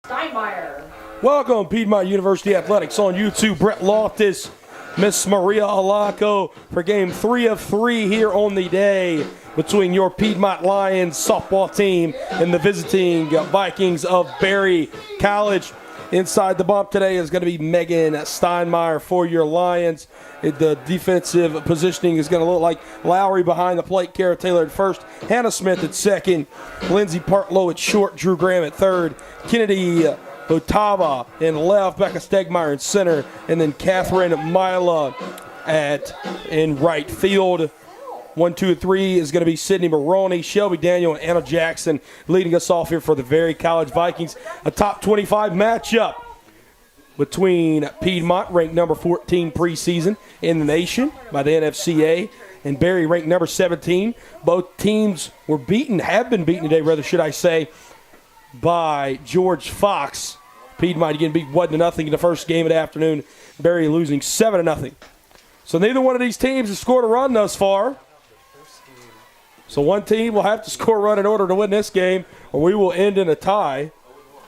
Steinmeier. Welcome, Piedmont University Athletics on YouTube. Brett Loftus, Miss Maria Alaco for game 3 of 3 here on the day between your Piedmont Lions softball team and the visiting Vikings of Berry College. Inside the bump today is going to be Megan Steinmeier for your Lions. The defensive positioning is going to look like Lowry behind the plate, Kara Taylor at first, Hannah Smith at second, Lindsay Partlow at short, Drew Graham at third, Kennedy Otava in left, Becca Stegmeyer in center, and then Catherine Mila in right field. 1, 2, 3 is going to be Sydney Maroney, Shelby Daniel, and Anna Jackson leading us off here for the Berry College Vikings. A top 25 matchup between Piedmont, ranked number 14 preseason in the nation by the NFCA, and Berry, ranked number 17. Both teams were beaten, have been beaten today, rather should I say, by George Fox. Piedmont getting beat 1-0 in the first game of the afternoon. Berry losing 7-0. So neither one of these teams has scored a run thus far. So one team will have to score a run in order to win this game, or we will end in a tie.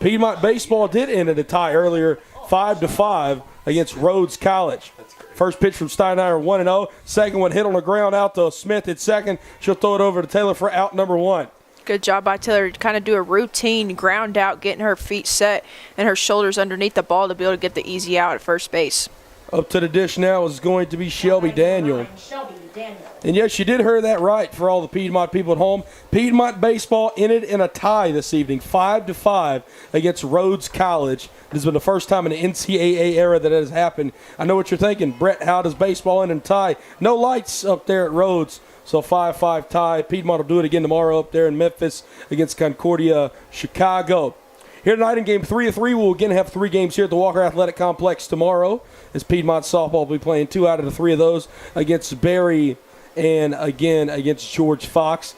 Piedmont baseball did end in a tie earlier, 5-5 against Rhodes College. First pitch from Steinmeier, 1-0. Second one hit on the ground out to Smith at second. She'll throw it over to Taylor for out number 1. Good job by Taylor to kind of do a routine ground out, getting her feet set and her shoulders underneath the ball to be able to get the easy out at first base. Up to the dish now is going to be Shelby Daniel. And yes, you did hear that right for all the Piedmont people at home. Piedmont baseball ended in a tie this evening, 5-5 against Rhodes College. This has been the first time in the NCAA era that it has happened. I know what you're thinking. Brett, how does baseball end in a tie? No lights up there at Rhodes. So 5-5 tie. Piedmont will do it again tomorrow up there in Memphis against Concordia, Chicago. Here tonight in game 3 of 3, we'll again have 3 games here at the Walker Athletic Complex tomorrow, as Piedmont softball will be playing 2 out of the 3 of those against Berry and again against George Fox.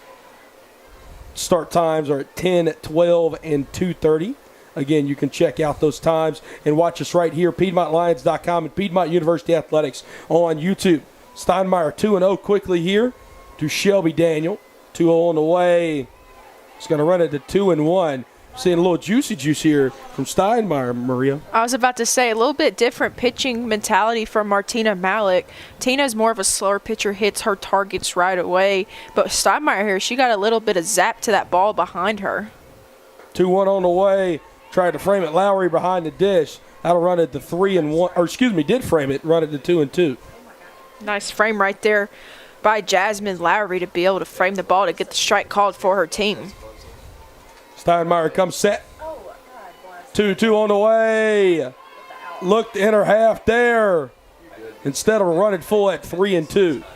Start times are at 10, 12, and 2:30. Again, you can check out those times and watch us right here, PiedmontLions.com and Piedmont University Athletics on YouTube. Steinmeier 2-0 quickly here to Shelby Daniel. 2-0 on the way. He's going to run it to 2-1. Seeing a little juicy juice here from Steinmeier, Maria. I was about to say, a little bit different pitching mentality from Martina Malik. Tina's more of a slower pitcher, hits her targets right away. But Steinmeier here, she got a little bit of zap to that ball behind her. 2-1 on the way. Tried to frame it. Lowry behind the dish. That'll run it to 3-1. Or excuse me, did frame it. Run it to 2-2. Nice frame right there by Jasmine Lowry to be able to frame the ball to get the strike called for her team. Steinmeier comes set. 2-2 on the way. Looked in her half there. Instead of running full at 3-2. That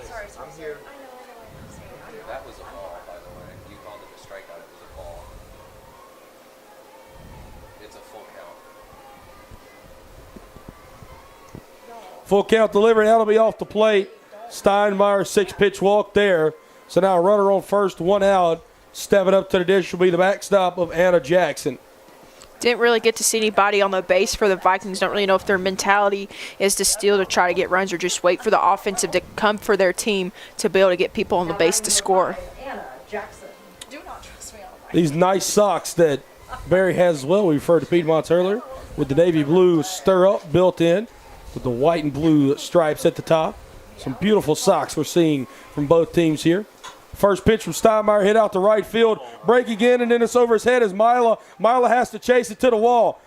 was a ball, by the way. You called it a strikeout. It was a ball. It's a full count. Full count delivery. That'll be off the plate. Steinmeier 6-pitch walk there. So now a runner on first, 1 out. Stepping up to the dish will be the backstop of Anna Jackson. Didn't really get to see anybody on the base for the Vikings. Don't really know if their mentality is to steal to try to get runs or just wait for the offensive to come for their team to be able to get people on the base to score. These nice socks that Berry has as well. We referred to Piedmont's earlier with the navy blue stirrup built in with the white and blue stripes at the top. Some beautiful socks we're seeing from both teams here. First pitch from Steinmeier, hit out to right field. Break again, and then it's over his head as Mila. Mila has to chase it to the wall.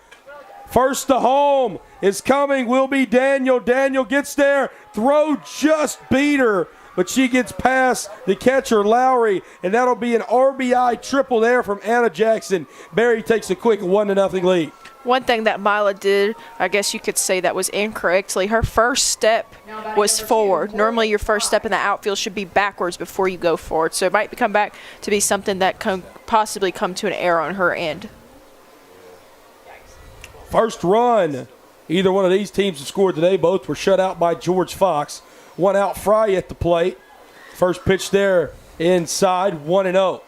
First to home is coming, will be Daniel. Daniel gets there. Throw just beat her, but she gets past the catcher, Lowry, and that'll be an RBI triple there from Anna Jackson. Berry takes a quick 1-0 lead. One thing that Mila did, I guess you could say that was incorrectly, her first step was forward. Normally your first step in the outfield should be backwards before you go forward. So it might come back to be something that possibly come to an error on her end. First run. Either one of these teams have scored today. Both were shut out by George Fox. 1 out, Fry at the plate. First pitch there inside, 1-0.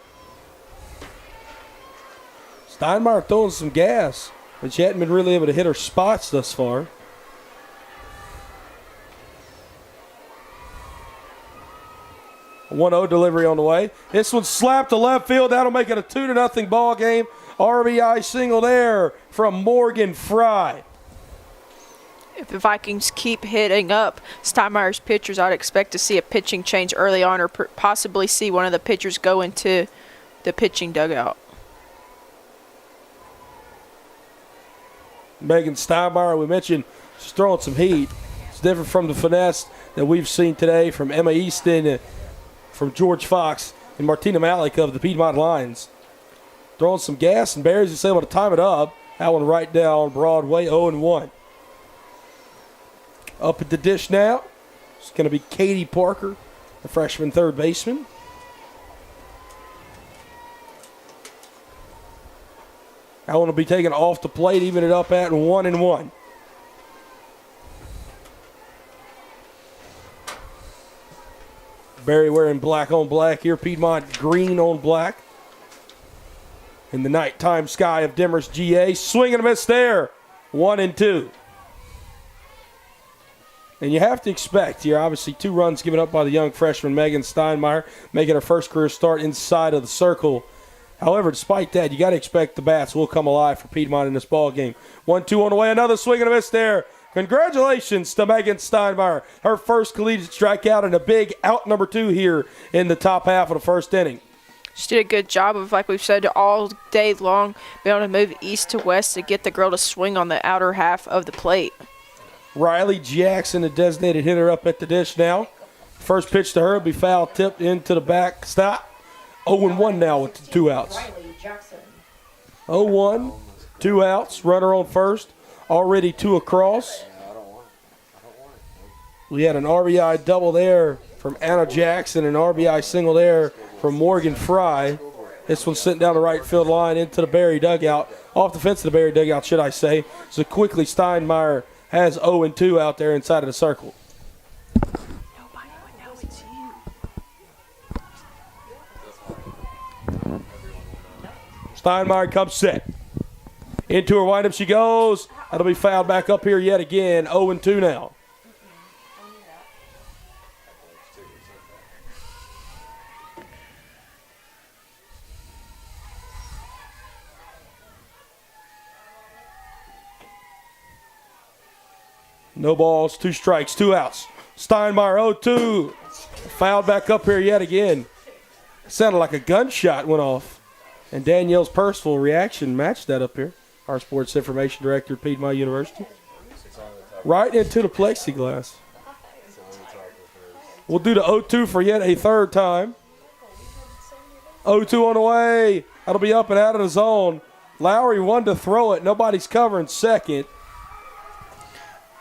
Steinmeier throwing some gas, but she hadn't been really able to hit her spots thus far. 1-0 delivery on the way. This one slapped to left field. That'll make it a 2-0 ball game. RBI single there from Morgan Fry. If the Vikings keep hitting up Steinmeier's pitchers, I'd expect to see a pitching change early on or possibly see one of the pitchers go into the pitching dugout. Megan Steinmeier, we mentioned, she's throwing some heat. It's different from the finesse that we've seen today from Emma Easton, from George Fox, and Martina Malik of the Piedmont Lions. Throwing some gas, and Barry's just able to time it up. That one right down Broadway, 0-1. Up at the dish now, it's going to be Katie Parker, the freshman third baseman. That one will be taken off the plate, even it up at 1-1. Barry wearing black on black here. Piedmont green on black. In the nighttime sky of Demers GA. Swing and a miss there. 1-2. And you have to expect here, obviously, 2 runs given up by the young freshman Megan Steinmeier, making her first career start inside of the circle. However, despite that, you got to expect the bats will come alive for Piedmont in this ball game. 1-2 on the way. Another swing and a miss there. Congratulations to Megan Steinmeier. Her first collegiate strikeout and a big out number 2 here in the top half of the first inning. She did a good job of, like we've said, all day long, being able to move east to west to get the girl to swing on the outer half of the plate. Riley Jackson, the designated hitter, up at the dish now. First pitch to her will be foul tipped into the backstop. 0-1 now with the 2 outs. 0-1, 2 outs, runner on first, already 2 across. We had an RBI double there from Anna Jackson, an RBI single there from Morgan Fry. This one's sent down the right field line into the Barry dugout, off the fence of the Barry dugout, should I say. So quickly Steinmeier has 0-2 out there inside of the circle. Steinmeier comes set. Into her windup she goes. That'll be fouled back up here yet again. 0-2 now. No balls, 2 strikes, 2 outs. Steinmeier 0-2. Fouled back up here yet again. Sounded like a gunshot went off. And Danielle's personal reaction matched that up here. Our sports information director at Piedmont University. Right into the plexiglass. We'll do the 0-2 for yet a third time. 0-2 on the way. That'll be up and out of the zone. Lowry won to throw it. Nobody's covering second.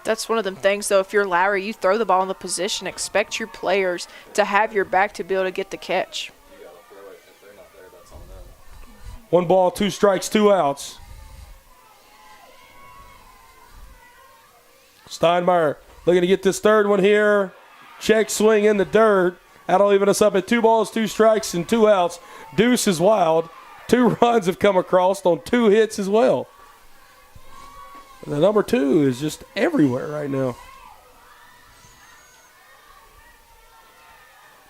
That's one of them things, though. If you're Lowry, you throw the ball in the position. Expect your players to have your back to be able to get the catch. 1 ball, 2 strikes, 2 outs. Steinmeier looking to get this third one here. Check swing in the dirt. That'll even us up at 2 balls, 2 strikes, and 2 outs. Deuce is wild. 2 runs have come across on 2 hits as well. The number 2 is just everywhere right now.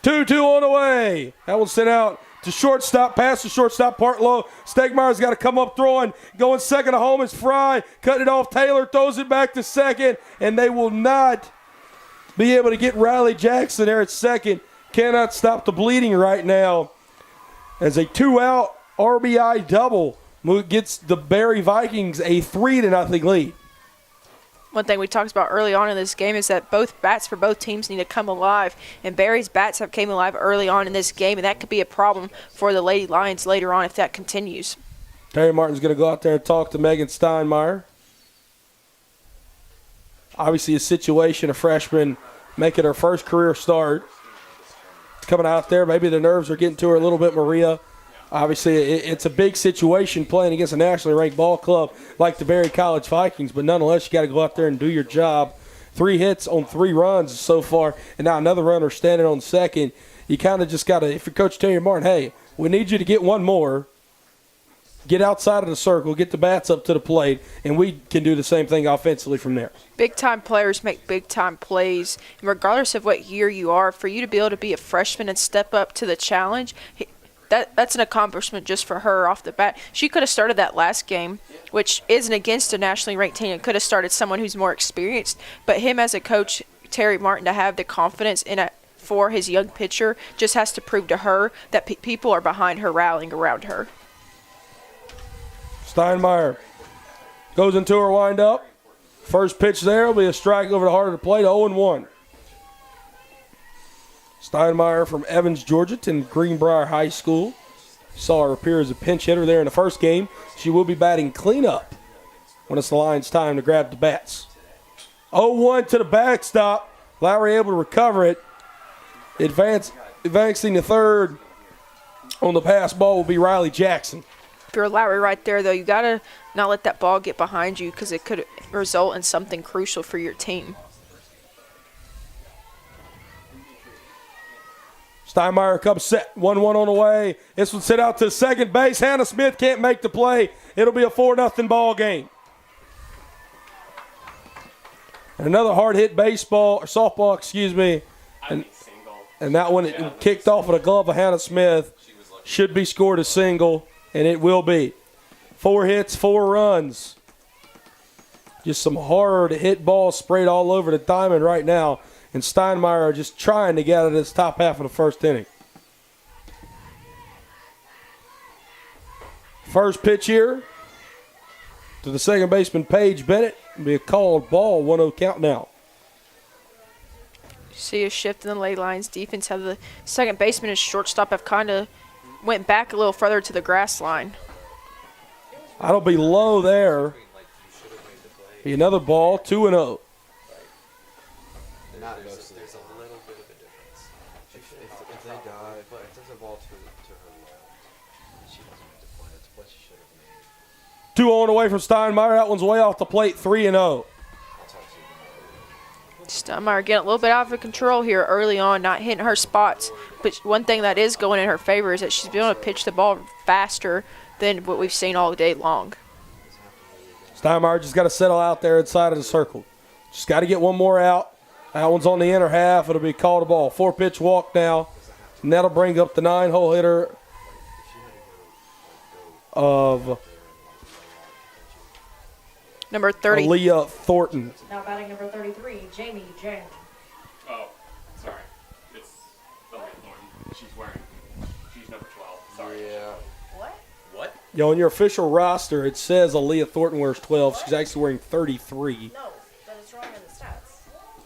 2-2 on the way. That one sent out to shortstop, past the shortstop, part low. Stegmeier's got to come up throwing. Going second to home is Fry. Cutting it off. Taylor throws it back to second, and they will not be able to get Riley Jackson there at second. Cannot stop the bleeding right now. As a 2-out RBI double gets the Barry Vikings a 3-0 lead. One thing we talked about early on in this game is that both bats for both teams need to come alive, and Barry's bats have came alive early on in this game, and that could be a problem for the Lady Lions later on if that continues. Terry Martin's going to go out there and talk to Megan Steinmeier. Obviously a situation, a freshman making her first career start. Coming out there, maybe the nerves are getting to her a little bit, Maria. Obviously, it's a big situation playing against a nationally ranked ball club like the Barry College Vikings, but nonetheless, you got to go out there and do your job. 3 hits on 3 runs so far, and now another runner standing on second. You kind of just got to, if you're Coach Terry Martin, hey, we need you to get 1 more. get outside of the circle, get the bats up to the plate, and we can do the same thing offensively from there. Big-time players make big-time plays. And regardless of what year you are, for you to be able to be a freshman and step up to the challenge, that's an accomplishment just for her off the bat. She could have started that last game, which isn't against a nationally ranked team. It could have started someone who's more experienced. But him as a coach, Terry Martin, to have the confidence for his young pitcher just has to prove to her that people are behind her, rallying around her. Steinmeier goes into her windup. First pitch there will be a strike over the heart of the plate, 0-1. Steinmeier from Evans, Georgia, to Greenbrier High School. Saw her appear as a pinch hitter there in the first game. She will be batting cleanup when it's the Lions' time to grab the bats. 0-1 to the backstop. Lowry able to recover it. Advancing to third on the pass ball will be Riley Jackson. If you're Lowry right there, though, you got to not let that ball get behind you because it could result in something crucial for your team. Steinmeier comes set, 1-1 on the way. This one sent out to second base. Hannah Smith can't make the play. It'll be a 4-0 ball game. And another hard-hit softball, excuse me. And that one it kicked off with a glove of Hannah Smith. Should be scored a single, and it will be. 4 hits, 4 runs. Just some hard-hit balls sprayed all over the diamond right now. And Steinmeier just trying to get out of this top half of the first inning. First pitch here to the second baseman, Paige Bennett. It'll be a called ball, 1-0 count now. See a shift in the ley lines. Defense have the second baseman and shortstop have kind of went back a little further to the grass line. That'll be low there. Be another ball, 2-0. There's a little bit of a difference. If they die, if there's a ball to her left, she doesn't make the play. That's what she should have made. 2 on away from Steinmeier. That one's way off the plate, 3-0. Steinmeier getting a little bit out of control here early on, not hitting her spots. But one thing that is going in her favor is that she's been able to pitch the ball faster than what we've seen all day long. Steinmeier just got to settle out there inside of the circle. Just got to get one more out. That one's on the inner half. It'll be called a ball. 4-pitch walk now. And that'll bring up the 9-hole hitter of number 30. Aaliyah Thornton. Now batting number 33, Jamie Jang. Oh, sorry. It's Aaliyah Thornton. She's number 12. Sorry. Yeah. What? On your official roster, it says Aaliyah Thornton wears 12. She's actually wearing 33. No, but it's wrong in the stats.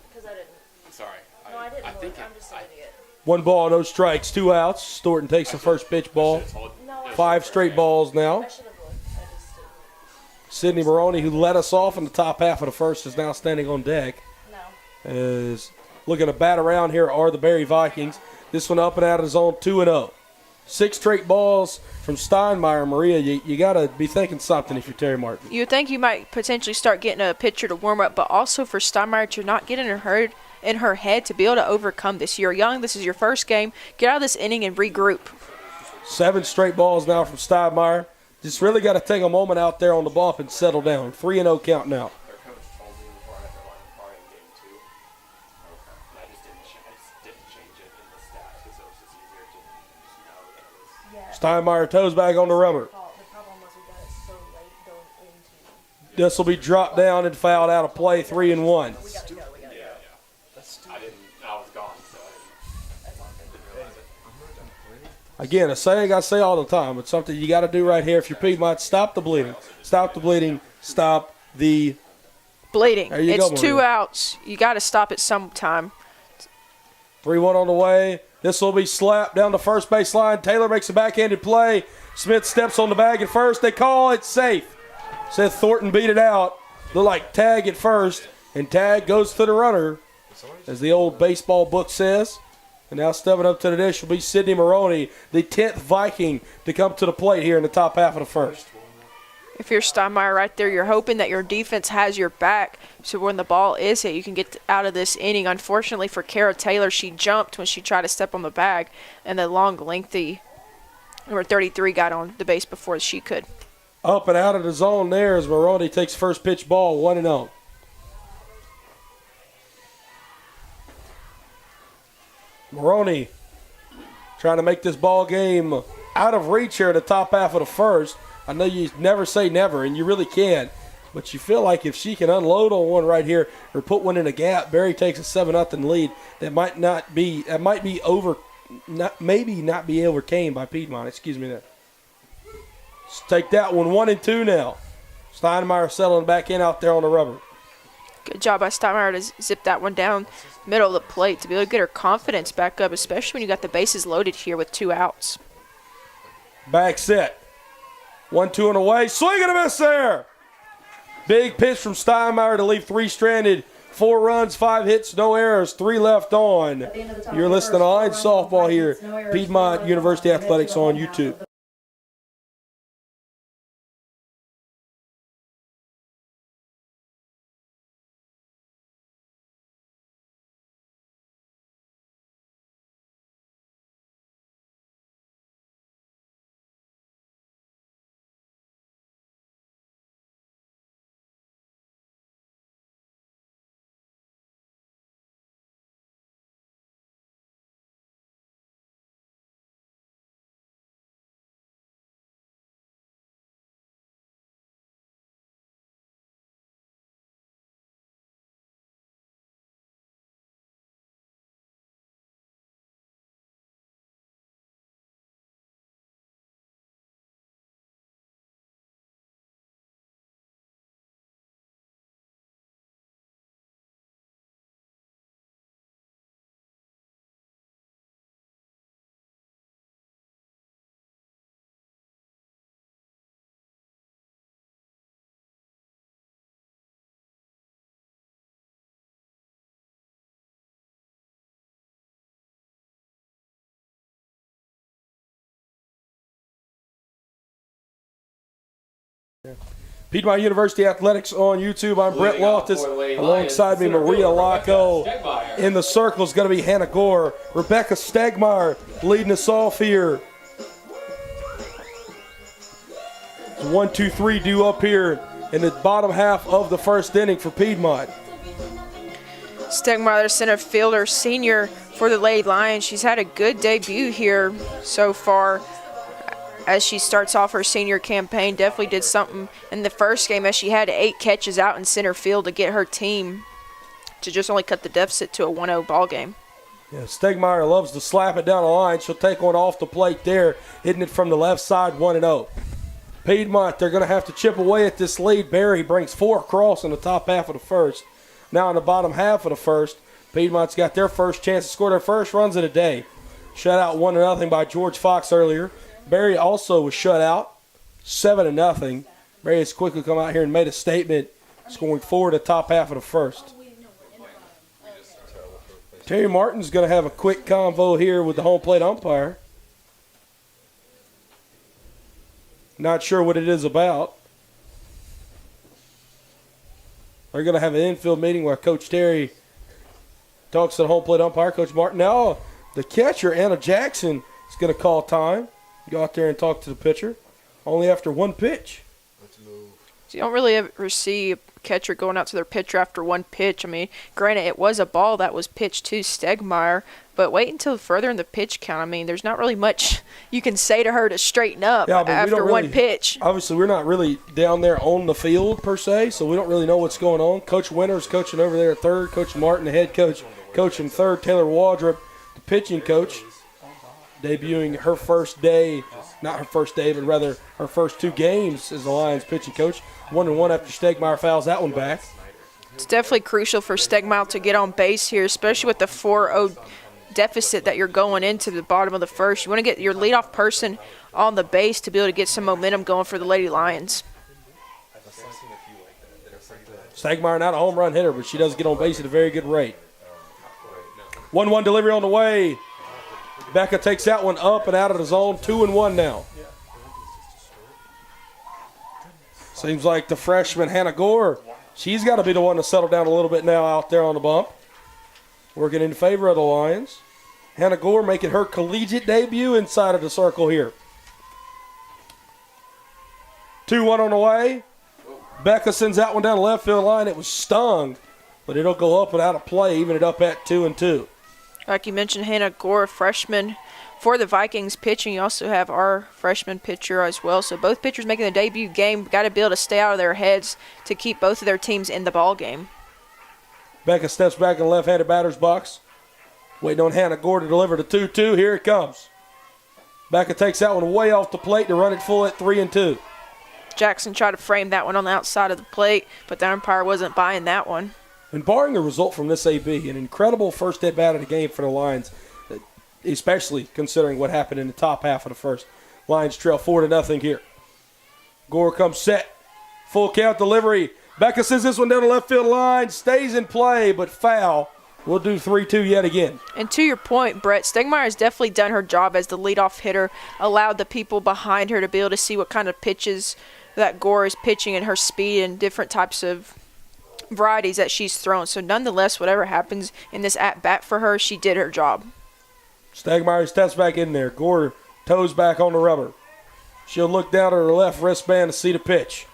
Because I didn't. Sorry. No, I didn't. I think I'm just an idiot. 1 ball, no strikes, 2 outs. Thornton takes the first pitch ball. No, 5 straight balls now. I should have looked. I just didn't. Sydney Maroney, who led us off in the top half of the first, is now standing on deck. No. Is looking to bat around here are the Berry Vikings. This one up and out of the zone, 2-0. 6 straight balls from Steinmeier. Maria, you got to be thinking something if you're Terry Martin. You would think you might potentially start getting a pitcher to warm up, but also for Steinmeier to not get in her head to be able to overcome this. You're young. This is your first game. Get out of this inning and regroup. 7 straight balls now from Steinmeier. Just really got to take a moment out there on the bump and settle down. 3-0 count now. Their coach told me before I had their line of car in game 2. And I just didn't change it in the stats because it was just easier to just know that it was. Steinmeier toes back on the rubber. The problem was we got it so late going into. This will be dropped down and fouled out of play, 3-1. We gotta go. We gotta go. I was gone, so I didn't realize it. Again, a saying I say all the time. It's something you got to do right here. If you're Piedmont, stop the bleeding. Stop the bleeding. Stop the Bleeding. There you It's go, 2 Maria. outs. You got to stop it sometime. 3-1 on the way. This will be slapped down the first base line. Taylor makes a backhanded play. Smith steps on the bag at first. They call it safe. Seth Thornton beat it out. Looked like tag at first, and tag goes to the runner, as the old baseball book says. And now stepping up to the dish will be Sydney Maroney, the 10th Viking to come to the plate here in the top half of the first. If you're Steinmeier right there, you're hoping that your defense has your back so when the ball is hit, you can get out of this inning. Unfortunately for Kara Taylor, she jumped when she tried to step on the bag, and the long, lengthy number 33 got on the base before she could. Up and out of the zone there as Maroney takes first pitch ball, 1-0. Maroney trying to make this ball game out of reach here in the top half of the first. I know you never say never, and you really can't. But you feel like if she can unload on one right here or put one in a gap, Barry takes a 7-0 lead. That might not be overcame by Piedmont. Excuse me there. Let's take that one 1-2 now. Steinmeier settling back in out there on the rubber. Good job by Steinmeier to zip that one down middle of the plate to be able to get her confidence back up, especially when you got the bases loaded here with 2 outs. Back set. 1-2 and away. Swing and a miss there. Big pitch from Steinmeier to leave 3 stranded. 4 runs, 5 hits, no errors, 3 left on. You're listening to Lions Softball here, Piedmont University Athletics on YouTube. Piedmont University Athletics on YouTube. I'm Brett Loftus. Alongside me, Maria Laco. In the circle is going to be Hannah Gore. Rebecca Stegmeyer leading us off here. It's 1-2-3 due up here in the bottom half of the first inning for Piedmont. Stegmeyer, the center fielder, senior for the Lady Lions. She's had a good debut here so far as she starts off her senior campaign. Definitely did something in the first game as she had 8 catches out in center field to get her team to just only cut the deficit to a 1-0 ball game. Yeah, Stegmeyer loves to slap it down the line. She'll take one off the plate there, hitting it from the left side, 1-0. Piedmont, they're going to have to chip away at this lead. Barry brings 4 across in the top half of the first. Now in the bottom half of the first, Piedmont's got their first chance to score their first runs of the day. Shut out 1-0 by George Fox earlier. Barry also was shut out, 7-0. Barry has quickly come out here and made a statement, scoring 4 in the top half of the first. Terry Martin's going to have a quick convo here with the home plate umpire. Not sure what it is about. They're going to have an infield meeting where Coach Terry talks to the home plate umpire, Coach Martin. Now the catcher, Anna Jackson, is going to call time. Go out there and talk to the pitcher. Only after 1 pitch. Let's move. So you don't really ever see a catcher going out to their pitcher after 1 pitch. I mean, granted, it was a ball that was pitched to Stegmeyer, but wait until further in the pitch count. I mean, there's not really much you can say to her to straighten up after 1 pitch. Obviously, we're not really down there on the field per se, so we don't really know what's going on. Coach Winter's coaching over there at third. Coach Martin, the head coach, coaching third. Taylor Waldrop, the pitching coach, debuting her first day, not her first day, but rather her first 2 games as the Lions pitching coach. 1-1 after Stegmeyer fouls that one back. It's definitely crucial for Stegmeyer to get on base here, especially with the 4-0 deficit that you're going into the bottom of the first. You want to get your leadoff person on the base to be able to get some momentum going for the Lady Lions. Stegmeyer not a home run hitter, but she does get on base at a very good rate. 1-1 delivery on the way. Becca takes that one up and out of the zone, 2-1 now. Seems like the freshman Hannah Gore, she's got to be the one to settle down a little bit now out there on the bump. Working in favor of the Lions. Hannah Gore making her collegiate debut inside of the circle here. 2-1 on the way. Becca sends that one down the left field line. It was stung, but it'll go up and out of play, even it up at 2-2. Like you mentioned, Hannah Gore, freshman for the Vikings pitching. You also have our freshman pitcher as well. So both pitchers making the debut game. Got to be able to stay out of their heads to keep both of their teams in the ball game. Becca steps back in the left-handed batter's box. Waiting on Hannah Gore to deliver the 2-2. Here it comes. Becca takes that one way off the plate to run it full at 3-2. Jackson tried to frame that one on the outside of the plate, but the umpire wasn't buying that one. And barring a result from this AB, an incredible first at bat of the game for the Lions, especially considering what happened in the top half of the first. Lions trail 4-0 here. Gore comes set. Full count delivery. Becca sends this one down the left field line. Stays in play, but foul. We'll do 3-2 yet again. And to your point, Brett, Stegmeyer has definitely done her job as the leadoff hitter, allowed the people behind her to be able to see what kind of pitches that Gore is pitching and her speed and different types of varieties that she's thrown. So nonetheless, whatever happens in this at-bat for her, she did her job. Stegmeyer steps back in there. Gore toes back on the rubber. She'll look down at her left wristband to see the pitch.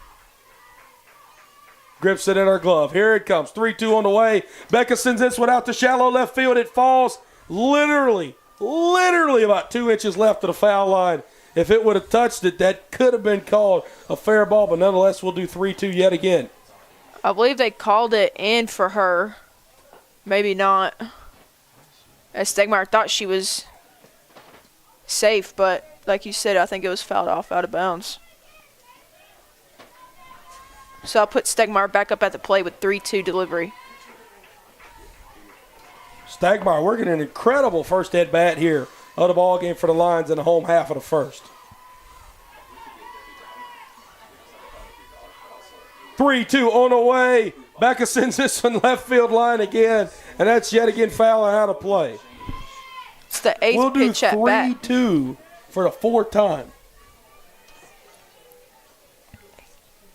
Grips it in her glove. Here it comes. 3-2 on the way. Becca sends this one out to shallow left field. It falls literally about 2 inches left of the foul line. If it would have touched it, that could have been called a fair ball, but nonetheless, we'll do 3-2 yet again. I believe they called it in for her. Maybe not. As Stegmeyer thought she was safe, but like you said, I think it was fouled off out of bounds. So I'll put Stegmeyer back up at the plate with 3-2 delivery. Stegmeyer working an incredible first at bat here of the ball game for the Lions in the home half of the first. 3-2 on the way. Becca sends this one left field line again, and that's yet again foul and out of play. It's the eighth pitch at bat. We'll do 3-2 for the fourth time.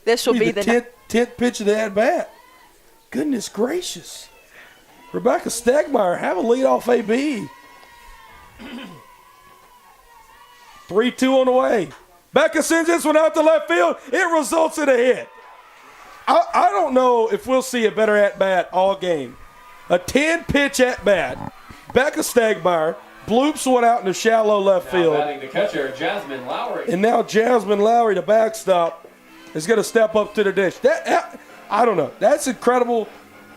This will be the 10th pitch of the at-bat. Goodness gracious. Rebecca Stegmeyer, have a leadoff AB. 3-2 on the way. Becca sends this one out to left field. It results in a hit. I don't know if we'll see a better at-bat all game. A 10-pitch at-bat. Becca Stegmeyer bloops one out in the shallow left field. Batting the catcher, Jasmine Lowry. And now Jasmine Lowry, the backstop, is going to step up to the dish. I don't know. That's incredible.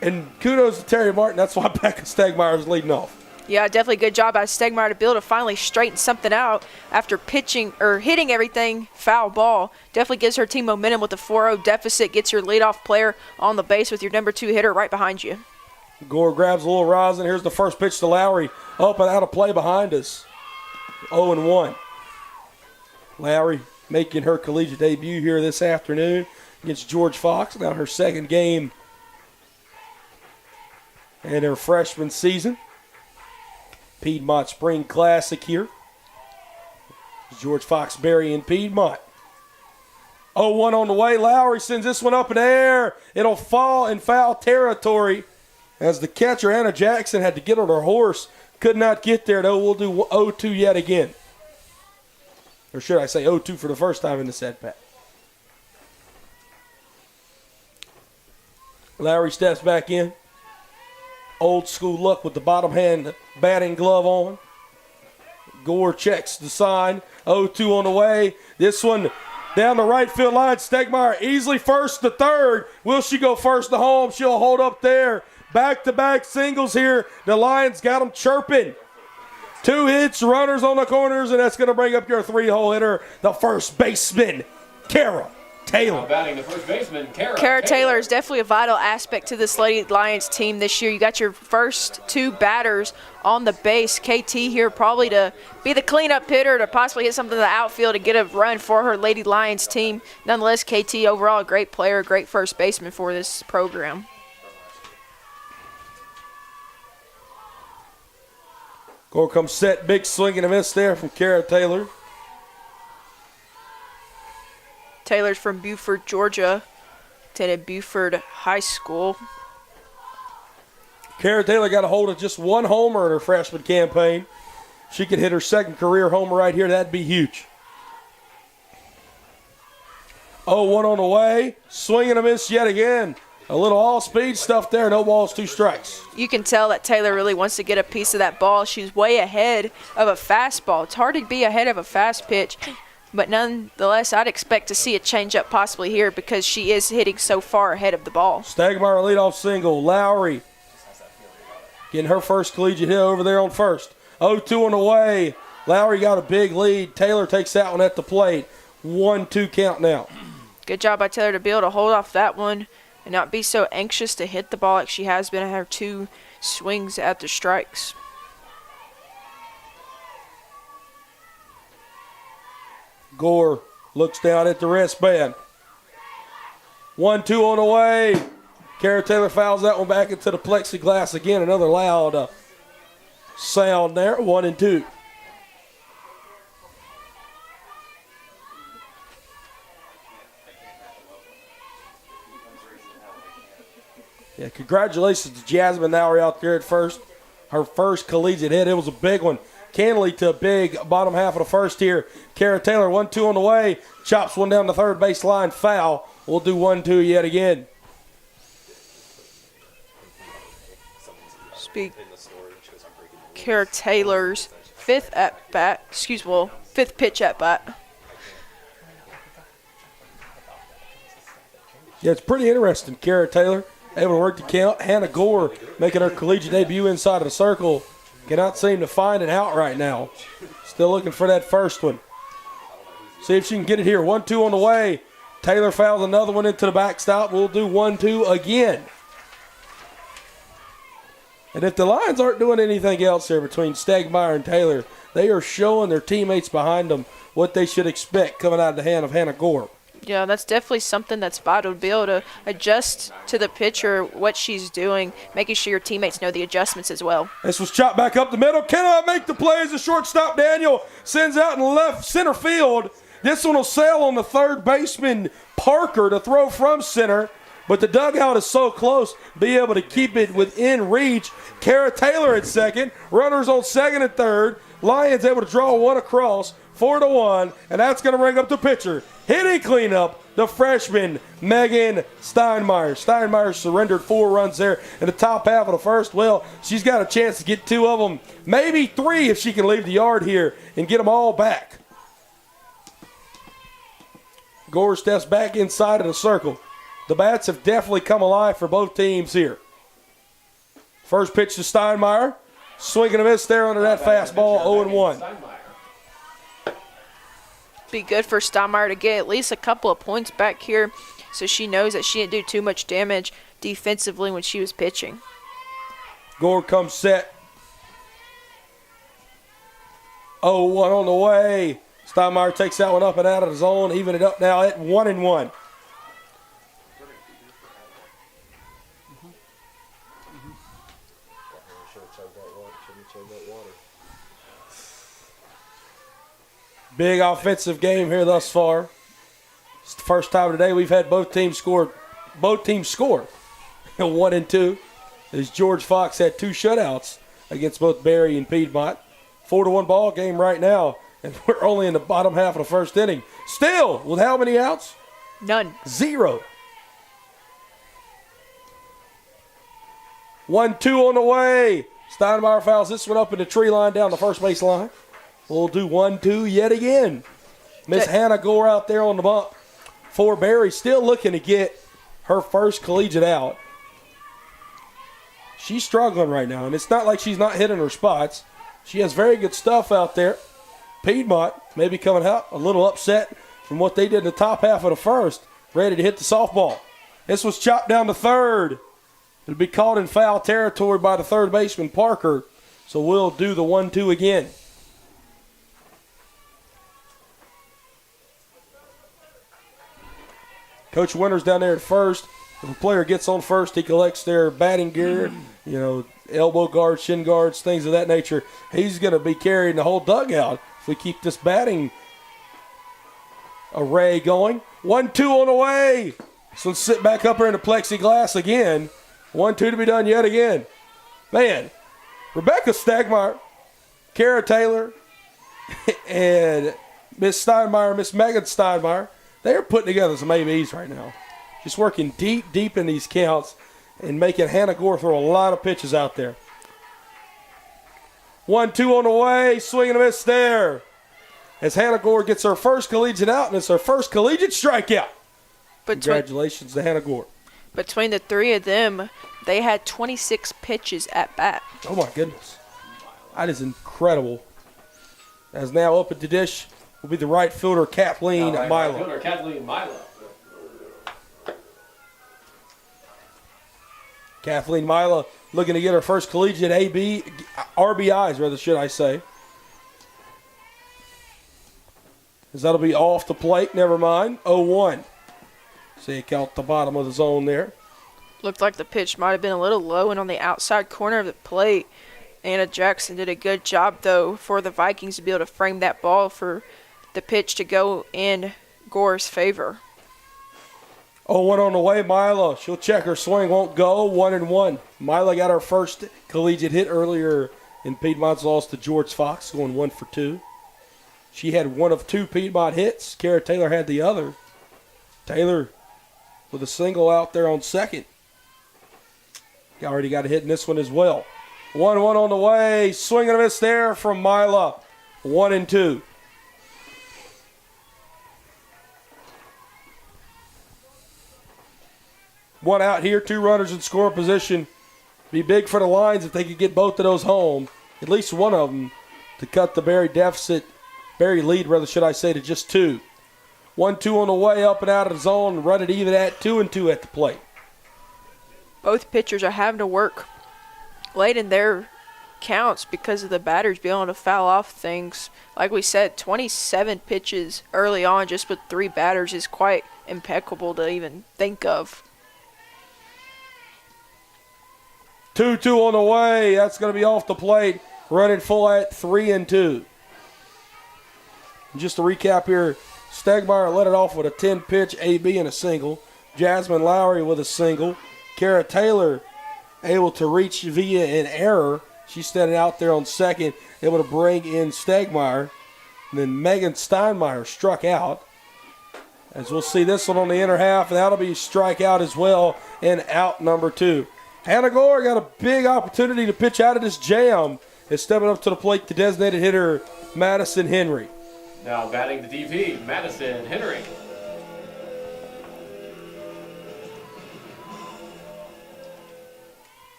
And kudos to Terry Martin. That's why Becca Stegmeyer is leading off. Yeah, definitely good job by Stegmeyer to be able to finally straighten something out after pitching or hitting everything foul ball. Definitely gives her team momentum with the 4-0 deficit. Gets your leadoff player on the base with your number 2 hitter right behind you. Gore grabs a little rosin. Here's the first pitch to Lowry. Up and out of play behind us. 0-1. Lowry making her collegiate debut here this afternoon against George Fox. Now her second game in her freshman season. Piedmont Spring Classic here. George Fox burying Piedmont. 0-1 on the way. Lowry sends this one up in the air. It'll fall in foul territory as the catcher, Anna Jackson, had to get on her horse. Could not get there, though. We'll do 0-2 yet again. Or should I say 0-2 for the first time in the at-bat. Lowry steps back in. Old school look with the bottom hand batting glove on. Gore checks the sign. 0-2 on the way. This one down the right field line. Stegmeyer easily first to third. Will she go first to home? She'll hold up there. Back-to-back singles here. The Lions got them chirping. 2 hits, runners on the corners, and that's going to bring up your 3-hole hitter, the first baseman, Kara Taylor. Batting the first baseman, Kara Taylor is definitely a vital aspect to this Lady Lions team this year. You got your first 2 batters on the base. KT here probably to be the cleanup hitter to possibly hit something in the outfield to get a run for her Lady Lions team. Nonetheless, KT overall a great player, great first baseman for this program. Gore comes set, big swing and a miss there from Kara Taylor. Taylor's from Buford, Georgia, attended Buford High School. Kara Taylor got a hold of just 1 homer in her freshman campaign. She could hit her second career homer right here. That'd be huge. 0-1 on the way. Swing and a miss yet again. A little all-speed stuff there. No balls, 2 strikes. You can tell that Taylor really wants to get a piece of that ball. She's way ahead of a fastball. It's hard to be ahead of a fast pitch, but nonetheless, I'd expect to see a changeup possibly here because she is hitting so far ahead of the ball. Stagmeyer leadoff single. Lowry getting her first collegiate hit over there on first. 0-2 on the way. Lowry got a big lead. Taylor takes that one at the plate. 1-2 count now. Good job by Taylor to be able to hold off that one and not be so anxious to hit the ball like she has been in her 2 swings at the strikes. Gore looks down at the wristband. 1-2 on the way. Kara Taylor fouls that one back into the plexiglass again. Another loud sound there. 1-2. Yeah, congratulations to Jasmine Lowry out there at first. Her first collegiate hit. It was a big one. Candidly to a big bottom half of the first here. Kara Taylor, 1-2 on the way. Chops one down the third base line. Foul. We'll do 1-2 yet again. Speak. Kara Taylor's fifth pitch at bat. Yeah, it's pretty interesting. Kara Taylor able to work the count. Hannah Gore making her collegiate debut inside of the circle. Cannot seem to find it out right now. Still looking for that first one. See if she can get it here. 1-2 on the way. Taylor fouls another one into the backstop. We'll do 1-2 again. And if the Lions aren't doing anything else here between Stagmeyer and Taylor, they are showing their teammates behind them what they should expect coming out of the hand of Hannah Gore. Yeah, that's definitely something that's vital to be able to adjust to the pitcher, what she's doing, making sure your teammates know the adjustments as well. This was chopped back up the middle. Cannot make the play as the shortstop Daniel sends out in left center field. This one will sail on the third baseman Parker to throw from center, but the dugout is so close, be able to keep it within reach. Kara Taylor at second, runners on second and third. Lions able to draw one across, 4-1, and that's going to bring up the pitcher. Hitting cleanup, the freshman, Megan Steinmeier. Steinmeier surrendered 4 runs there in the top half of the first. Well, she's got a chance to get 2 of them, maybe 3 if she can leave the yard here and get them all back. Gore steps back inside of the circle. The bats have definitely come alive for both teams here. First pitch to Steinmeier. Swing and a miss there under that fastball, 0-1. Be good for Steinmeier to get at least a couple of points back here so she knows that she didn't do too much damage defensively when she was pitching. Gore comes set. 0-1 on the way. Steinmeier takes that one up and out of the zone, even it up now at 1-1. Big offensive game here thus far. It's the first time today we've had both teams score 1-2. As George Fox had 2 shutouts against both Barry and Piedmont. 4-1 ball game right now, and we're only in the bottom half of the first inning. Still, with how many outs? None. 0. 1-2 on the way. Steinmeier fouls this one up in the tree line down the first base line. We'll do 1-2 yet again. Miss Hannah Gore out there on the bump for Barry, still looking to get her first collegiate out. She's struggling right now, and it's not like she's not hitting her spots. She has very good stuff out there. Piedmont maybe coming out a little upset from what they did in the top half of the first, ready to hit the softball. This was chopped down to third. It'll be caught in foul territory by the third baseman, Parker. So we'll do the 1-2 again. Coach Winters down there at first. If a player gets on first, he collects their batting gear, elbow guards, shin guards, things of that nature. He's going to be carrying the whole dugout if we keep this batting array going. 1-2 on the way. So let's sit back up here in the plexiglass again. 1-2 to be done yet again. Man, Rebecca Stagmeyer, Kara Taylor, and Miss Steinmeier, Miss Megan Steinmeier, They're putting together some ABs right now. Just working deep in these counts and making Hannah Gore throw a lot of pitches out there. 1-2 on the way. Swing and a miss there. As Hannah Gore gets her first collegiate out, and it's her first collegiate strikeout. Congratulations to Hannah Gore. Between the three of them, they had 26 pitches at bat. Oh, my goodness. That is incredible. As now up at the dish will be the right fielder, Kathleen Milo. Right fielder, Kathleen Milo. Kathleen Milo looking to get her first collegiate RBIs, rather, should I say. As that'll be off the plate. Never mind. 0-1. See it count the bottom of the zone there. Looked like the pitch might have been a little low and on the outside corner of the plate. Anna Jackson did a good job, though, for the Vikings to be able to frame that ball for the pitch to go in Gore's favor. 0-1 on the way. Mila, she'll check her swing, won't go. 1-1. Mila got her first collegiate hit earlier in Piedmont's loss to George Fox, going 1 for 2. She had one of 2 Piedmont hits. Kara Taylor had the other. Taylor with a single out there on second. Already got a hit in this one as well. 1-1 on the way. Swing and a miss there from Mila. 1-2. One out here, 2 runners in scoring position. Be big for the Lions if they could get both of those home. At least one of them to cut the Berry lead, should I say, to just 2. 1-2 on the way, up and out of the zone. Run it even at 2-2 at the plate. Both pitchers are having to work late in their counts because of the batters being able to foul off things. Like we said, 27 pitches early on just with 3 batters is quite impeccable to even think of. 2-2 on the way. That's going to be off the plate. Running full at 3-2. Just to recap here, Stegmeyer led it off with a 10-pitch AB and a single. Jasmine Lowry with a single. Kara Taylor able to reach via an error. She's standing out there on second, able to bring in Stegmeyer. And then Megan Steinmeier struck out. As we'll see this one on the inner half, and that'll be strikeout as well, and out number 2. Hannah Gore got a big opportunity to pitch out of this jam. Is stepping up to the plate, the designated hitter, Madison Henry. Now batting the DP, Madison Henry.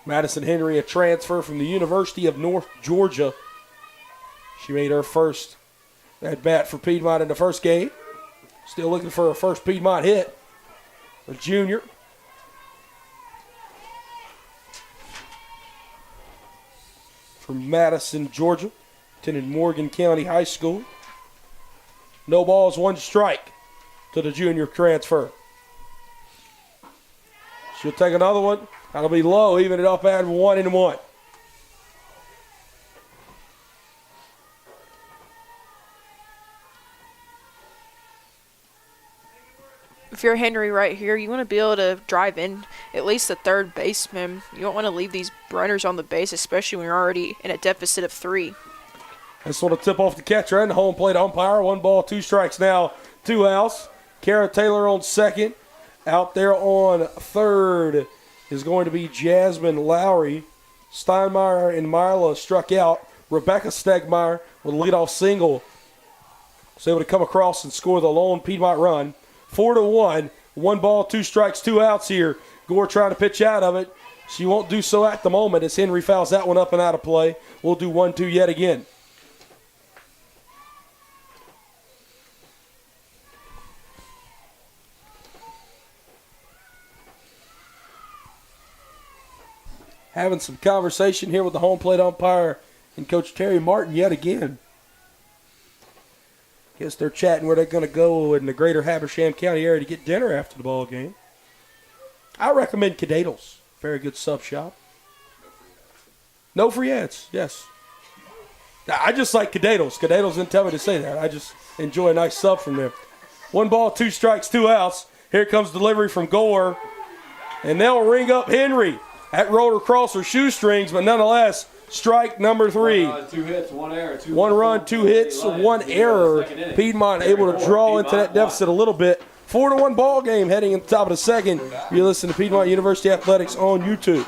Madison Henry, a transfer from the University of North Georgia. She made her first at bat for Piedmont in the first game. Still looking for her first Piedmont hit. A junior. From Madison, Georgia. Attended Morgan County High School. No balls, 1 strike to the junior transfer. She'll take another one. That'll be low, even it up at 1-1. If you're Henry right here, you want to be able to drive in at least the third baseman. You don't want to leave these runners on the base, especially when you're already in a deficit of 3. This one will tip off the catcher and the home plate umpire. 1 ball, 2 strikes now, 2 outs. Kara Taylor on second. Out there on third is going to be Jasmine Lowry. Steinmeier and Mila struck out. Rebecca Stegmeyer with a leadoff single was able to come across and score the lone Piedmont run. 4-1. 1 ball, 2 strikes, 2 outs here. Gore trying to pitch out of it. She won't do so at the moment as Henry fouls that one up and out of play. We'll do 1-2 yet again. Having some conversation here with the home plate umpire and Coach Terry Martin yet again. Guess they're chatting where they're going to go in the greater Habersham County area to get dinner after the ball game. I recommend Cadato's. Very good sub shop. No free ads, yes. I just like Cadato's. Cadato's didn't tell me to say that. I just enjoy a nice sub from them. 1 ball, 2 strikes, 2 outs. Here comes delivery from Gore. And they'll ring up Henry. That rolled across her shoestrings, but nonetheless, Strike number 3. 1 run, 2 hits, 1 error. 1 run, 2 hits, 1 error. Piedmont able to draw into that deficit a little bit. 4-1 ball game heading in the top of the second. You listen to Piedmont University Athletics on YouTube.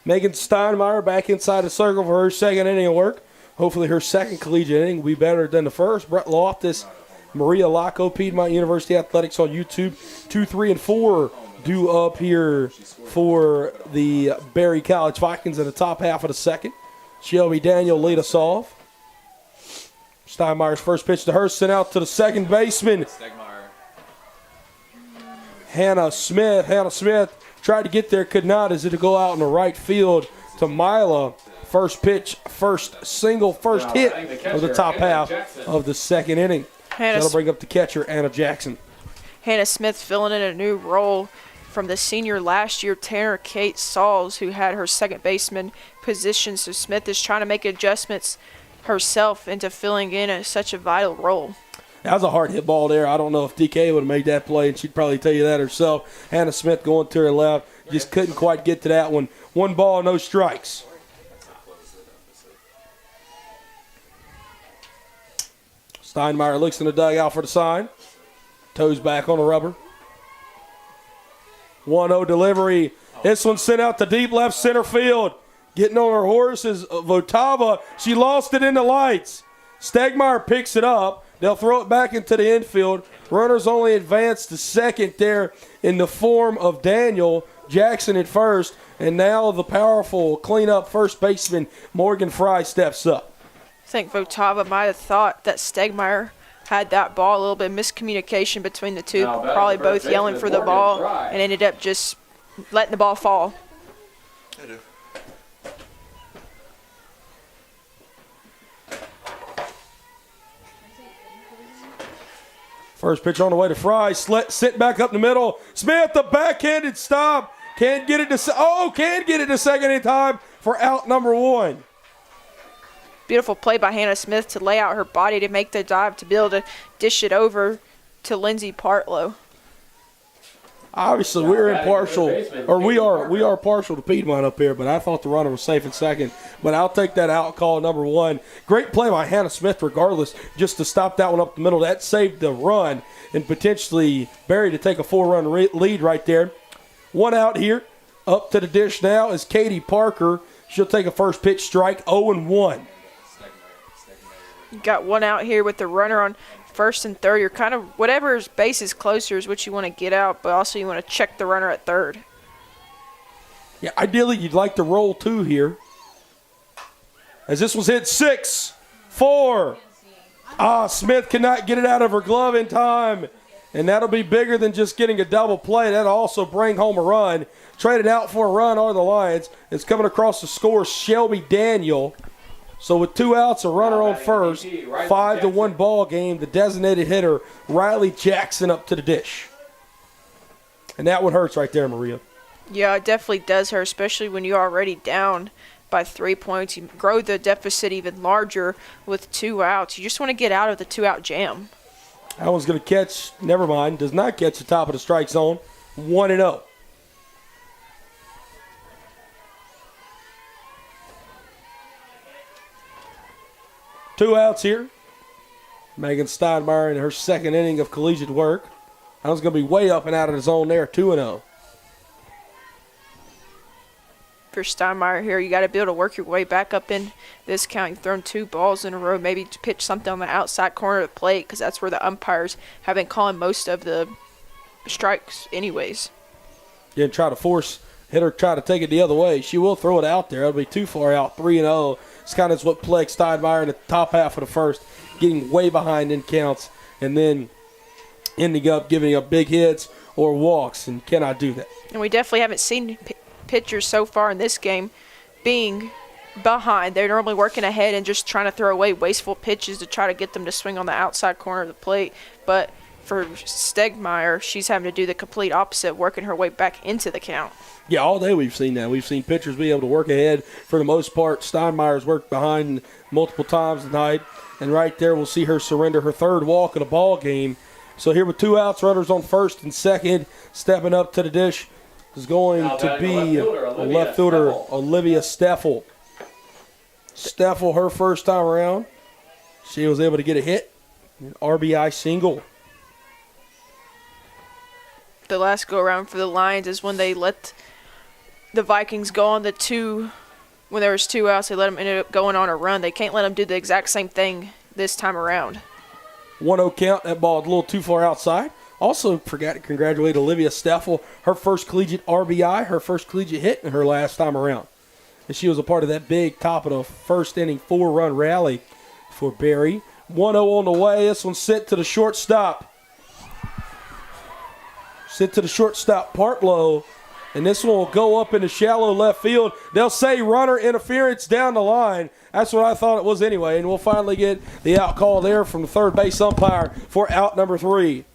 Megan Steinmeier back inside the circle for her second inning of work. Hopefully her second collegiate inning will be better than the first. Brett Loftus, Maria Laco, Piedmont University Athletics on YouTube. 2, 3, and 4 due up here for the Berry College Vikings in the top half of the second. Shelby Daniel lead us off. Steinmeier's first pitch to her, sent out to the second baseman. Hannah Smith. Hannah Smith tried to get there, could not, as it go out in the right field to Mila. First pitch, first hit of the top half of the second inning. That'll bring up the catcher, Anna Jackson. Hannah Smith filling in a new role from the senior last year, Tanner Kate Sauls, who had her second baseman position. So Smith is trying to make adjustments herself into filling in such a vital role. That was a hard hit ball there. I don't know if DK would have made that play, and she'd probably tell you that herself. Hannah Smith going to her left. Just couldn't quite get to that one. 1 ball, no strikes. Steinmeier looks in the dugout for the sign. Toes back on the rubber. 1-0 delivery. This one sent out to deep left center field. Getting on her horse is Votava. She lost it in the lights. Stegmeyer picks it up. They'll throw it back into the infield. Runners only advance to second there in the form of Daniel. Jackson at first. And now the powerful cleanup first baseman Morgan Fry steps up. I think Votava might have thought that Stegmeyer had that ball. A little bit of miscommunication between the two. Probably both yelling for the ball and ended up just letting the ball fall. I do. First pitch on the way to Fry. Sent back up the middle. Smith, the backhanded stop. Can't get it to second in time for out number 1. Beautiful play by Hannah Smith to lay out her body to make the dive to be able to dish it over to Lindsay Partlow. Obviously, we're impartial, or we are partial to Piedmont up here, but I thought the runner was safe in second. But I'll take that out call, number 1. Great play by Hannah Smith, regardless, just to stop that one up the middle. That saved the run and potentially Barry to take a 4-run lead right there. 1 out here. Up to the dish now is Katie Parker. She'll take a first pitch strike, 0-1. You got 1 out here with the runner on first and third. You're kind of, whatever base is closer is what you want to get out, but also you want to check the runner at third. Yeah, ideally you'd like to roll 2 here. As this was hit 6, 4. Smith cannot get it out of her glove in time. And that'll be bigger than just getting a double play. That'll also bring home a run. Traded out for a run are the Lions. It's coming across the score, Shelby Daniel. So with 2 outs, a runner on first, 5-1 ball game. The designated hitter, Riley Jackson, up to the dish. And that one hurts right there, Maria. Yeah, it definitely does hurt, especially when you're already down by 3 points. You grow the deficit even larger with 2 outs. You just want to get out of the 2-out jam. That one's going to catch, never mind, does not catch the top of the strike zone. 1-0. Two outs here. Megan Steinmeier in her second inning of collegiate work. That was going to be way up and out of the zone there, 2-0. For Steinmeier here, you got to be able to work your way back up in this count. You've thrown 2 balls in a row, maybe to pitch something on the outside corner of the plate because that's where the umpires have been calling most of the strikes anyways. Yeah, try to force hitter, try to take it the other way. She will throw it out there. It'll be too far out, 3-0. It's kind of what plagued Steinmeier in the top half of the first, getting way behind in counts and then ending up giving up big hits or walks, and cannot do that. And we definitely haven't seen pitchers so far in this game being behind. They're normally working ahead and just trying to throw away wasteful pitches to try to get them to swing on the outside corner of the plate. But for Stegmeyer, she's having to do the complete opposite, working her way back into the count. Yeah, all day we've seen that. We've seen pitchers be able to work ahead for the most part. Steinmeier's worked behind multiple times tonight. And right there we'll see her surrender her third walk of the ball game. So here with 2 outs, runners on first and second, stepping up to the dish is going to be left fielder Olivia Steffel. Steffel, her first time around, she was able to get a hit, an RBI single. The last go-around for the Lions is when they let the Vikings go on the 2. When there was 2 outs, they let them end up going on a run. They can't let them do the exact same thing this time around. 1-0 count. That ball a little too far outside. Also forgot to congratulate Olivia Steffel, her first collegiate RBI, her first collegiate hit in her last time around. And she was a part of that big top of the first inning 4-run rally for Barry. 1-0 on the way. This one sent to the shortstop. Sent to the shortstop, Partlow. And this one will go up into shallow left field. They'll say runner interference down the line. That's what I thought it was anyway. And we'll finally get the out call there from the third base umpire for out number 3.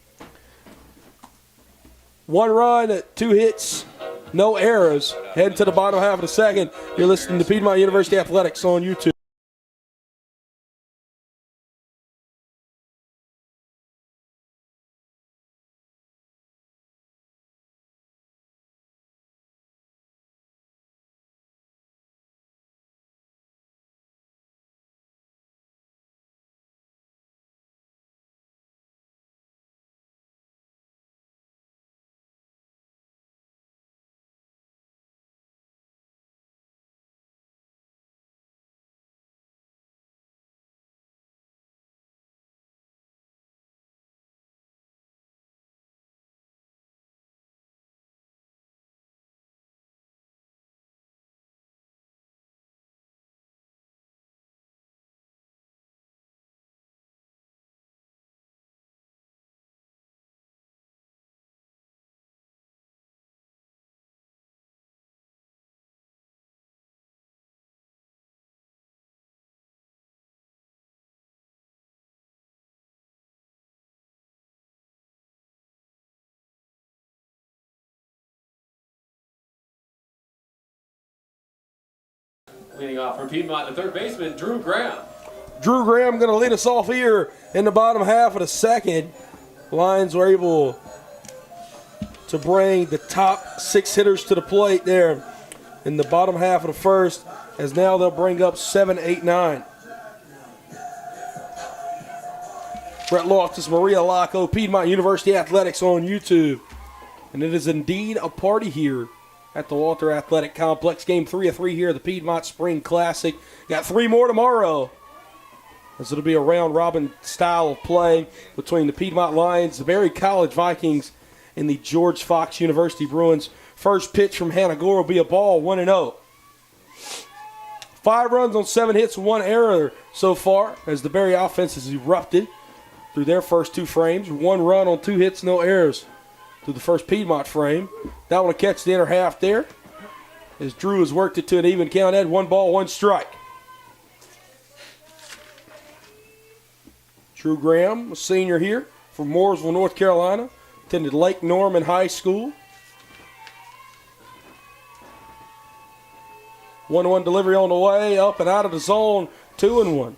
1 run, 2 hits, no errors. Heading to the bottom half of the second. You're listening to Piedmont University Athletics on YouTube. Leading off from Piedmont, the third baseman, Drew Graham. Drew Graham going to lead us off here in the bottom half of the second. Lions were able to bring the top 6 hitters to the plate there in the bottom half of the first, as now they'll bring up 7, 8, 9. Brett Loftus, Maria Laco, Piedmont University Athletics on YouTube. And it is indeed a party here at the Walter Athletic Complex. Game 3 of 3 here at the Piedmont Spring Classic. Got 3 more tomorrow, as it'll be a round-robin style of play between the Piedmont Lions, the Berry College Vikings, and the George Fox University Bruins. First pitch from Hannah Gore will be a ball, 1-0. 5 runs on 7 hits, 1 error so far, as the Berry offense has erupted through their first 2 frames. 1 run on 2 hits, no errors through the first Piedmont frame. That one will catch the inner half there, as Drew has worked it to an even count. Had 1 ball, 1 strike. Drew Graham, a senior here from Mooresville, North Carolina, attended Lake Norman High School. 1-1 delivery on the way, up and out of the zone, 2-1.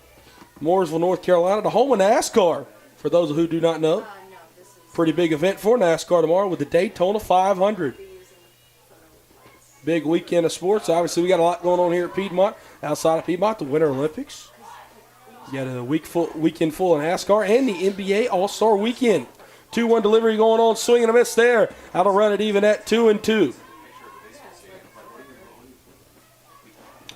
Mooresville, North Carolina, the home of NASCAR, for those who do not know. No, this is Pretty big event for NASCAR tomorrow with the Daytona 500. using phone lights. Big weekend of sports. Obviously, we got a lot going on here at Piedmont. Outside of Piedmont, the Winter Olympics. You got a weekend full of NASCAR and the NBA All-Star Weekend. 2-1 delivery going on, swing and a miss there. That'll run it even at 2-2.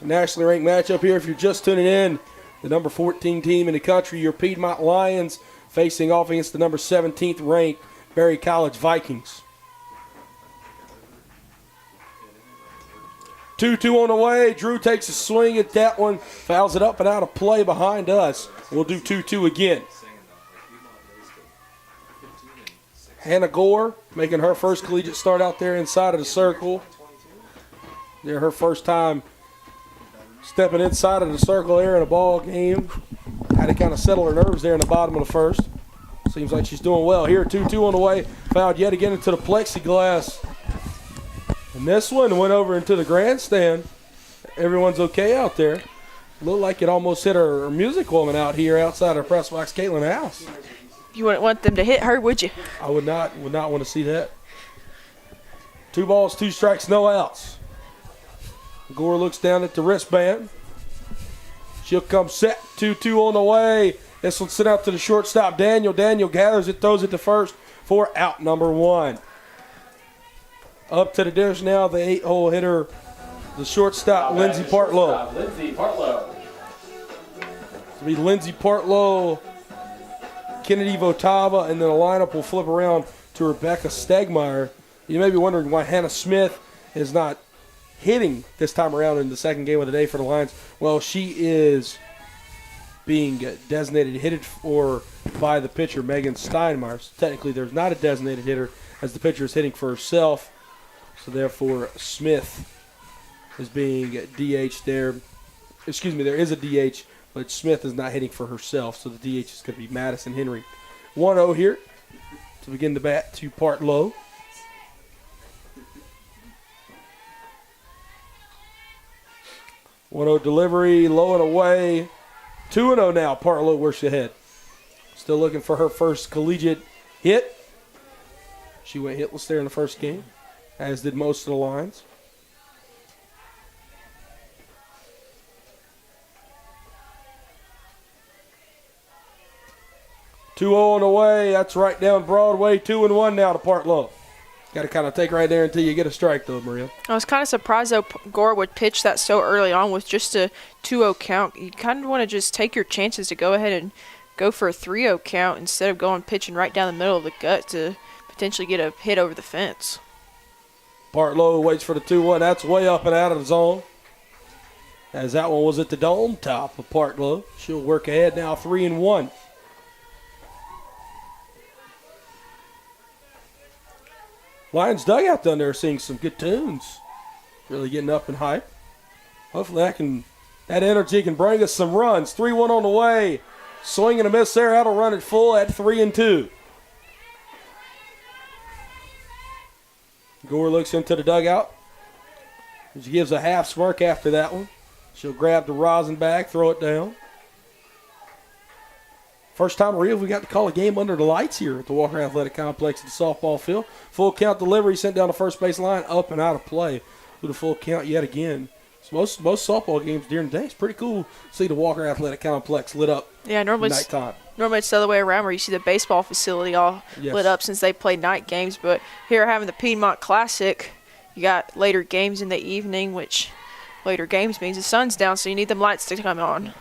Nationally ranked matchup here. If you're just tuning in, the number 14 team in the country, your Piedmont Lions, facing off against the number 17th ranked Berry College Vikings. 2-2 on the way. Drew takes a swing at that one, fouls it up and out of play behind us. We'll do 2-2 again. Hannah Gore making her first collegiate start out there inside of the circle. Yeah, her first time stepping inside of the circle there in a ball game. Had to kind of settle her nerves there in the bottom of the first. Seems like she's doing well. Here, 2-2 on the way. Fouled yet again into the plexiglass. And this one went over into the grandstand. Everyone's okay out there. Looked like it almost hit her music woman out here outside her press box, Caitlin House. You wouldn't want them to hit her, would you? I would not want to see that. 2 balls, 2 strikes, no outs. Gore looks down at the wristband. She'll come set. 2-2 on the way. This one sent out to the shortstop, Daniel. Daniel gathers it, throws it to first for out number 1. Up to the dish now, the 8-hole hitter, the shortstop, Lindsey Partlow. Lindsey Partlow. It'll be Lindsey Partlow, Kennedy Votava, and then the lineup will flip around to Rebecca Stegmeyer. You may be wondering why Hannah Smith is not hitting this time around in the second game of the day for the Lions. Well, she is being designated hitted for by the pitcher, Megan Steinmeier. So technically, there's not a designated hitter as the pitcher is hitting for herself. So therefore, Smith is being DH'd there. Excuse me, there is a DH, but Smith is not hitting for herself. So the DH is going to be Madison Henry. 1-0 here to begin the bat to Partlow. One-0 delivery, low and away. 2-0 now. Partlow works ahead. Still looking for her first collegiate hit. She went hitless there in the first game, as did most of the Lions. On the way. That's right down Broadway. 2-1 now to Partlow. Got to kind of take right there until you get a strike, though, Maria. I was kind of surprised, though, Gore would pitch that so early on with just a 2-0 count. You kind of want to just take your chances to go ahead and go for a 3-0 count instead of going pitching right down the middle of the gut to potentially get a hit over the fence. Partlow waits for the 2-1. That's way up and out of the zone. As that one was at the dome top of Partlow. She'll work ahead now, 3-1. Lions dugout down there seeing some good tunes. Really getting up in hype. Hopefully that energy can bring us some runs. 3-1 on the way. Swing and a miss there. That'll run it full at 3-2. Gore looks into the dugout. She gives a half smirk after that one. She'll grab the rosin bag, throw it down. First time, Maria, we got to call a game under the lights here at the Walker Athletic Complex at the softball field. Full count delivery sent down the first base line, up and out of play with a full count yet again. So most softball games during the day, it's pretty cool to see the Walker Athletic Complex lit up normally nighttime. Normally it's the other way around where you see the baseball facility all lit up since they play night games. But here having the Piedmont Classic, you got later games in the evening, which later games means the sun's down, so you need them lights to come on.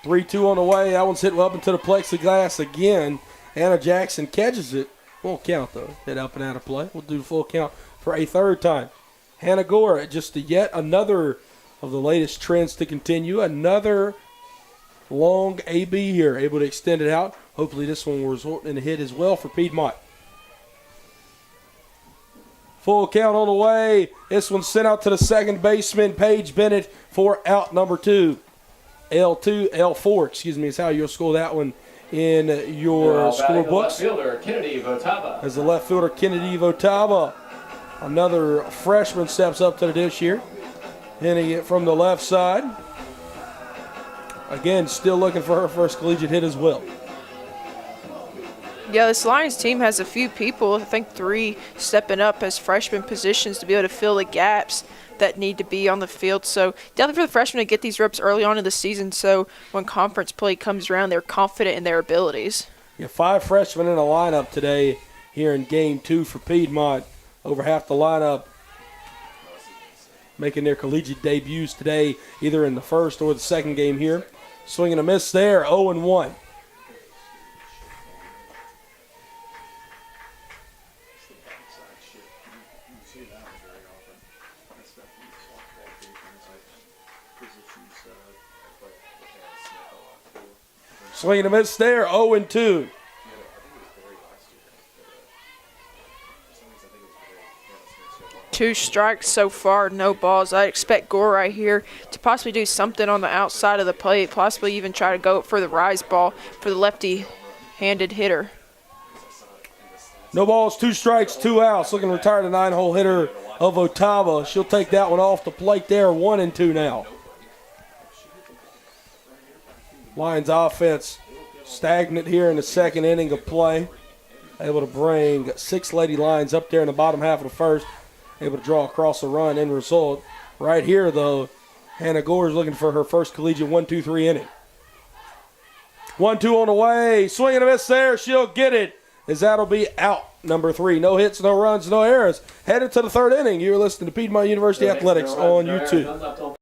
3-2 on the way. That one's hit up into the plexiglass again. Anna Jackson catches it. Won't count, though. Hit up and out of play. We'll do the full count for a third time. Hannah Gore, just yet another of the latest trends to continue. Another long AB here, able to extend it out. Hopefully this one will result in a hit as well for Piedmont. Full count on the way. This one's sent out to the second baseman, Paige Bennett, for out number 2. L4, excuse me, is how you'll score that one in your score books. Left fielder, Kennedy Votava. As the left fielder, Kennedy Votava. Another freshman steps up to the dish here. Hitting it from the left side. Again, still looking for her first collegiate hit as well. Yeah, this Lions team has a few people, I think 3 stepping up as freshman positions to be able to fill the gaps that need to be on the field. So definitely for the freshmen to get these reps early on in the season so when conference play comes around, they're confident in their abilities. Yeah, 5 freshmen in the lineup today here in game 2 for Piedmont. Over half the lineup making their collegiate debuts today, either in the first or the second game here. Swing and a miss there, 0-1. Swing and a miss there, 0-2. 2 strikes so far, no balls. I expect Gore right here to possibly do something on the outside of the plate, possibly even try to go for the rise ball for the lefty-handed hitter. No balls, 2 strikes, 2 outs. Looking to retire the 9-hole hitter of Otava. She'll take that one off the plate there, 1-2 now. Lions offense stagnant here in the second inning of play. Able to bring 6 Lady Lions up there in the bottom half of the first. Able to draw across a run. End result. Right here, though, Hannah Gore is looking for her first collegiate 1-2-3 inning. 1-2 on the way. Swing and a miss there. She'll get it, as that'll be out. Number 3. No hits, no runs, no errors. Headed to the third inning. You're listening to Piedmont University Athletics on YouTube.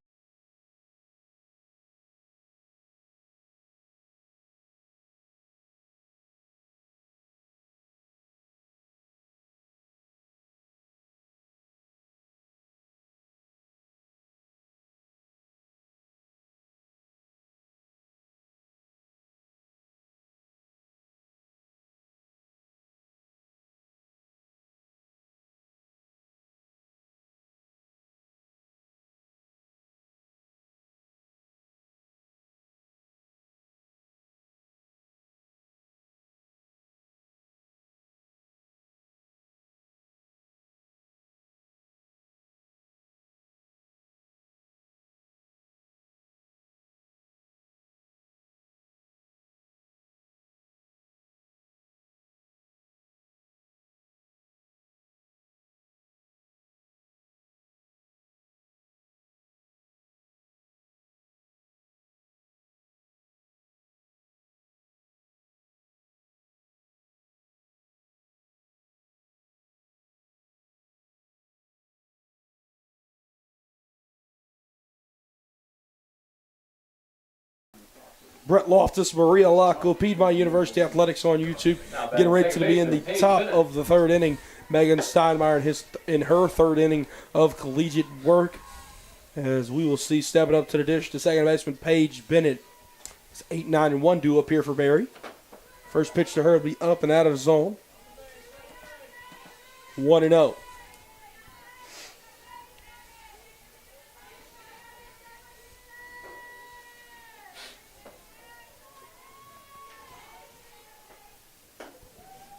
Brett Loftus, Maria Laco, Piedmont University Athletics on YouTube. Getting ready to be in the top of the third inning. Megan Steinmeier in her third inning of collegiate work. As we will see stepping up to the dish, the second baseman, Paige Bennett. It's 8-9-1 due up here for Barry. First pitch to her will be up and out of the zone. 1-0.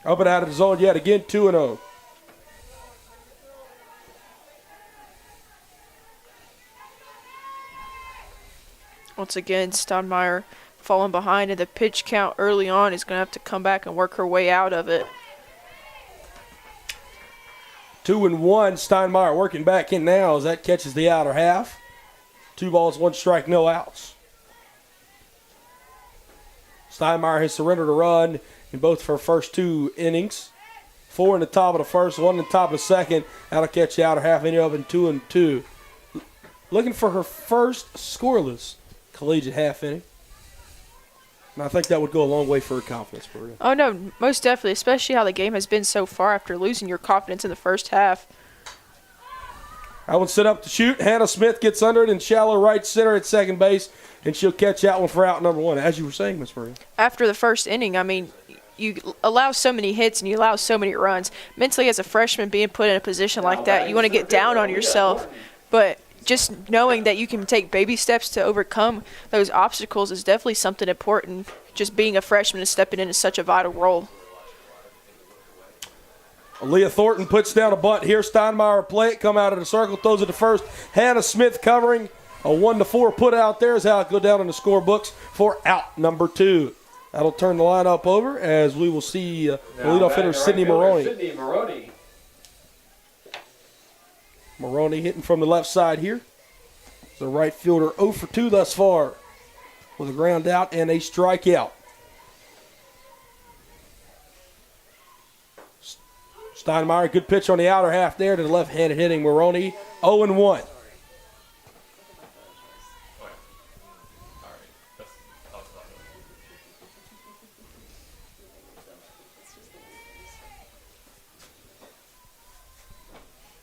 Up and out of the zone yet again, 2-0. Once again, Steinmeier falling behind in the pitch count early on is going to have to come back and work her way out of it. 2-1. Steinmeier working back in now as that catches the outer half. 2 balls, 1 strike, no outs. Steinmeier has surrendered a run in both of her first 2 innings. 4 in the top of the first, 1 in the top of the second. That'll catch the outer half, ending up in 2-2. Looking for her first scoreless collegiate half inning. And I think that would go a long way for her confidence, Maria. Oh, no, most definitely, especially how the game has been so far after losing your confidence in the first half. That one set up to shoot. Hannah Smith gets under it in shallow right center at second base, and she'll catch that one for out number 1, as you were saying, Miss Maria. After the first inning, I mean, you allow so many hits and you allow so many runs. Mentally, as a freshman, being put in a position like that, you want to get down on yourself. But just knowing that you can take baby steps to overcome those obstacles is definitely something important. Just being a freshman and stepping into such a vital role. Leah Thornton puts down a bunt here. Steinmeier play it, come out of the circle, throws it to first. Hannah Smith covering. A 1-4 put out there is how it go down in the scorebooks for out number 2. That'll turn the lineup over as we will see the leadoff hitter Sydney Maroney. Sydney Maroney. Maroney hitting from the left side here. The right fielder 0 for 2 thus far with a ground out and a strikeout. Steinmeier, good pitch on the outer half there to the left-handed hitting Maroney. 0-1.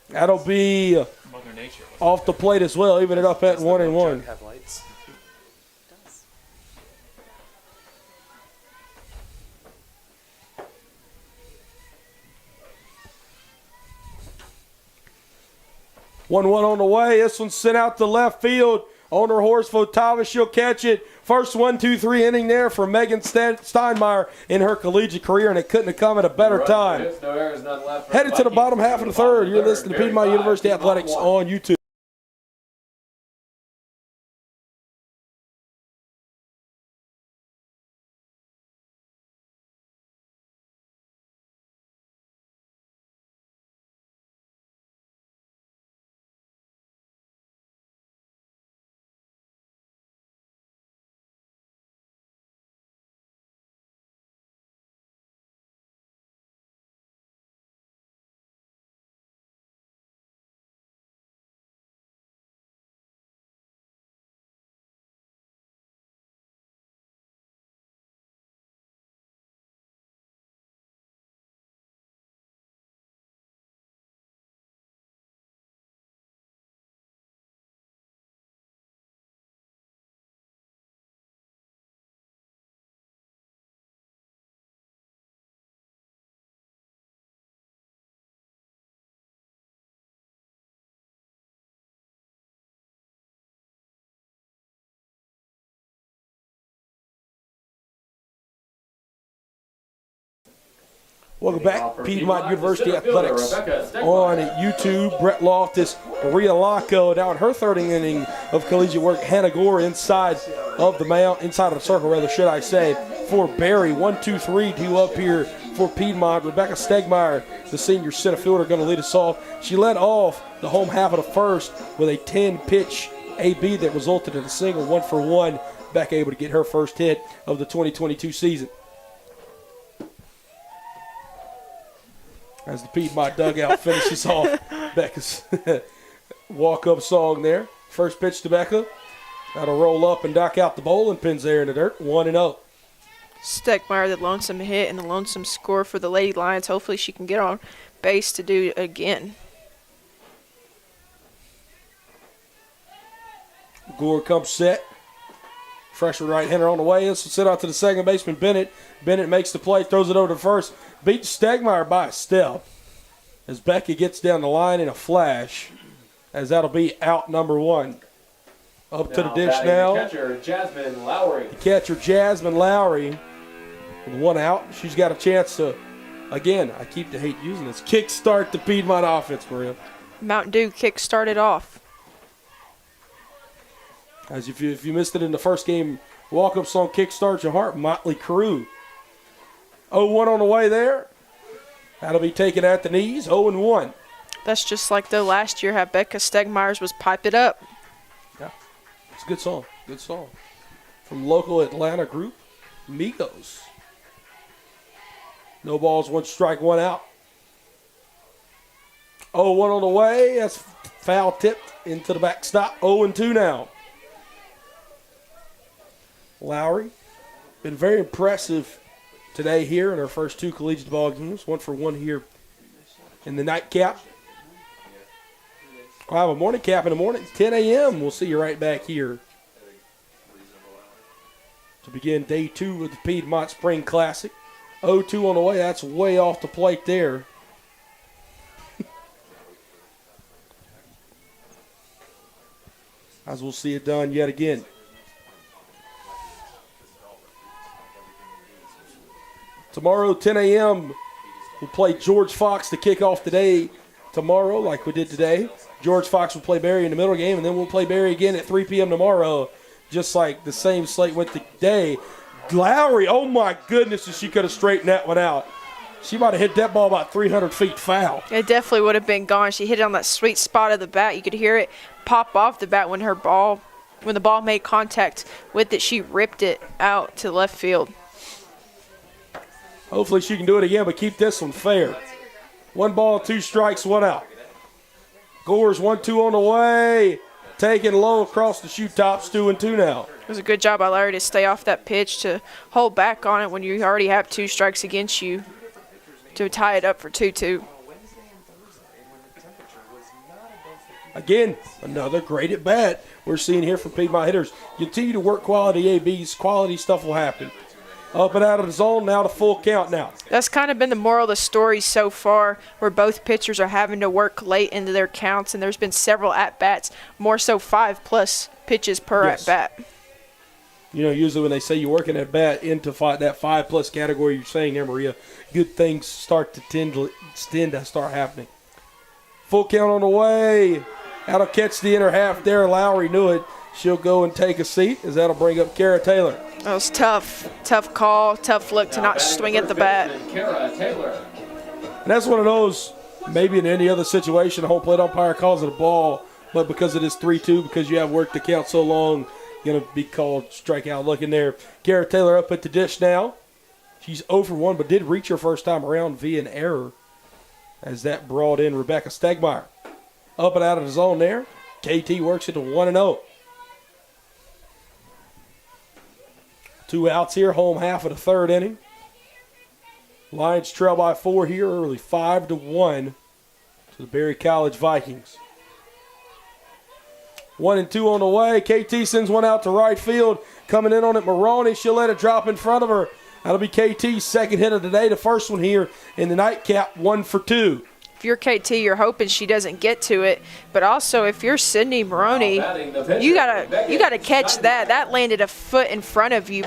That'll be off the plate as well, even it up at 1-1. Have lights. 1-1 on the way. This one's sent out to left field. On her horse, Votava, she'll catch it. First 1-2-3 inning there for Megan Steinmeier in her collegiate career, and it couldn't have come at a better time. No errors, none left. Headed to the bottom half of the third. You're listening to Piedmont University Athletics on YouTube. Welcome back, Piedmont University Athletics on YouTube. Brett Loftus, Maria Laco down her third inning of collegiate work. Hannah Gore inside of the mound, inside of the circle, rather, should I say, for Barry. 1-2-3 due up here for Piedmont. Rebecca Stegmeyer, the senior center fielder, going to lead us off. She led off the home half of the first with a 10-pitch AB that resulted in a single, 1-for-1. Becca able to get her first hit of the 2022 season. As the Piedmont dugout finishes off Becca's walk-up song there. First pitch to Becca. That'll roll up and dock out the bowling pins there in the dirt. 1-0. Steckmeyer, the lonesome hit and the lonesome score for the Lady Lions. Hopefully she can get on base to do it again. Gore comes set. Freshman right-hander on the way. This will sit out to the second baseman, Bennett. Bennett makes the play, throws it over to first. Beats Stegmeyer by a step as Becky gets down the line in a flash, as that'll be out number 1. Up to the dish now. Catcher Jasmine Lowry. The catcher Jasmine Lowry with 1 out. She's got a chance to, again, I keep to hate using this, kick-start the Piedmont offense, Maria. Mountain Dew kick started off. As if you missed it in the first game, walk-up song Kickstart Your Heart, Motley Crue. 0-1 on the way there. That'll be taken at the knees, 0-1. That's just like the last year how Becca Stegmeyer's was Pipe It Up. Yeah, it's a good song, good song. From local Atlanta group, Migos. No balls, 1 strike, 1 out. 0-1 on the way, that's foul tipped into the backstop, 0-2 now. Lowry, been very impressive today here in our first 2 collegiate ball games. 1-for-1 here in the nightcap. We'll have a morning cap in the morning, 10 a.m. We'll see you right back here to begin day 2 of the Piedmont Spring Classic. 0-2 on the way. That's way off the plate there. As we'll see it done yet again. Tomorrow, 10 a.m., We'll play George Fox to kick off today, tomorrow, like we did today. George Fox will play Barry in the middle game, and then we'll play Barry again at 3 p.m. tomorrow, just like the same slate went today. Lowry, oh my goodness, if she could have straightened that one out. She might have hit that ball about 300 feet foul. It definitely would have been gone. She hit it on that sweet spot of the bat. You could hear it pop off the bat when the ball made contact with it. She ripped it out to left field. Hopefully she can do it again, but keep this one fair. 1 ball, 2 strikes, 1 out. Gores 1-2 on the way. Taking low across the shoe tops, 2-2 now. It was a good job by Larry to stay off that pitch, to hold back on it when you already have 2 strikes against you, to tie it up for 2-2. Again, another great at bat we're seeing here from Piedmont hitters. Continue to work quality ABs. Quality stuff will happen. Up and out of the zone, now to full count now. That's kind of been the moral of the story so far, where both pitchers are having to work late into their counts, and there's been several at-bats, more so 5+ pitches per at-bat. You know, usually when they say you're working at bat into that 5+ category, you're saying there, Maria, good things start to tend to start happening. Full count on the way. That'll catch the inner half there. Lowry knew it. She'll go and take a seat, as that'll bring up Kara Taylor. That was tough. Tough call, tough look to not swing at the bat. And that's one of those, maybe in any other situation, the home plate umpire calls it a ball, but because it is 3-2, because you have worked the count so long, going to be called strikeout. Looking there. Kara Taylor up at the dish now. She's 0 for 1, but did reach her first time around via an error, as that brought in Rebecca Stegmeyer. Up and out of the zone there. KT works it to 1-0. 2 outs here, home half of the 3rd inning. Lions trail by 4 here early, 5-1 to the Berry College Vikings. 1-2 on the way. KT sends one out to right field. Coming in on it, Maroney. She'll let it drop in front of her. That'll be KT's 2nd hit of the day. The first one here in the nightcap, 1 for 2. If you're KT, you're hoping she doesn't get to it. But also, if you're Sydney Maroney, you gotta catch that. That landed a foot in front of you.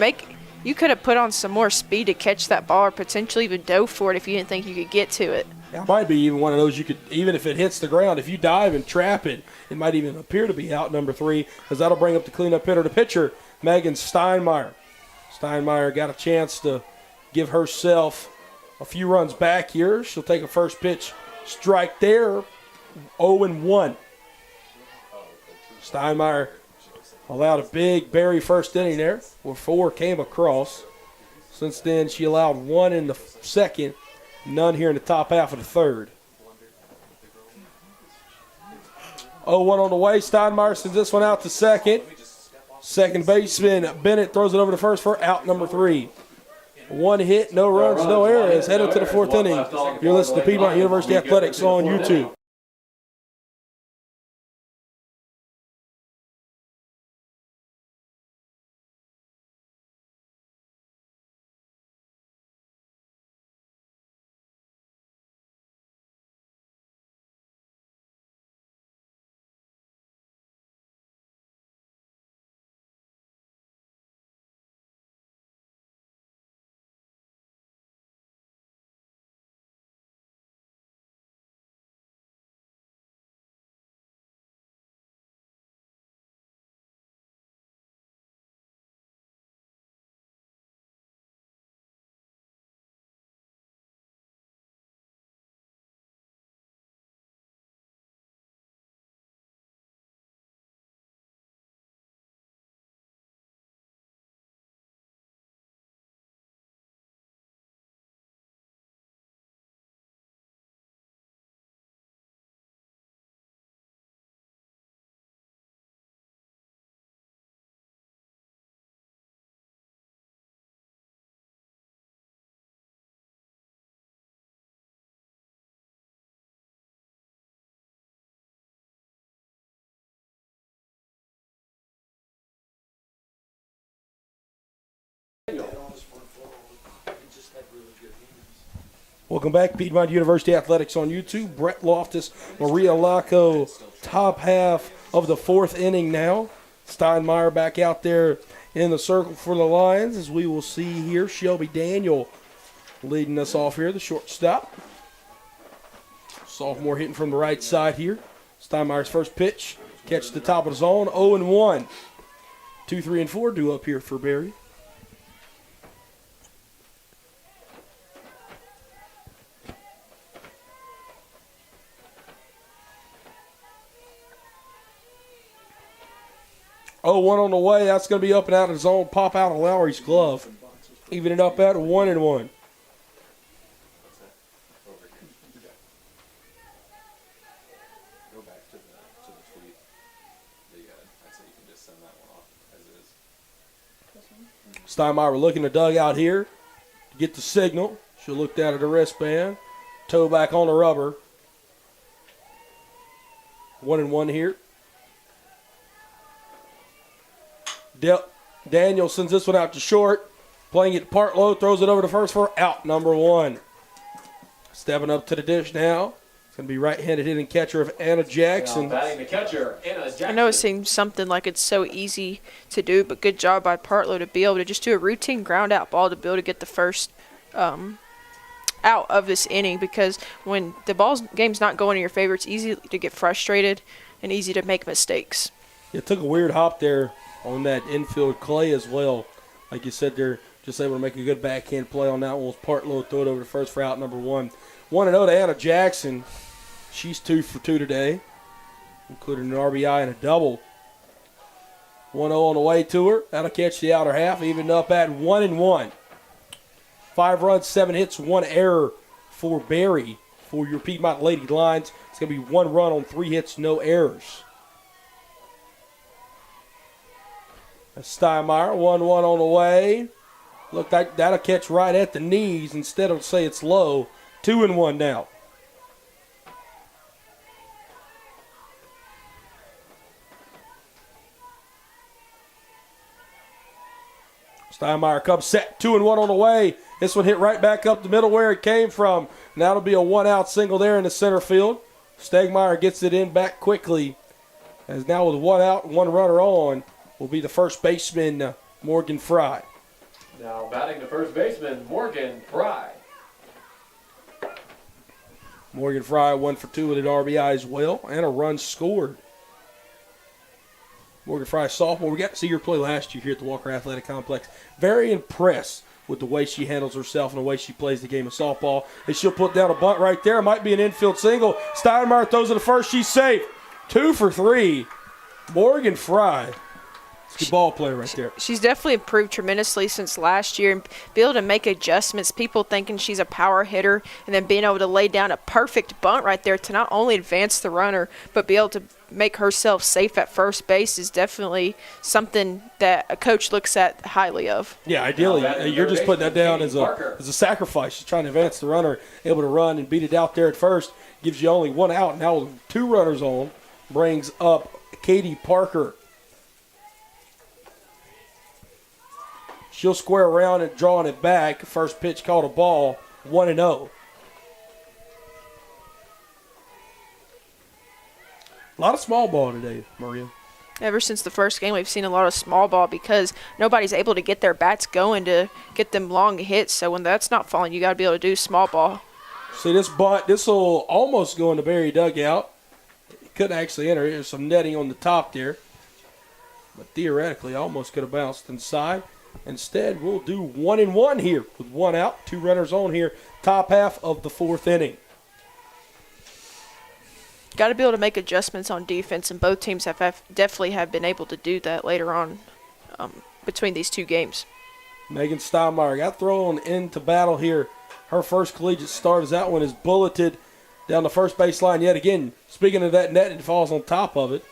You could have put on some more speed to catch that ball, or potentially even dove for it if you didn't think you could get to it. It might be even one of those you could, even if it hits the ground, if you dive and trap it, it might even appear to be out number 3, because that'll bring up the cleanup hitter, the pitcher, Megan Steinmeier. Steinmeier got a chance to give herself a few runs back here. She'll take a first pitch strike there, 0-1. Steinmeier allowed a big Berry first inning there, where 4 came across. Since then, she allowed 1 in the 2nd, none here in the top half of the 3rd. 0-1 on the way. Steinmeier sends this one out to 2nd. Second baseman Bennett throws it over to first for out number 3. 1 hit, no runs, no errors. Headed to the 4th inning. You're listening to Piedmont University Athletics on YouTube. Welcome back, Piedmont University Athletics on YouTube. Brett Loftus, Maria Laco, top half of the 4th inning now. Steinmeier back out there in the circle for the Lions, as we will see here. Shelby Daniel leading us off here, the shortstop. Sophomore hitting from the right side here. Steinmeier's first pitch. Catch the top of the zone, 0-1. 2, 3, and 4 due up here for Barry. Oh, 1 on the way. That's going to be up and out of the zone. Pop out of Lowry's glove. Even it up at 1-1. Go back to the tweet that you had. I said you can just send that one off as is. Steinmeier looking to dugout here to get the signal. She'll look down at the wristband. Toe back on the rubber. 1-1 here. Daniel sends this one out to short. Playing it part low, throws it over to first for out number 1. Stepping up to the dish now. It's going to be right-handed hitting catcher of Anna Jackson. Now batting the catcher, Anna Jackson. I know it seems something like it's so easy to do, but good job by Partlow to be able to just do a routine ground out ball to be able to get the first out of this inning, because when the game's not going in your favor, it's easy to get frustrated and easy to make mistakes. It took a weird hop there on that infield clay as well. Like you said, they're just able to make a good backhand play on that one. Was Partlow throw it over to first for out number 1. 1-0 to Anna Jackson. She's 2 for 2 today, including an RBI and a double. 1-0 on the way to her. That'll catch the outer half, even up at 1-1. 5 runs, 7 hits, 1 error for Barry for your Piedmont Lady Lions. It's going to be 1 run on 3 hits, no errors. Steinmeier, 1-1 on the way. Look, that'll catch right at the knees instead of say it's low. 2-1 now. Steinmeier comes set, 2-1 on the way. This one hit right back up the middle where it came from. And that'll be a 1-out single there in the center field. Stegmeyer gets it in back quickly. As now with 1 out, 1 runner on, will be the first baseman, Morgan Fry. Now batting the first baseman, Morgan Fry. Morgan Fry 1 for 2 with an RBI as well, and a run scored. Morgan Fry, sophomore. We got to see her play last year here at the Walker Athletic Complex. Very impressed with the way she handles herself and the way she plays the game of softball. And she'll put down a bunt right there. It might be an infield single. Steinmeier throws it to first. She's safe. 2 for 3. Morgan Fry. Good ball player right there. She's definitely improved tremendously since last year and be able to make adjustments. People thinking she's a power hitter and then being able to lay down a perfect bunt right there to not only advance the runner but be able to make herself safe at first base is definitely something that a coach looks at highly of. Yeah, ideally, you're just putting that down as a sacrifice. She's trying to advance the runner, able to run and beat it out there at first. Gives you only 1 out. Now with 2 runners on, brings up Katie Parker. She'll square around and drawing it back. First pitch called a ball, 1-0. A lot of small ball today, Maria. Ever since the first game, we've seen a lot of small ball because nobody's able to get their bats going to get them long hits. So when that's not falling, you got to be able to do small ball. See this bunt, this will almost go in the Barry dugout. It couldn't actually enter. There's some netting on the top there. But theoretically, almost could have bounced inside. Instead, we'll do 1-1 here with 1 out, 2 runners on here, top half of the 4th inning. Got to be able to make adjustments on defense, and both teams have definitely have been able to do that later on between these 2 games. Megan Steinmeier got thrown into battle here. Her first collegiate start as that one is bulleted down the first baseline yet again. Speaking of that net, it falls on top of it.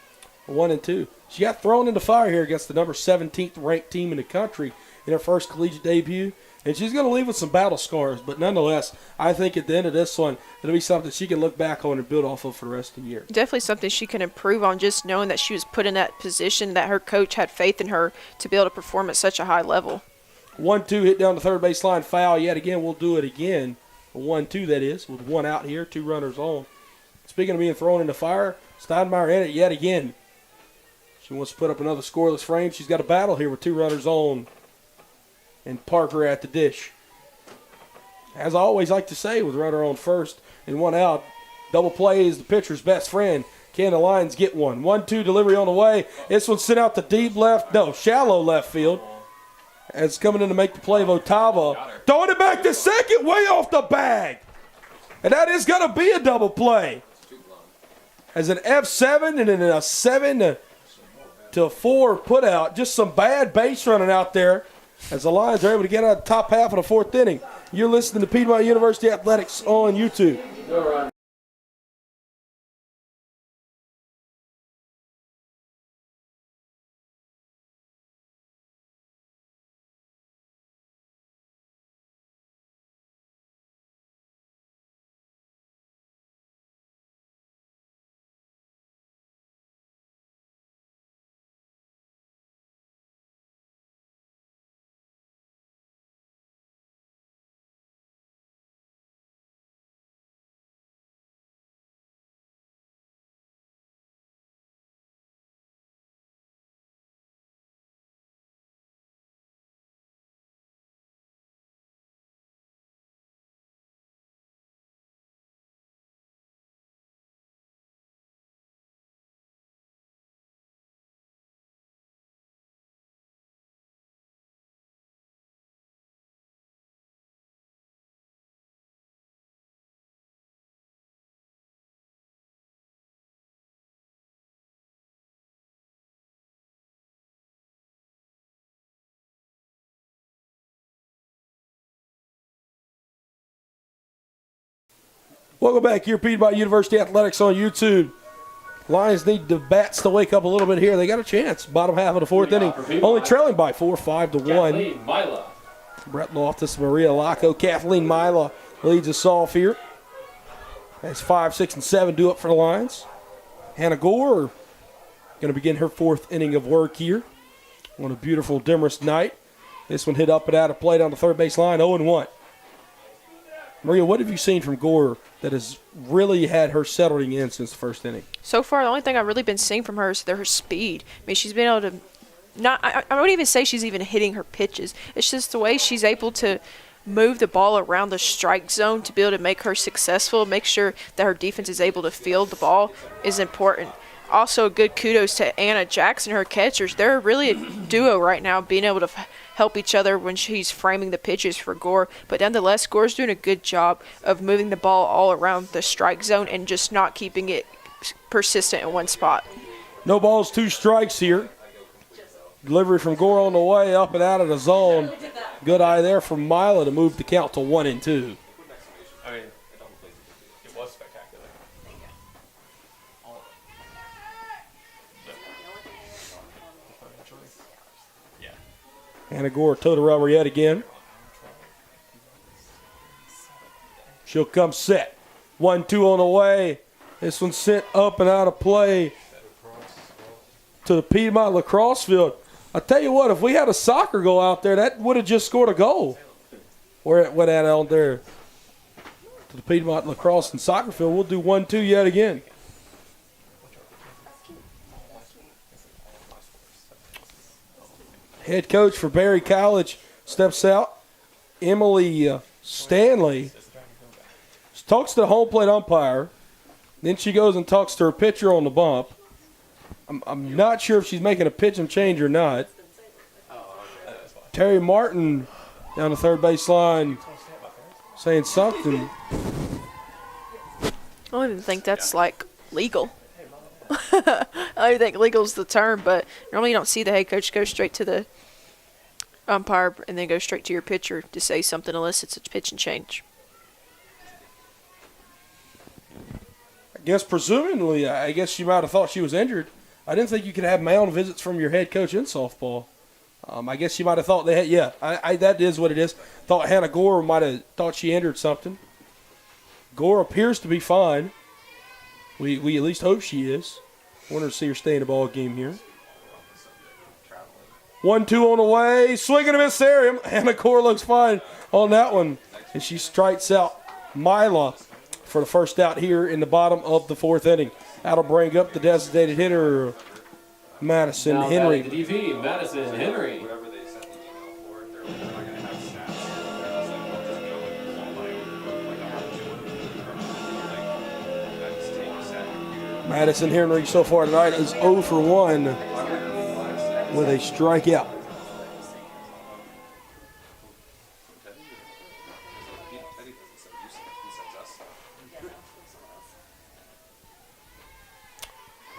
1-2. She got thrown into fire here against the number 17th ranked team in the country in her first collegiate debut. And she's going to leave with some battle scars. But nonetheless, I think at the end of this one, it'll be something she can look back on and build off of for the rest of the year. Definitely something she can improve on, just knowing that she was put in that position, that her coach had faith in her to be able to perform at such a high level. 1-2 hit down the third baseline, foul yet again. We'll do it again. A 1-2 that is, with 1 out here, 2 runners on. Speaking of being thrown into fire, Steinmeier in it yet again. She wants to put up another scoreless frame. She's got a battle here with 2 runners on. And Parker at the dish. As I always like to say, with runner on first and one out, double play is the pitcher's best friend. Can the Lions get one? 1-2 delivery on the way. This one's sent out to deep left, no, shallow left field. As coming in to make the play of Otava. Throwing it back to second, way off the bag. And that is going to be a double play. As an F7 and then a 7 to 4 put out. Just some bad base running out there as the Lions are able to get out of the top half of the fourth inning. You're listening to Piedmont University Athletics on YouTube. Welcome back here, Piedmont University Athletics on YouTube. Lions need the bats to wake up a little bit here. They got a chance. Bottom half of the fourth inning. Only trailing by 4, 5-1. Brett Loftus, Maria Laco, Kathleen Mila leads us off here. That's 5, 6, and 7 due up for the Lions. Hannah Gore going to begin her fourth inning of work here on a beautiful Demarest night. This one hit up and out of play down the third base line, 0-1. Maria, what have you seen from Gore that has really had her settling in since the first inning? So far, the only thing I've really been seeing from her is her speed. I mean, she's been able to I wouldn't even say she's even hitting her pitches. It's just the way she's able to move the ball around the strike zone to be able to make her successful, make sure that her defense is able to field the ball is important. Also, good kudos to Anna Jackson, her catchers. They're really a duo right now, being able to help each other when she's framing the pitches for Gore. But nonetheless, Gore's doing a good job of moving the ball all around the strike zone and just not keeping it persistent in one spot. No balls, 2 strikes here. Delivery from Gore on the way, up and out of the zone. Good eye there from Mila to move the count to 1-2. I mean, it was spectacular. Yeah. Hannah Gore toe the rubber yet again. She'll come set. 1-2 on the way. This one sent up and out of play to the Piedmont lacrosse field. I tell you what, if we had a soccer goal out there, that would have just scored a goal. Where it went out there to the Piedmont lacrosse and soccer field. We'll do 1-2 yet again. Head coach for Berry College steps out. Emily Stanley talks to the home plate umpire. Then she goes and talks to her pitcher on the bump. I'm not sure if she's making a pitch and change or not. Terry Martin down the third base line saying something. I don't even think that's, legal. I don't even think legal's the term, but normally you don't see the head coach go straight to the umpire and then go straight to your pitcher to say something unless it's a pitch and change. I guess presumably, I guess she might have thought she was injured. I didn't think you could have mound visits from your head coach in softball. I guess she might have thought they had, yeah, that is what it is. Thought Hannah Gore might have thought she injured something. Gore appears to be fine. We at least hope she is. Want to see her stay in the ball game here. 1-2 on the way. Swing and a miss there. Hannah Gore looks fine on that one. And she strikes out Mila for the first out here in the bottom of the fourth inning. That'll bring up the designated hitter, Madison Now Henry. batting the DP, Madison Henry. Whatever they sent the email for, they're not going to have stats. They'll just go with Madison Henry so far tonight is 0 for 1 with a strikeout.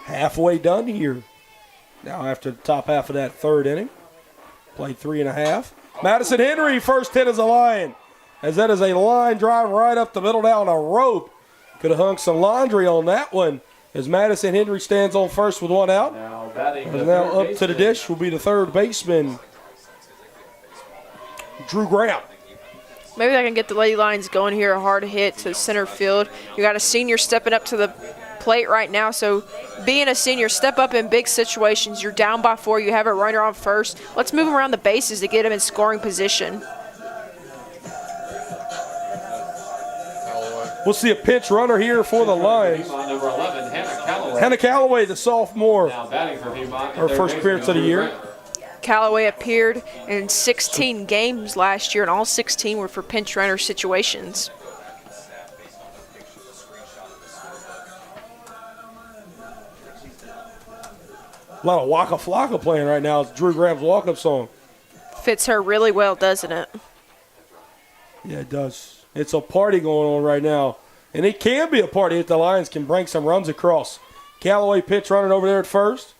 Halfway done here. Now after the top half of that third inning. Played 3.5. Madison Henry, first hit as a Lion. As that is a line drive right up the middle down a rope. Could have hung some laundry on that one. As Madison Henry stands on first with 1 out. Now batting. And now up to the dish will be the third baseman, Drew Graham. Maybe they can get the Lady Lions going here. A hard hit to center field. You got a senior stepping up to the plate right now. So being a senior, step up in big situations. You're down by 4. You have a runner on first. Let's move around the bases to get him in scoring position. We'll see a pinch runner here for the Lions. Number 11, Hannah Calloway. Hannah Calloway, the sophomore, Now batting for Piedmont. her first appearance of the year. Callaway appeared in 16 games last year, and all 16 were for pinch runner situations. A lot of Waka Flocka playing right now. It's Drew Graham's walk-up song. Fits her really well, doesn't it? Yeah, it does. It's a party going on right now. And it can be a party if the Lions can bring some runs across. Callaway pitch running over there at first.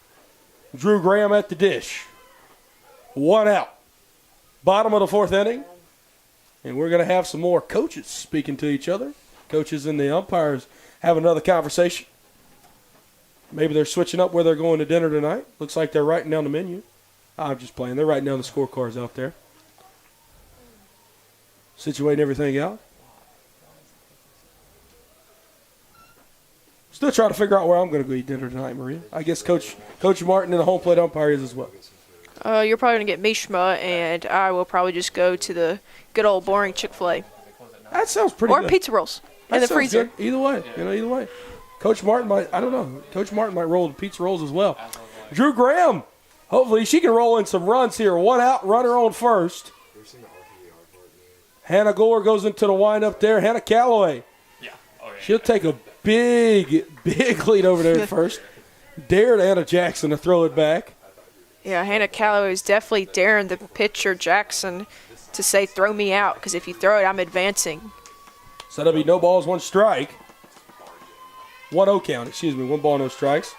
Drew Graham at the dish. 1 out. Bottom of the 4th inning. And we're going to have some more coaches speaking to each other. Coaches and the umpires have another conversation. Maybe they're switching up where they're going to dinner tonight. Looks like they're writing down the menu. I'm just playing. They're writing down the scorecards out there. Situating everything out. Still trying to figure out where I'm going to go eat dinner tonight, Maria. I guess Coach Martin and the home plate umpire is as well. You're probably going to get Mishma, and I will probably just go to the good old boring Chick-fil-A. That sounds pretty good. Or pizza rolls in That the sounds freezer. good. Either way. Either way. Coach Martin might, I don't know. Coach Martin might roll the pizza rolls as well. Drew Graham, hopefully she can roll in some runs here. 1 out, runner on first. Hannah Gore goes into the windup there. Hannah Calloway. Yeah. Oh, yeah. She'll take a big lead over there at first. Dared Anna Jackson to throw it back. Yeah, Hannah Calloway is definitely daring the pitcher Jackson to say, throw me out, because if you throw it, I'm advancing. So that'll be no balls, 1 strike. 1-0 count, 1 ball, no strikes.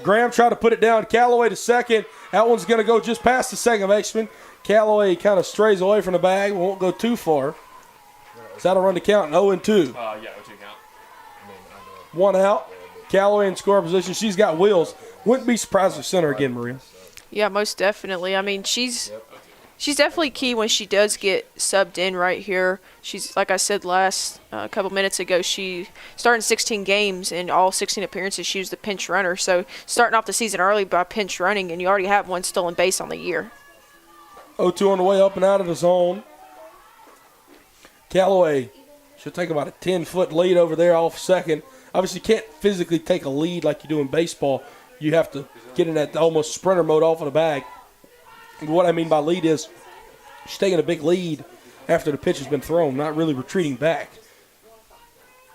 Graham tried to put it down. Calloway to second. That one's going to go just past the second baseman. Calloway kind of strays away from the bag. Won't go too far. So that'll run the count 0-2. Yeah, 0-2 count. 1 out. Calloway in scoring position. She's got wheels. Wouldn't be surprised if center again, Maria. Yeah, most definitely. I mean, she's definitely key when she does get subbed in right here. She's, like I said a couple minutes ago, she started 16 games, and all 16 appearances she was the pinch runner. So starting off the season early by pinch running, and you already have 1 stolen base on the year. 0-2 on the way up and out of the zone. Calloway should take about a 10-foot lead over there off second. Obviously, you can't physically take a lead like you do in baseball. You have to get in that almost sprinter mode off of the bag. What I mean by lead is she's taking a big lead after the pitch has been thrown, not really retreating back.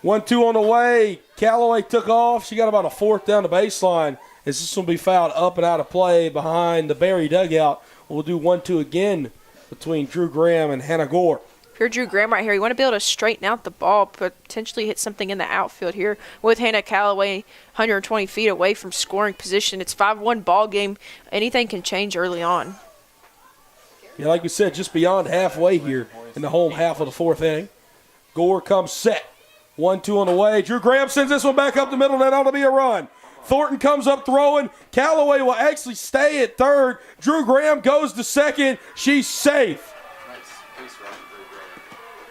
1-2 on the way. Calloway took off. She got about a 4th down the baseline. As this will be fouled up and out of play behind the Berry dugout. We'll do 1-2 again between Drew Graham and Hannah Gore. If you're Drew Graham right here, you want to be able to straighten out the ball, potentially hit something in the outfield here with Hannah Calloway 120 feet away from scoring position. It's 5-1 ball game. Anything can change early on. Yeah, like we said, just beyond halfway here in the home half of the 4th inning. Gore comes set. 1-2 on the way. Drew Graham sends this one back up the middle. That ought to be a run. Thornton comes up throwing. Calloway will actually stay at third. Drew Graham goes to second. She's safe.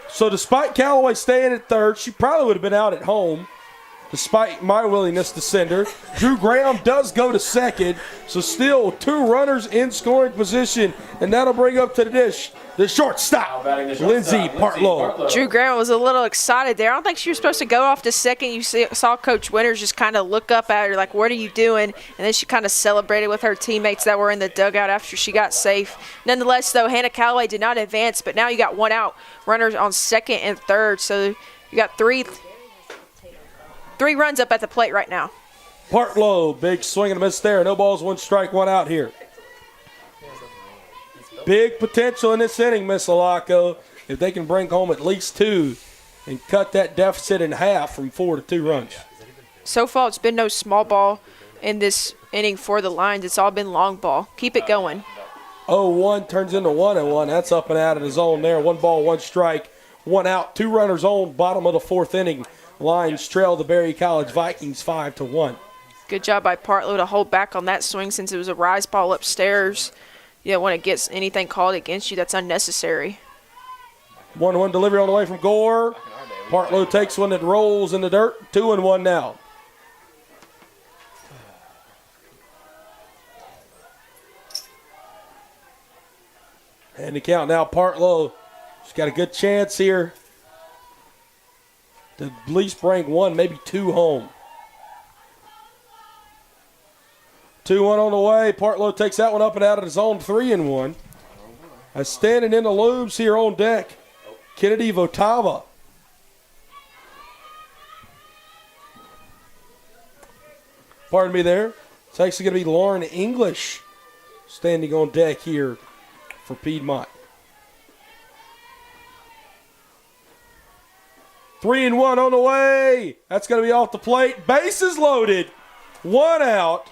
So despite Calloway staying at third, she probably would have been out at home. Despite my willingness to send her, Drew Graham does go to second. So still 2 runners in scoring position. And that'll bring up to the dish the shortstop, Lindsay Partlow. Drew Graham was a little excited there. I don't think she was supposed to go off to second. You saw Coach Winters just kind of look up at her like, what are you doing? And then she kind of celebrated with her teammates that were in the dugout after she got safe. Nonetheless, though, Hannah Calloway did not advance, but now you got 1 out, runners on second and third. So you got three runs up at the plate right now. Partlow, big swing and a miss there. No balls, 1 strike, 1 out here. Big potential in this inning, Miss Alaco, if they can bring home at least 2 and cut that deficit in half from 4 to 2 runs. So far, it's been no small ball in this inning for the Lions. It's all been long ball. Keep it going. 0-1 turns into 1-1. That's up and out of the zone there. 1 ball, 1 strike, 1 out. 2 runners on, bottom of the 4th inning. Lions trail the Berry College Vikings 5-1. Good job by Partlow to hold back on that swing since it was a rise ball upstairs. You don't want to get anything called against you. That's unnecessary. 1-1 delivery on the way from Gore. Partlow takes one that rolls in the dirt. 2-1 now. And the count now, Partlow. She's got a good chance here to at least bring 1, maybe 2 home. 2-1 on the way. Partlow takes that one up and out of the zone. 3-1. Standing in the looms here on deck, Kennedy Votava. Pardon me there. It's actually going to be Lauren English standing on deck here for Piedmont. 3-1 on the way. That's going to be off the plate. Bases loaded. 1 out.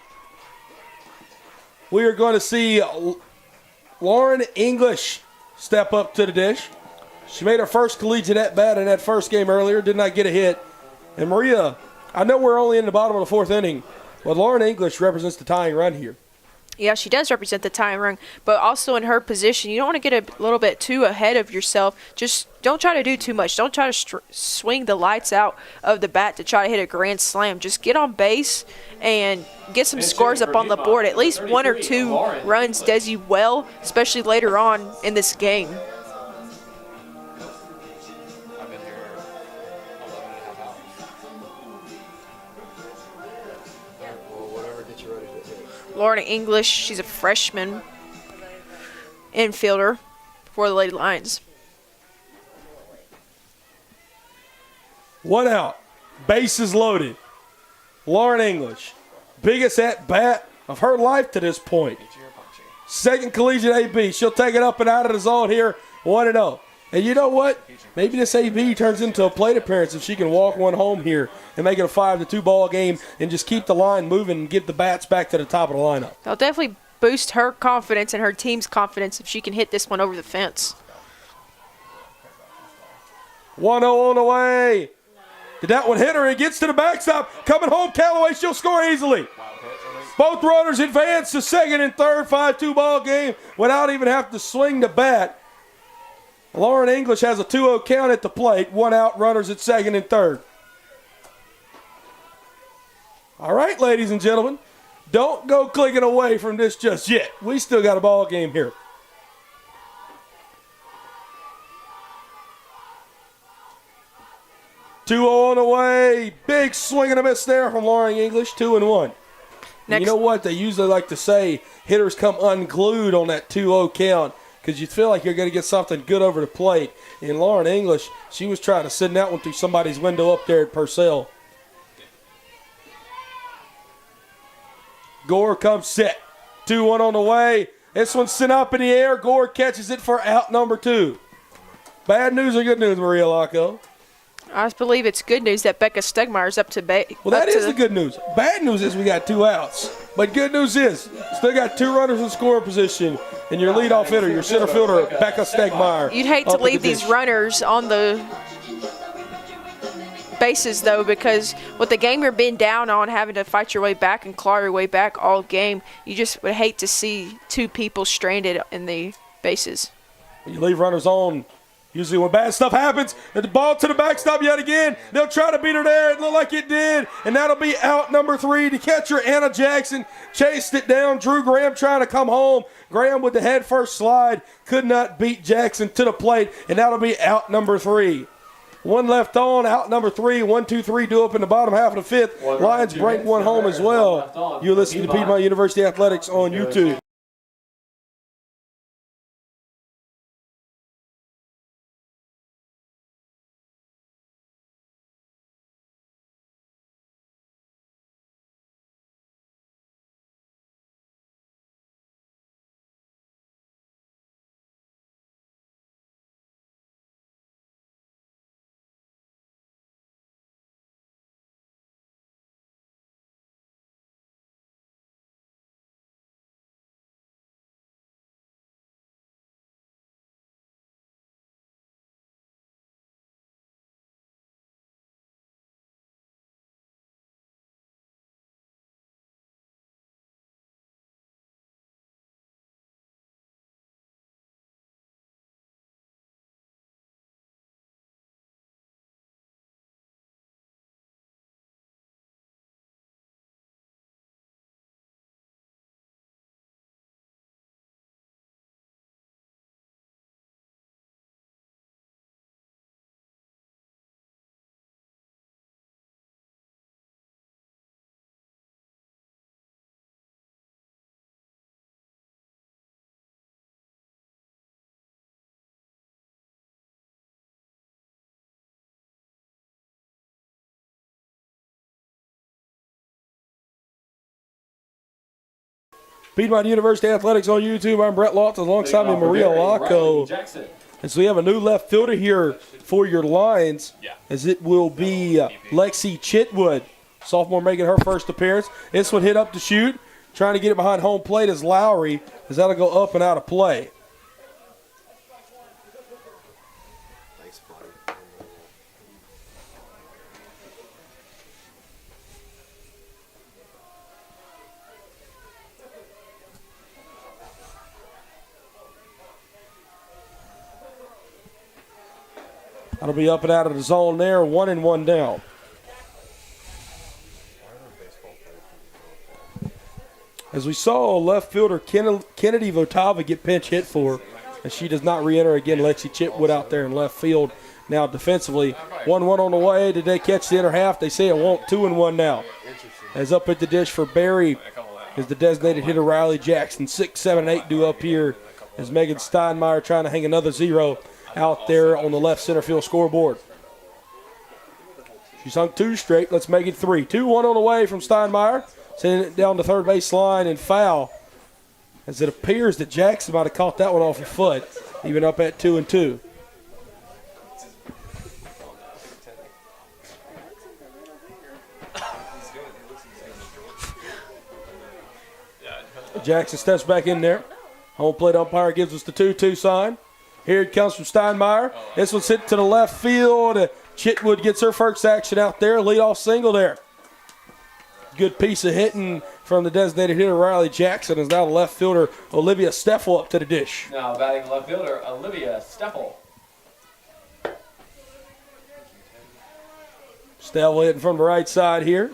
We are going to see Lauren English step up to the dish. She made her first collegiate at-bat in that first game earlier. Did not get a hit. And Maria, I know we're only in the bottom of the 4th inning, but Lauren English represents the tying run here. Yeah, she does represent the tying run, but also in her position, you don't want to get a little bit too ahead of yourself. Just don't try to do too much. Don't try to swing the lights out of the bat to try to hit a grand slam. Just get on base and get some scores up on the board. At least 1 or 2 runs does you well, especially later on in this game. I've been here 11.5 hours. Well, whatever gets you ready to hit. Lauren English, she's a freshman infielder for the Lady Lions. 1 out. Bases loaded. Lauren English, biggest at-bat of her life to this point. 2nd collegiate AB. She'll take it up and out of the zone here, 1-0. And you know what? Maybe this AB turns into a plate appearance if she can walk 1 home here and make it a 5-2 ball game and just keep the line moving and get the bats back to the top of the lineup. They'll definitely boost her confidence and her team's confidence if she can hit this one over the fence. 1-0 on the way. Did that one hit her? It gets to the backstop. Coming home, Callaway. She'll score easily. Both runners advance to 2nd and 3rd, 5-2 ball game without even having to swing the bat. Lauren English has a 2-0 count at the plate. 1 out, runners at 2nd and 3rd. All right, ladies and gentlemen, don't go clicking away from this just yet. We still got a ball game here. Two on the way. Big swing and a miss there from Lauren English. 2-1. You know what? They usually like to say hitters come unglued on that 2-0 count because you feel like you're going to get something good over the plate. And Lauren English, she was trying to send that one through somebody's window up there at Purcell. Gore comes set. 2-1 on the way. This one's sent up in the air. Gore catches it for out number 2. Bad news or good news, Maria Laco? I believe it's good news that Becca Stegmeyer's up to bat. Well, that is the good news. Bad news is we got 2 outs. But good news is still got 2 runners in scoring position, and your leadoff hitter, your center fielder, Becca Stegmeyer. You'd hate to leave these runners on the bases, though, because with the game you're being down on, having to fight your way back and claw your way back all game, you just would hate to see 2 people stranded in the bases. When you leave runners on, usually when bad stuff happens, and the ball to the backstop yet again, they'll try to beat her there. It looked like it did, and that'll be out number 3. The catcher, Anna Jackson, chased it down. Drew Graham trying to come home. Graham with the head first slide could not beat Jackson to the plate, and that'll be out number 3. 1 left on, out number 3. 1, 2, 3 due up in the bottom half of the 5th. Lions break 1 home as well. You're listening to Piedmont University Athletics on YouTube. Piedmont University Athletics on YouTube. I'm Brett Loftus alongside me, Maria Laco. Jackson. And so we have a new left fielder here for your Lions, as it will be Lexi Chitwood, sophomore, making her first appearance. This one hit up to shoot, trying to get it behind home plate as Lowry, as that'll go up and out of play. Nice play. That'll be up and out of the zone there, 1-1 down. As we saw left fielder Kennedy Votava get pinch hit for, and she does not re-enter again. Lexi Chitwood out there in left field. Now defensively, 1-1 on the way. Did they catch the inner half? They say it won't. 2-1 now. As up at the dish for Barry is the designated hitter Riley Jackson. 6, 7, 8 due up here as Megan Steinmeier trying to hang another 0 out there on the left center field scoreboard. She's hung 2 straight. Let's make it 3. 2-1 on the way from Steinmeier. Sending it down the third base line and foul, as it appears that Jackson might have caught that one off her foot, even up at 2-2. Jackson steps back in there. Home plate umpire gives us the 2-2 sign. Here it comes from Steinmeier. This one's hit to the left field. Chitwood gets her first action out there. Leadoff single there. Good piece of hitting from the designated hitter Riley Jackson, as now the left fielder Olivia Steffel up to the dish. Now batting left fielder Olivia Steffel. Steffel hitting from the right side here.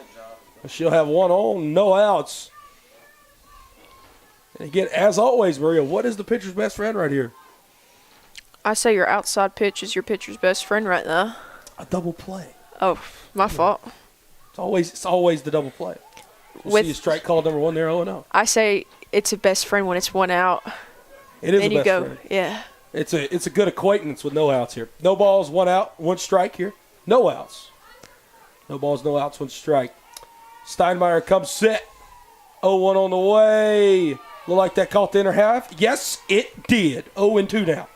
She'll have 1 on, no outs. And again, as always, Maria, what is the pitcher's best friend right here? I say your outside pitch is your pitcher's best friend right now. A double play. Oh, my fault. It's always the double play. We'll see a strike called number 1 there, 0-0. I say it's a best friend when it's 1 out. It is and a best friend. Yeah. It's a good acquaintance with no outs here. No balls, 1 out, 1 strike here. No outs. No balls, no outs, 1 strike. Steinmeier comes set. 0-1 on the way. Look like that caught the inner half. Yes, it did. 0-2 now.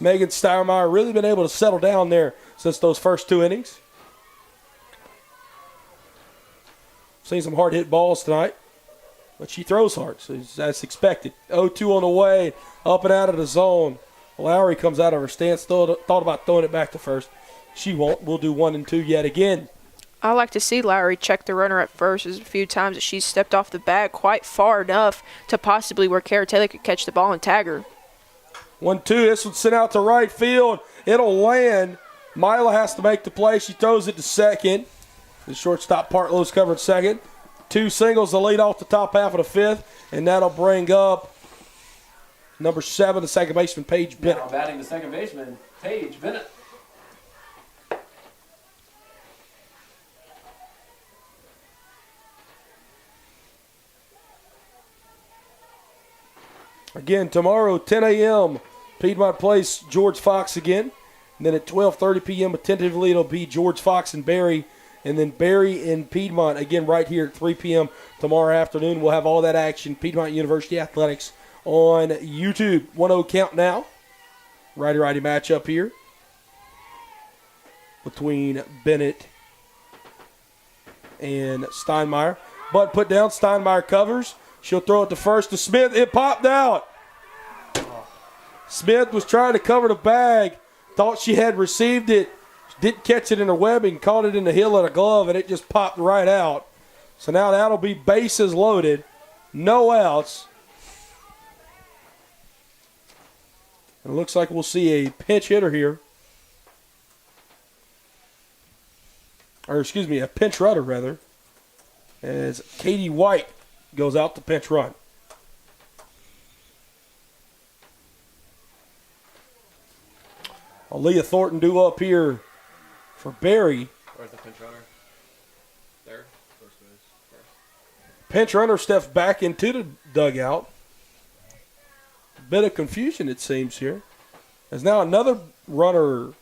Megan Steinmeier really been able to settle down there since those first 2 innings. Seen some hard hit balls tonight, but she throws hard, so that's expected. 0-2 on the way, up and out of the zone. Lowry comes out of her stance, thought about throwing it back to first. She won't. We'll do 1-2 yet again. I like to see Lowry check the runner at first. There's a few times that she's stepped off the bag quite far enough to possibly where Kara Taylor could catch the ball and tag her. 1-2. This one's sent out to right field. It'll land. Mila has to make the play. She throws it to second. The shortstop Partlow's covered second. 2 singles to lead off the top half of the 5th, and that'll bring up number 7, the second baseman, Paige Bennett. Now batting the second baseman, Paige Bennett. Again, tomorrow, 10 a.m., Piedmont plays George Fox again. And then at 12:30 p.m., tentatively, it'll be George Fox and Barry. And then Barry and Piedmont, again, right here at 3 p.m. tomorrow afternoon. We'll have all that action, Piedmont University Athletics, on YouTube. 1-0 count now. Righty-righty matchup here between Bennett and Steinmeier. Butt put down. Steinmeier covers. She'll throw it to first to Smith. It popped out. Smith was trying to cover the bag. Thought she had received it. Didn't catch it in her webbing. Caught it in the heel of the glove, and it just popped right out. So now that'll be bases loaded. No outs. And it looks like we'll see a pinch hitter here. Or excuse me, a pinch runner rather. As Katie White goes out to pinch run. Aaliyah Thornton due up here for Barry. Where's the pinch runner? There. First base. Pinch runner steps back into the dugout. Bit of confusion, it seems, here. There's now another runner.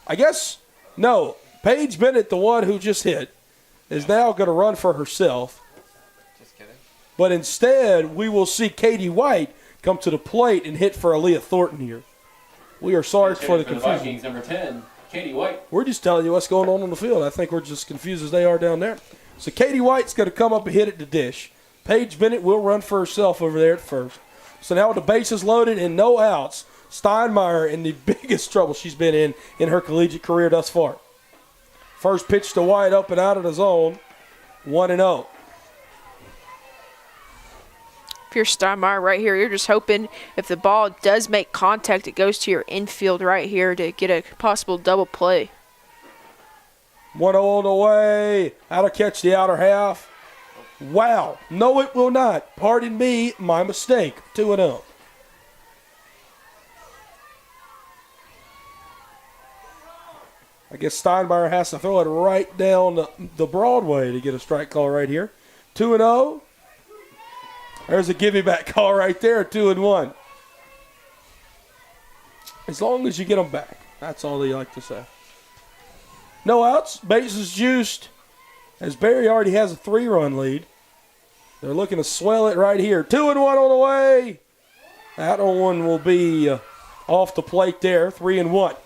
I guess, no. Paige Bennett, the one who just hit. is now going to run for herself. Just kidding. But instead, we will see Katie White come to the plate and hit for Aaliyah Thornton here. We are sorry for the confusion. Vikings, number 10, Katie White. We're just telling you what's going on the field. I think we're just confused as they are down there. So Katie White's going to come up and hit it to dish. Paige Bennett will run for herself over there at first. So now with the bases loaded and no outs, Steinmeier in the biggest trouble she's been in her collegiate career thus far. First pitch to White up and out of the zone, 1-0. If you're Steinmeier right here, you're just hoping if the ball does make contact, it goes to your infield right here to get a possible double play. 1-0 on the way. That'll catch the outer half. Wow. No, it will not. Pardon me, my mistake. 2-0. I guess Steinmeier has to throw it right down the Broadway to get a strike call right here. 2-0. There's a give-me-back call right there, 2-1. As long as you get them back. That's all they like to say. No outs. Bases juiced. As Barry already has a 3-run lead. They're looking to swell it right here. 2-1 on the way. That one will be off the plate there. 3-1.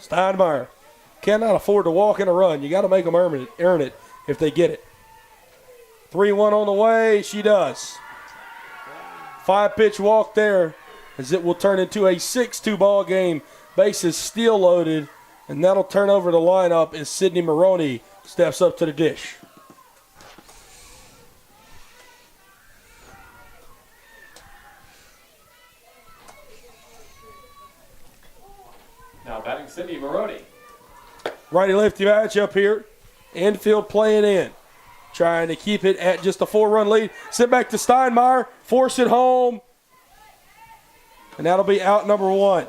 Steinmeier cannot afford to walk in a run. You got to make them earn it if they get it. 3-1 on the way. She does. 5-pitch walk there as it will turn into a 6-2 ball game. Bases still loaded, and that'll turn over the lineup as Sydney Maroney steps up to the dish. Now batting Sydney Maroney. Righty-lefty matchup here. Infield playing in. Trying to keep it at just a 4-run lead. Sent back to Steinmeier. Force it home. And that'll be out number 1.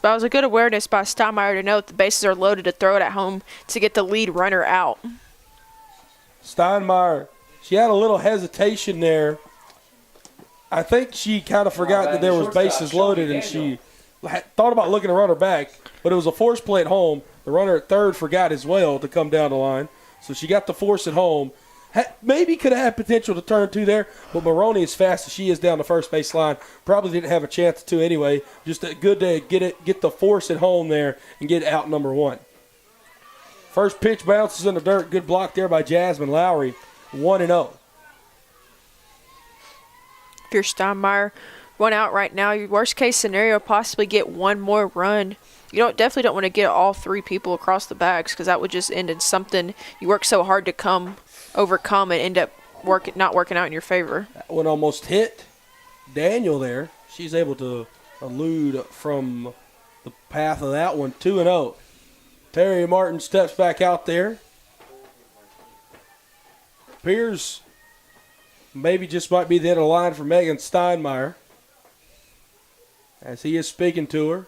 That was a good awareness by Steinmeier to know that the bases are loaded to throw it at home to get the lead runner out. Steinmeier, she had a little hesitation there. I think she kind of forgot that there was bases loaded, and she thought about looking to run her back, but it was a force play at home. The runner at third forgot as well to come down the line, so she got the force at home. Maybe could have had potential to turn 2 there, but Maroney, as fast as she is down the first base line, probably didn't have a chance to anyway. Just good to get the force at home there and get out number 1. First pitch bounces in the dirt. Good block there by Jasmine Lowry. 1-0. If you're Steinmeier, 1 out right now. Your worst case scenario, possibly get 1 more run. You definitely don't want to get all 3 people across the bags because that would just end in something you work so hard to overcome and end up not working out in your favor. That one almost hit Daniel there. She's able to elude from the path of that one. 2-0. Terry Martin steps back out there. Appears maybe just might be the end of the line for Megan Steinmeier as he is speaking to her.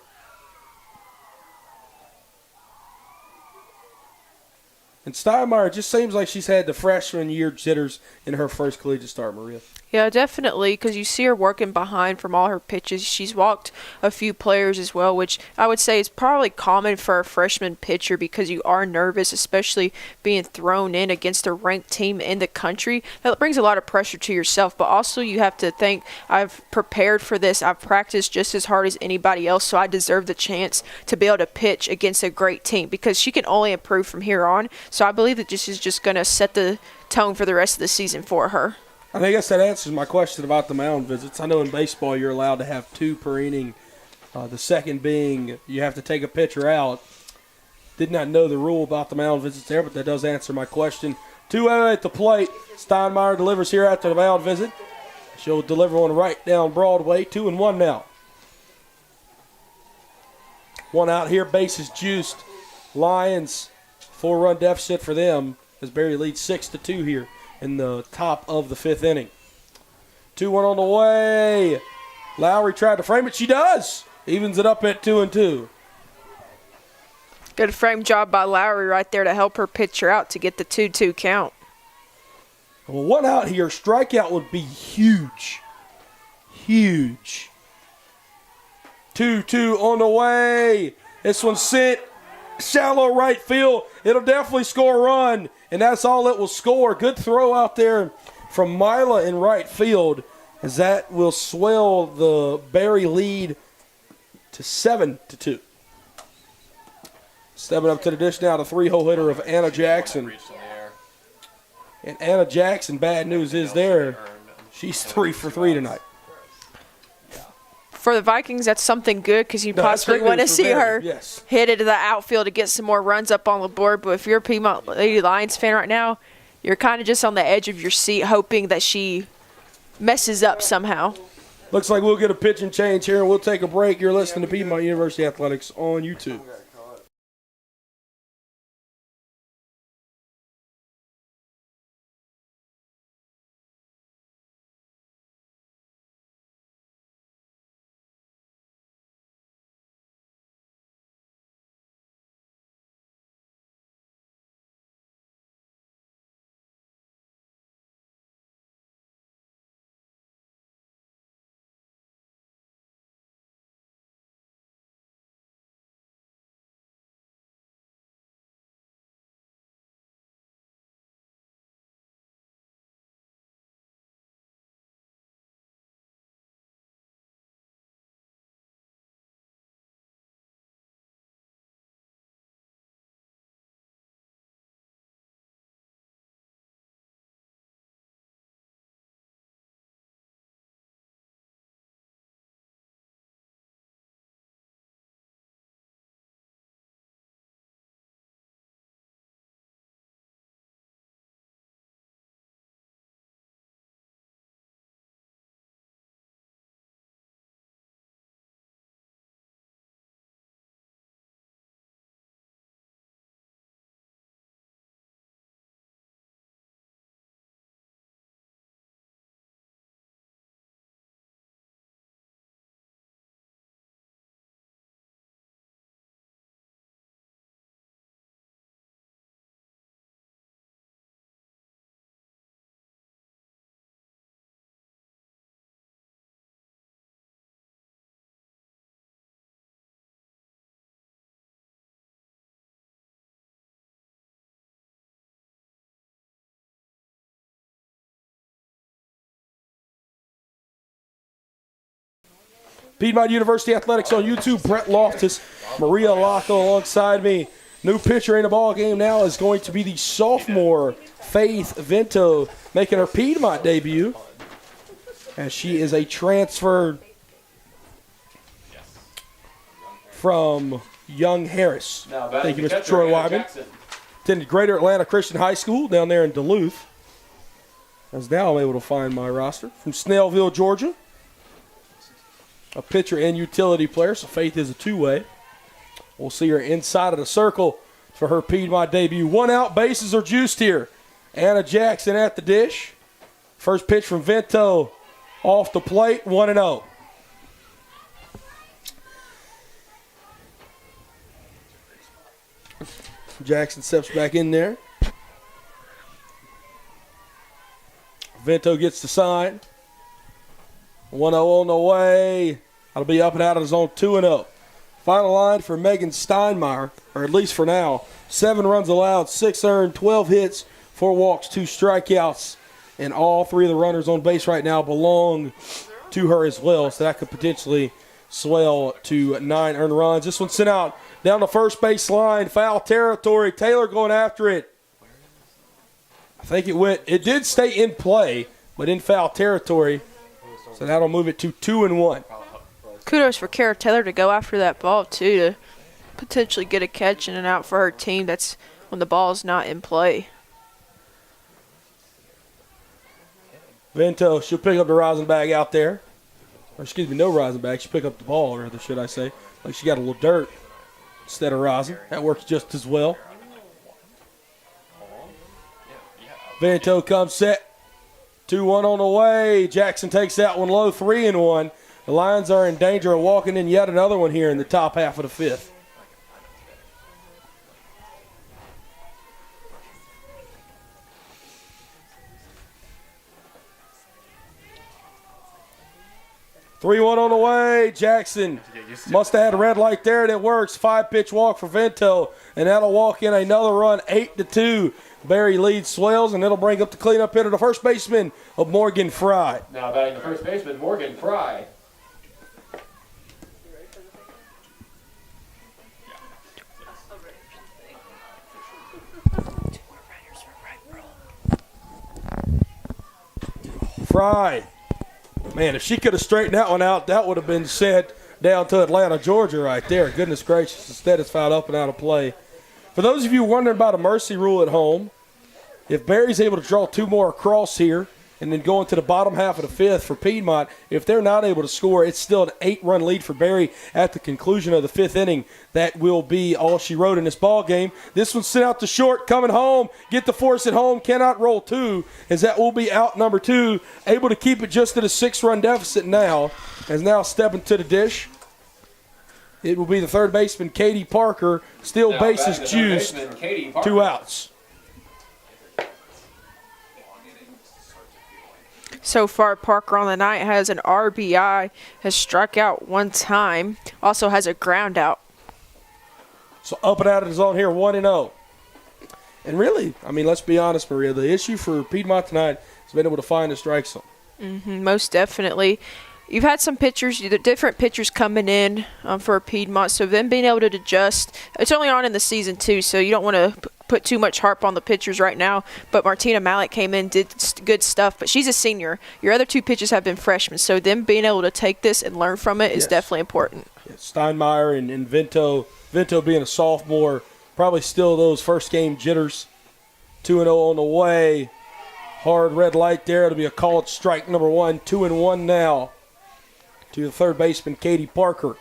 And Steinmeier just seems like she's had the freshman year jitters in her first collegiate start, Maria. Yeah, definitely, because you see her working behind from all her pitches. She's walked a few players as well, which I would say is probably common for a freshman pitcher because you are nervous, especially being thrown in against a ranked team in the country. That brings a lot of pressure to yourself, but also you have to think, I've prepared for this. I've practiced just as hard as anybody else, so I deserve the chance to be able to pitch against a great team because she can only improve from here on. So I believe that this is just going to set the tone for the rest of the season for her. I guess that answers my question about the mound visits. I know in baseball you're allowed to have 2 per inning. The second being you have to take a pitcher out. Did not know the rule about the mound visits there, but that does answer my question. 2-0 at the plate. Steinmeier delivers here after the mound visit. She'll deliver one right down Broadway. 2-1 now. 1 out here. Bases juiced. Lions, 4-run deficit for them as Barry leads 6-2 here in the top of the 5th inning. 2-1 on the way. Lowry tried to frame it. She does. Evens it up at 2-2. Good frame job by Lowry right there to help her pitcher out to get the 2-2 count. Well, 1 out here. Strikeout would be huge. Huge. 2-2 on the way. This one's sent shallow right field. It'll definitely score a run, and that's all it will score. Good throw out there from Mila in right field, as that will swell the Berry lead to 7-2. Stepping up to the dish now, the 3-hole hitter of Anna Jackson. And Anna Jackson, bad news is there, she's 3 for 3 tonight. For the Vikings, that's something good because you No, that's possibly great want to news for see them, her yes. hit into the outfield to get some more runs up on the board. But if you're a Piedmont Lady Lions fan right now, you're kind of just on the edge of your seat hoping that she messes up somehow. Looks like we'll get a pitch and change here, and we'll take a break. You're listening to Piedmont University Athletics on YouTube. Piedmont University Athletics on YouTube. Brett Loftus, Maria Laco alongside me. New pitcher in the ball game now is going to be the sophomore Faith Vento, making her Piedmont debut, as she is a transfer from Young Harris. Thank you, Mr. Troy Wyman. Attended Greater Atlanta Christian High School down there in Duluth. As now I'm able to find my roster. From Snellville, Georgia. A pitcher and utility player, so Faith is a two-way. We'll see her inside of the circle for her Piedmont debut. 1 out, bases are juiced here. Anna Jackson at the dish. First pitch from Vento off the plate, 1-0. Jackson steps back in there. Vento gets the sign. 1-0 on the way. That'll be up and out of the zone, 2-0. Final line for Megan Steinmeier, or at least for now. 7 runs allowed, 6 earned, 12 hits, 4 walks, 2 strikeouts. And all 3 of the runners on base right now belong to her as well. So that could potentially swell to 9 earned runs. This one sent out down the first base line. Foul territory. Taylor going after it. I think it did stay in play, but in foul territory. So that'll move it to 2-1. Kudos for Kara Taylor to go after that ball, too, to potentially get a catch and an out for her team. That's when the ball's not in play. Vento, she'll pick up the rosin bag out there. Or excuse me, no rosin bag. She'll pick up the ball, or rather, should I say. Like she got a little dirt instead of rosin. That works just as well. Vento comes set. 2-1 on the way. Jackson takes that one low, 3-1. The Lions are in danger of walking in yet another one here in the top half of the 5th. 3-1 on the way. Jackson must have had a red light there, and it works. 5-pitch walk for Vento, and that'll walk in another run, 8-2. Barry leads Swales, and it'll bring up the cleanup hitter, the first baseman of Morgan Fry. Now batting the first baseman, Morgan Fry. Fry. Man, if she could have straightened that one out, that would have been sent down to Atlanta, Georgia right there. Goodness gracious. Instead, it's fouled up and out of play. For those of you wondering about a mercy rule at home, if Barry's able to draw 2 more across here and then go into the bottom half of the 5th for Piedmont, if they're not able to score, it's still an 8-run lead for Barry at the conclusion of the 5th inning. That will be all she wrote in this ball game. This one's sent out to short, coming home. Get the force at home, cannot roll 2, as that will be out number 2. Able to keep it just at a 6-run deficit now, as now stepping to the dish. It will be the third baseman, Katie Parker, still Now bases batting the third juiced, baseman, Katie Parker. 2 outs. So far, Parker on the night has an RBI, has struck out 1 time, also has a ground out. So up and out of the zone here, 1-0. And really, I mean, let's be honest, Maria, the issue for Piedmont tonight has been able to find the strike zone. Most definitely. You've had some pitchers, different pitchers coming in for Piedmont, so them being able to adjust. It's only on in the season, too, so you don't want to put too much harp on the pitchers right now. But Martina Malik came in, did good stuff, but she's a senior. Your other 2 pitchers have been freshmen, so them being able to take this and learn from it is definitely important. Yeah, Steinmeier and Vento being a sophomore, probably still those first game jitters. 2-0 on the way. Hard red light there. It'll be a called strike number 1. 2-1 now to the third baseman, Katie Parker.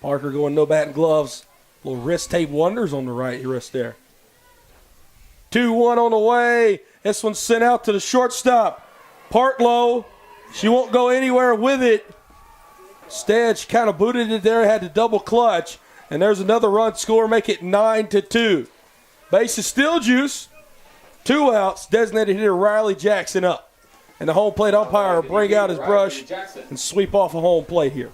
Parker going no bat and gloves. Little wrist tape wonders on the right wrist there. 2-1 on the way. This one's sent out to the shortstop. Partlow. She won't go anywhere with it. Instead, she kind of booted it there, had to double clutch. And there's another run score, make it 9-2. Base is still juice. 2 outs. Designated hitter Riley Jackson up. And the home plate umpire will bring out his brush and sweep off a home plate here.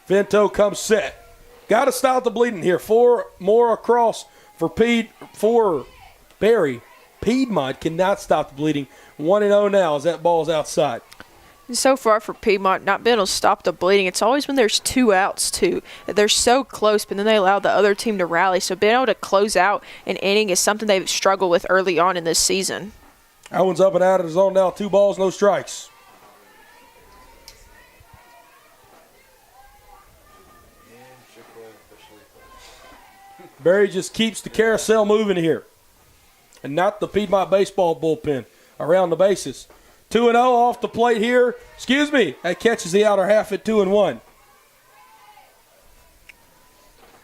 Vento comes set. Got to stop the bleeding here. 4 more across for Barry. Piedmont cannot stop the bleeding. 1-0 now as that ball is outside. So far for Piedmont, not being able to stop the bleeding, it's always when there's 2 outs, too. They're so close, but then they allow the other team to rally. So being able to close out an inning is something they've struggled with early on in this season. That one's up and out of the zone now. 2 balls, no strikes. Barry just keeps the carousel moving here. And not the Piedmont baseball bullpen around the bases. 2-0 off the plate here. Excuse me. That catches the outer half at 2-1.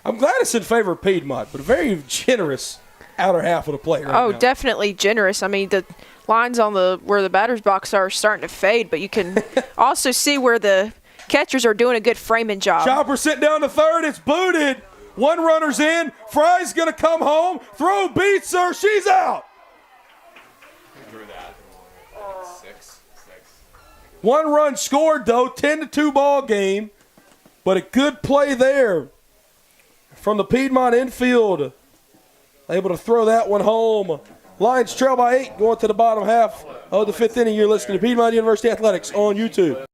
I'm glad it's in favor of Piedmont, but a very generous outer half of the plate right now. Oh, definitely generous. I mean, the lines on where the batter's box are starting to fade, but you can also see where the catchers are doing a good framing job. Chopper sitting down to third. It's booted. 1 runner's in. Fry's going to come home. Throw beats her. She's out. Drew that. 6. 1 run scored, though. 10-2 ball game. But a good play there from the Piedmont infield. Able to throw that one home. Lions trail by 8 going to the bottom half of the 5th inning. You're listening to Piedmont University Athletics on YouTube.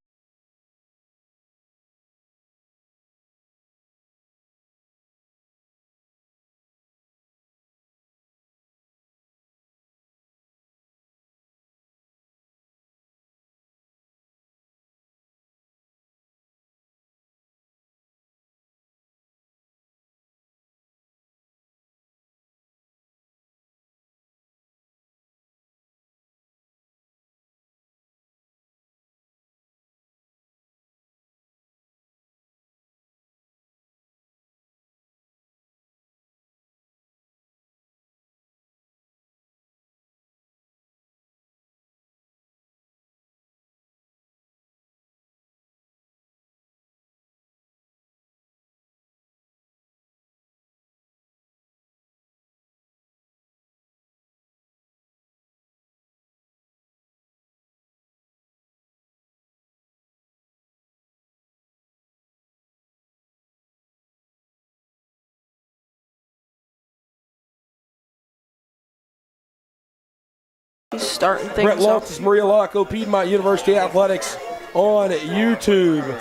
He's starting Brett things off. Loftus, Maria Laco, Piedmont University Athletics on YouTube.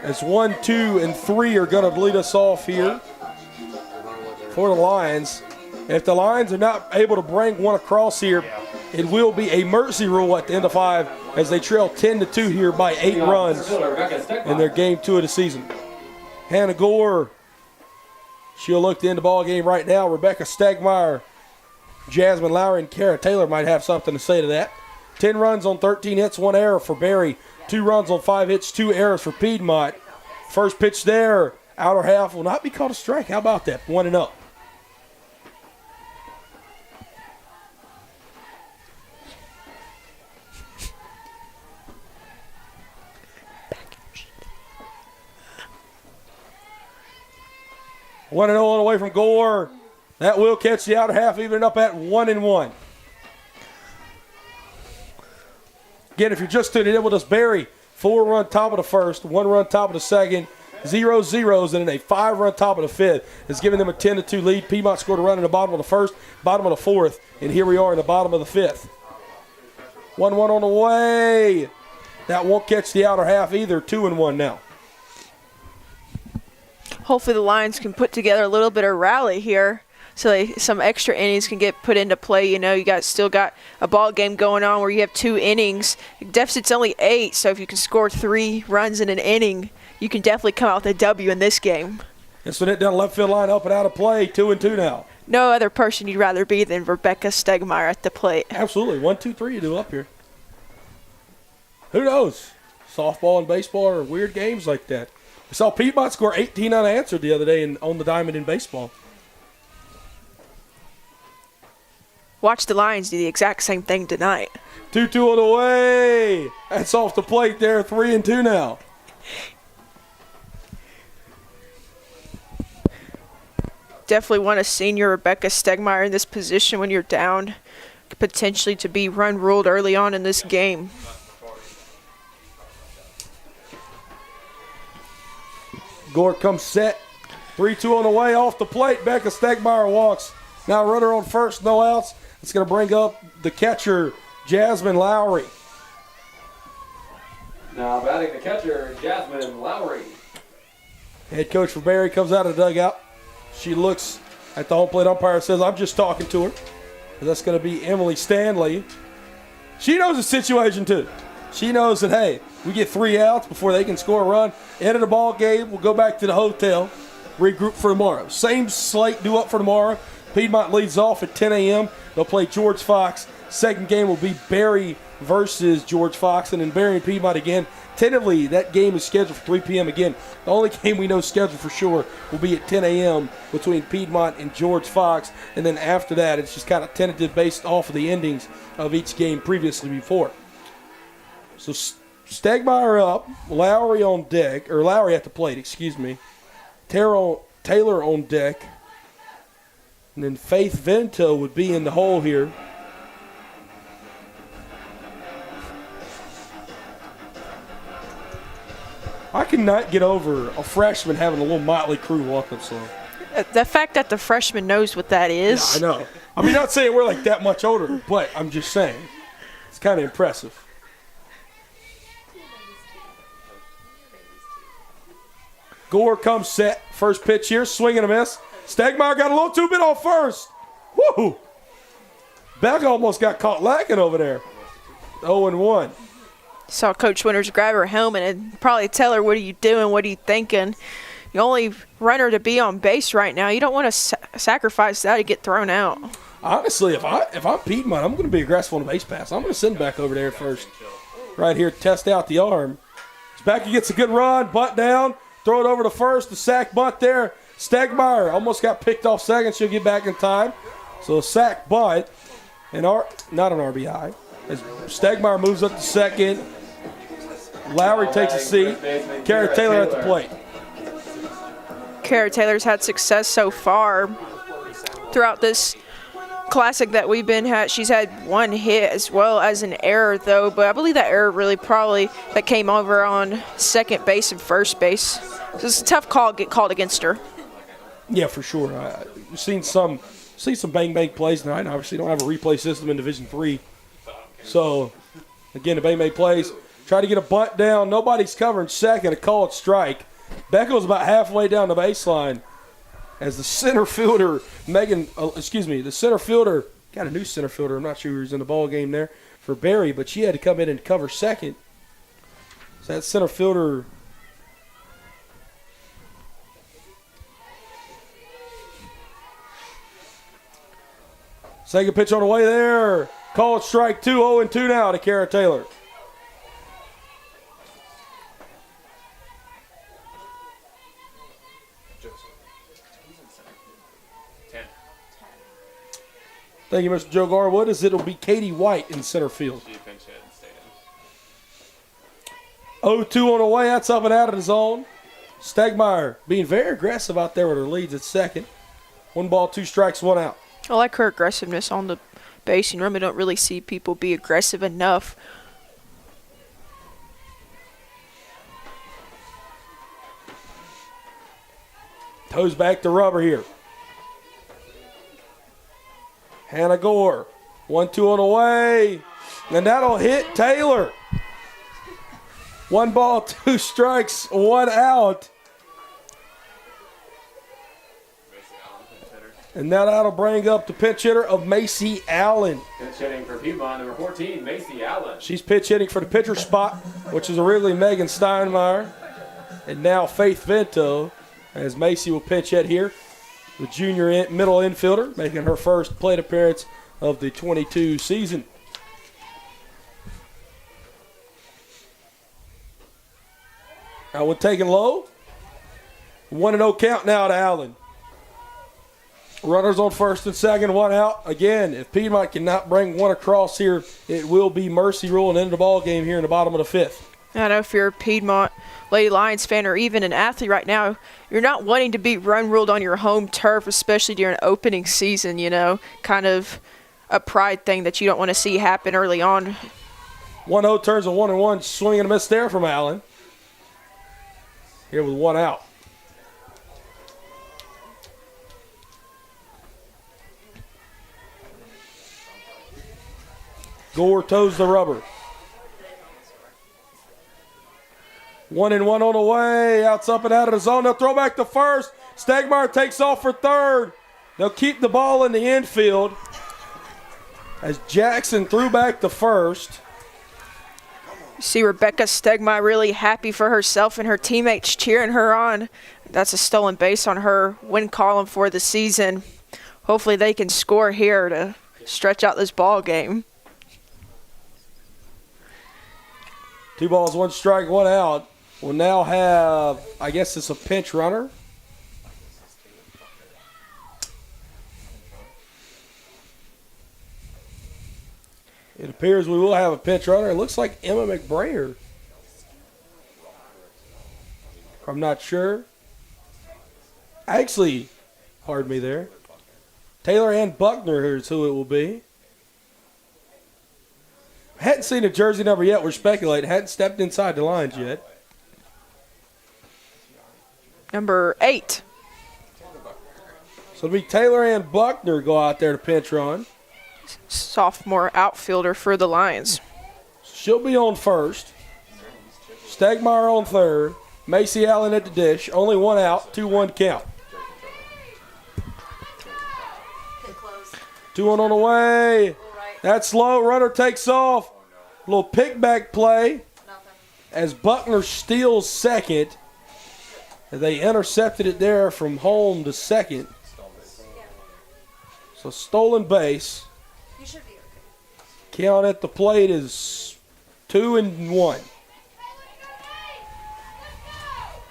As 1, 2, and 3 are going to lead us off here for the Lions. If the Lions are not able to bring one across here, it will be a mercy rule at the end of 5 as they trail 10-2 here by 8 runs in their game 2 of the season. Hannah Gore, she'll look to end the ball game right now. Rebecca Stegmeyer, Jasmine Lowry, and Kara Taylor might have something to say to that. 10 runs on 13 hits, 1 error for Barry. 2 runs on 5 hits, 2 errors for Piedmont. First pitch there, outer half will not be called a strike. How about that? 1-0. One and 0 away from Gore. That will catch the outer half, even up at 1-1. Again, if you're just tuning in with us, Barry, 4-run top of the first, 1-run top of the second, 0 zeros, and then a 5-run top of the fifth has given them a 10-2 lead. Piedmont scored a run in the bottom of the first, bottom of the fourth, and here we are in the bottom of the fifth. 1-1 on the way. That won't catch the outer half either. 2-1 now. Hopefully the Lions can put together a little bit of rally here so some extra innings can get put into play. You know, you still got a ball game going on where you have 2 innings. Deficit's only 8, so if you can score 3 runs in an inning, you can definitely come out with a W in this game. This one hit down left field line, up and out of play. 2-2 now. No other person you'd rather be than Rebecca Stegmeyer at the plate. Absolutely. 1, 2, 3 you do up here. Who knows? Softball and baseball are weird games like that. We saw Piedmont score 18 unanswered the other day on the diamond in baseball. Watch the Lions do the exact same thing tonight. 2-2 on the way. That's off the plate there. 3-2 now. Definitely want a senior Rebecca Stegmeyer in this position when you're down, potentially to be run ruled early on in this game. Gore comes set. 3-2 on the way, off the plate. Becca Stegmeyer walks. Now runner on first, no outs. It's going to bring up the catcher, Jasmine Lowry. Now batting the catcher, Jasmine Lowry. Head coach for Barry comes out of the dugout. She looks at the home plate umpire and says, I'm just talking to her. And that's going to be Emily Stanley. She knows the situation too. She knows that, hey, we get 3 outs before they can score a run. End of the ball game, we'll go back to the hotel, regroup for tomorrow. Same slate due up for tomorrow. Piedmont leads off at 10 a.m. They'll play George Fox. Second game will be Barry versus George Fox, and then Barry and Piedmont again. Tentatively, that game is scheduled for 3 p.m. again. The only game we know scheduled for sure will be at 10 a.m. between Piedmont and George Fox, and then after that, it's just kind of tentative based off of the endings of each game previously before. So Stegmeyer up, Lowry on deck, or Lowry at the plate, excuse me. Taylor on deck. And then Faith Vento would be in the hole here. I cannot get over a freshman having a little Motley Crue walk-up song. The fact that the freshman knows what that is. Yeah, I know. I mean, not saying we're like that much older, but I'm just saying. It's kind of impressive. Gore comes set. First pitch here, swing and a miss. Stegmeyer got a little too bit off first. Woo! Beck almost got caught lacking over there. 0-1. Saw Coach Winters grab her helmet and probably tell her, what are you doing? What are you thinking? The only runner to be on base right now. You don't want to sacrifice that to get thrown out. Honestly, if I'm Piedmont, I'm going to be aggressive on the base pass. I'm going to send back over there first. Right here, test out the arm. Becky gets a good run, bunt down, throw it over to first, the sack bunt there. Stegmeyer almost got picked off second. She'll get back in time. So a sack bunt, and not an RBI. As Stegmeyer moves up to second, Lowry takes a seat. Kara Taylor at the plate. Kara Taylor's had success so far throughout this classic that we've been at. She's had 1 hit as well as an error, though, but I believe that error really probably that came over on second base and first base. So it's a tough call to get called against her. Yeah, for sure. I've seen some see some bang plays tonight. Obviously, don't have a replay system in Division III. So, again, the bang plays. Try to get a bunt down. Nobody's covering second. A called strike. Beckel's about halfway down the baseline as the center fielder, the center fielder, got a new center fielder. I'm not sure who's in the ball game there for Barry, but she had to come in and cover second. So that center fielder. Second pitch on the way there. Called strike 2, 0-2 now to Kara Taylor. Thank you, Mr. Joe Garwood, as it'll be Katie White in center field. 0-2 on the way. That's up and out of the zone. Stegmeyer being very aggressive out there with her leads at second. 1 ball, 2 strikes, 1 out. I like her aggressiveness on the base. You normally don't really see people be aggressive enough. Toes back to rubber here. Hannah Gore. 1-2 on the way. And that'll hit Taylor. 1 ball, 2 strikes, 1 out. And now that'll bring up the pinch hitter of Macy Allen. Pinch hitting for Piedmont, number 14, Macy Allen. She's pitch hitting for the pitcher spot, which is originally Megan Steinmeier. And now Faith Vento, as Macy will pitch hit here. The junior middle infielder, making her first plate appearance of the 22 season. That one taken low. 1-0 count now to Allen. Runners on first and second, 1 out. Again, if Piedmont cannot bring one across here, it will be mercy rule and end the ball game here in the bottom of the 5th. I know if you're a Piedmont Lady Lions fan or even an athlete right now, you're not wanting to be run ruled on your home turf, especially during opening season, kind of a pride thing that you don't want to see happen early on. 1-0 turns a 1-1, swing and a miss there from Allen. Here with 1 out. Gore toes the rubber. 1-1 on the way. Outs up and out of the zone. They'll throw back to first. Stegmeyer takes off for third. They'll keep the ball in the infield as Jackson threw back to first. You see Rebecca Stegmeyer really happy for herself and her teammates cheering her on. That's a stolen base on her win column for the season. Hopefully they can score here to stretch out this ball game. 2 balls, 1 strike, 1 out. We'll now have, I guess it's a pinch runner. It appears we will have a pinch runner. It looks like Emma McBrayer. I'm not sure. Actually, pardon me there. Taylor Ann Buckner here is who it will be. Hadn't seen a jersey number yet. We're speculating. Hadn't stepped inside the lines yet. Number 8. So it'll be Taylor Ann Buckner go out there to pinch run. Sophomore outfielder for the Lions. She'll be on first. Stegmeyer on third. Macy Allen at the dish. Only 1 out. 2-1 count. 2-1 on the way. That's low. Runner takes off. A little pick-back play as Buckner steals second. They intercepted it there from home to second. So stolen base. You should be okay. Count at the plate is 2-1. How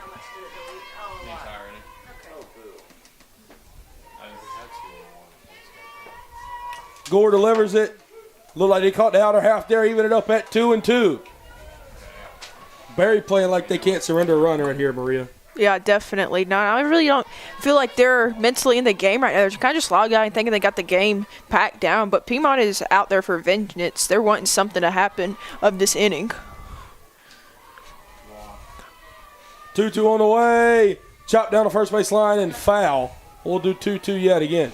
much did it delete? Oh, The wow. entire inning. Okay. I think we had 2-1. Gore delivers it. Looked like they caught the outer half there, even it up at 2-2. Barry playing like they can't surrender a run right here, Maria. Yeah, definitely not. I really don't feel like they're mentally in the game right now. They're kind of just logged out and thinking they got the game packed down. But Piedmont is out there for vengeance. They're wanting something to happen of this inning. 2-2 on the way. Chop down the first base line and foul. We'll do 2-2 yet again.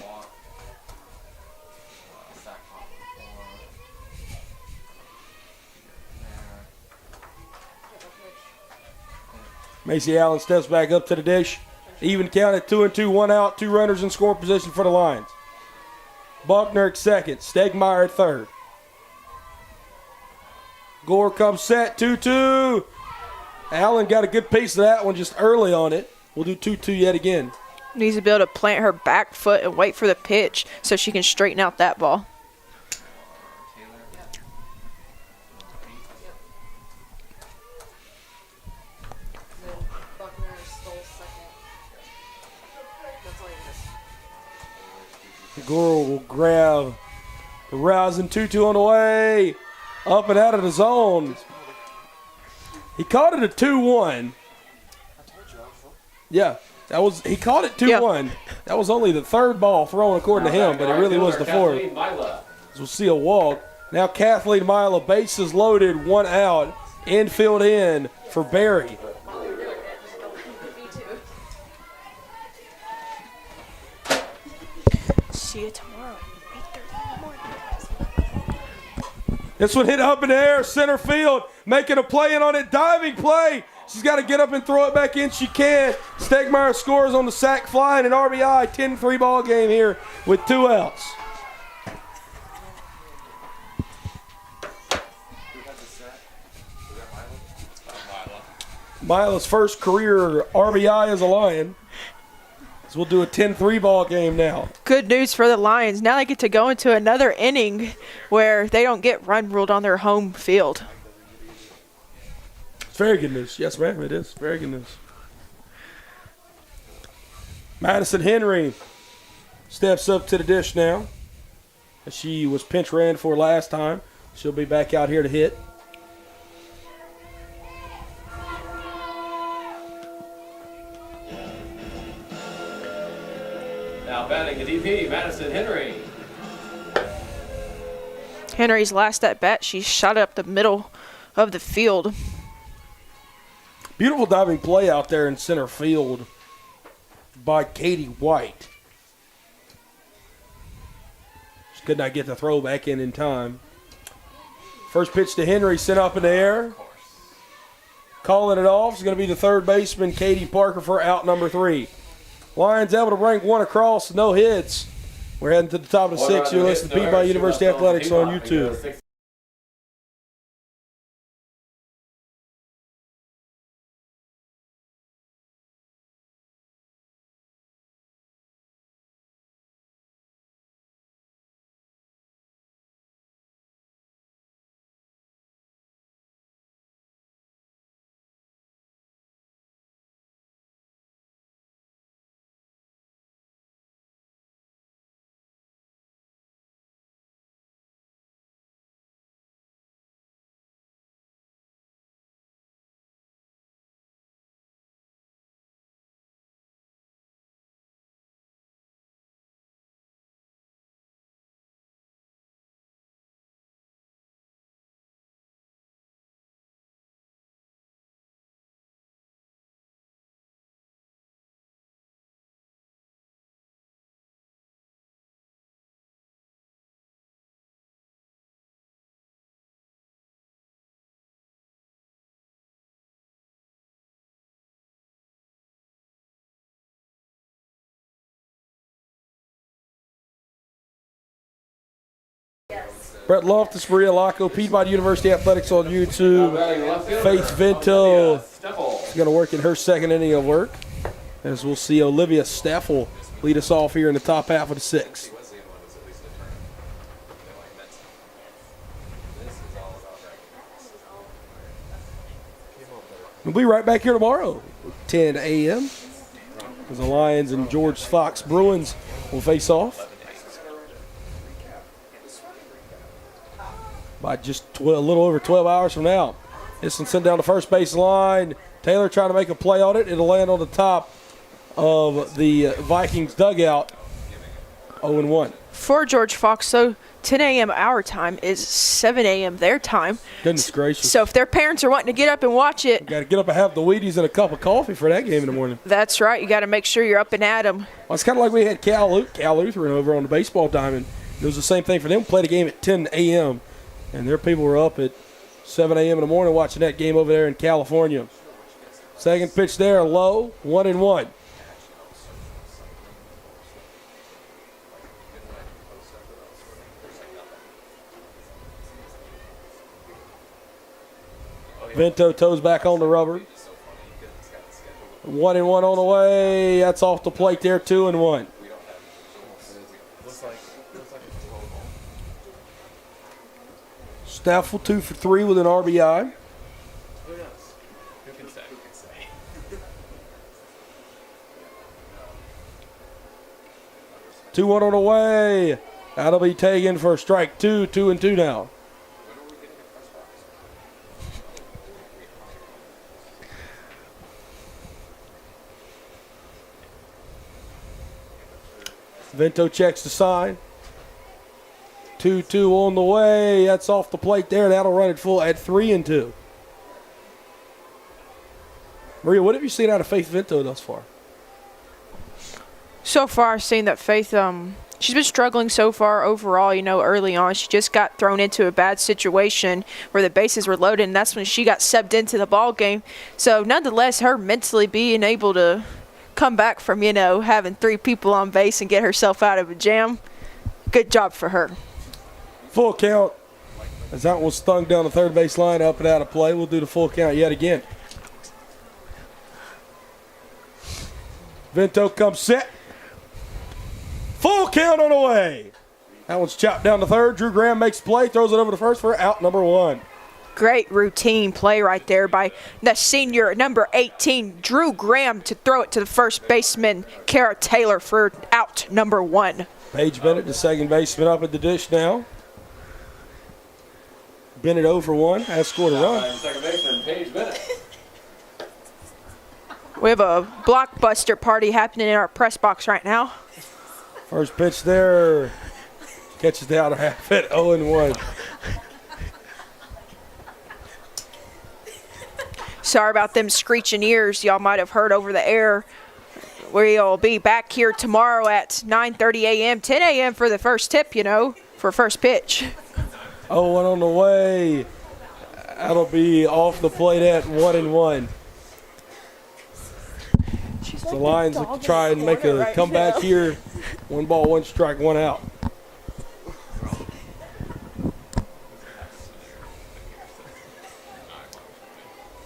Macy Allen steps back up to the dish. Even count at 2-2, 1 out, 2 runners in scoring position for the Lions. Buckner at second, Stegmeyer at third. Gore comes set, 2-2. Allen got a good piece of that one just early on it. We'll do 2-2 yet again. Needs to be able to plant her back foot and wait for the pitch so she can straighten out that ball. Buckner stole second. That's all he missed. Gore will grab the rousing 2-2 on the way. Up and out of the zone. He called it a 2-1. Yeah, he called it 2-1. That was only the third ball thrown according to him, but it really was the fourth. As we'll see a walk. Now Kathleen Mila, bases loaded, 1 out. Infield in for Barry. See you tomorrow. 8:30 in the morning. This one hit up in the air, center field, making a play in on it, diving play. She's got to get up and throw it back in. She can. Stegmeyer scores on the sac fly and an RBI. 10-3 ball game here with 2 outs. Mila's first career RBI as a Lion. So we'll do a 10-3 ball game now. Good news for the Lions. Now they get to go into another inning where they don't get run ruled on their home field. It's very good news. Yes, ma'am, it is. Very good news. Madison Henry steps up to the dish now. She was pinch ran for last time. She'll be back out here to hit. Now batting the DP, Madison Henry. Henry's last at bat, she shot up the middle of the field. Beautiful diving play out there in center field by Katie White. She could not get the throw back in time. First pitch to Henry, sent up in the air. Calling it off is going to be the third baseman, Katie Parker, for out number 3. Lions able to bring 1 across, no hits. We're heading to the top of the 6th. You're listening to Piedmont University Athletics on YouTube. Brett Loftus, Maria Laco, Piedmont University Athletics on YouTube. Faith Vento is going to work in her second inning of work. As we'll see Olivia Staffel lead us off here in the top half of the 6th. We'll be right back here tomorrow, 10 a.m. as the Lions and George Fox Bruins will face off. By just a little over 12 hours from now. This one sent down the first base line. Taylor trying to make a play on it. It'll land on the top of the Vikings dugout. 0-1. For George Fox, so 10 a.m. our time is 7 a.m. their time. Goodness gracious. So if their parents are wanting to get up and watch it. Got to get up and have the Wheaties and a cup of coffee for that game in the morning. That's right. You got to make sure you're up and at them. Well, it's kind of like we had Cal Lutheran over on the baseball diamond. It was the same thing for them. Played a game at 10 a.m. And their people were up at 7 a.m. in the morning watching that game over there in California. Second pitch there, low, 1-1. Vento toes back on the rubber. 1-1 on the way. That's off the plate there, 2-1. Staffel 2 for 3 with an RBI. Who knows? Who can say? 2-1 on the way. That'll be taken for strike 2, 2-2 now. Vento checks the sign. 2-2 on the way. That's off the plate there. That'll run it full at 3-2. Maria, what have you seen out of Faith Vento thus far? So far, I've seen that Faith, she's been struggling so far overall, early on. She just got thrown into a bad situation where the bases were loaded, and that's when she got subbed into the ball game. So, nonetheless, her mentally being able to come back from, having 3 people on base and get herself out of a jam, good job for her. Full count. As that one stung down the third base line, up and out of play. We'll do the full count yet again. Vento comes set. Full count on the way. That one's chopped down to third. Drew Graham makes play, throws it over to first for out number 1. Great routine play right there by the senior number 18, Drew Graham, to throw it to the first baseman, Kara Taylor, for out number 1. Paige Bennett, the second baseman, up at the dish now. Bennett 0 for 1, has scored a run. Second baseman, Paige Bennett. We have a blockbuster party happening in our press box right now. First pitch there. Catches the outer half at 0-1. Sorry about them screeching ears y'all might have heard over the air. We'll be back here tomorrow at 9:30 a.m., 10 a.m. for the first tip, for first pitch. 0-1 on the way. That'll be off the plate at 1-1. The Lions look to try and make a comeback here. 1 ball, 1 strike, 1 out.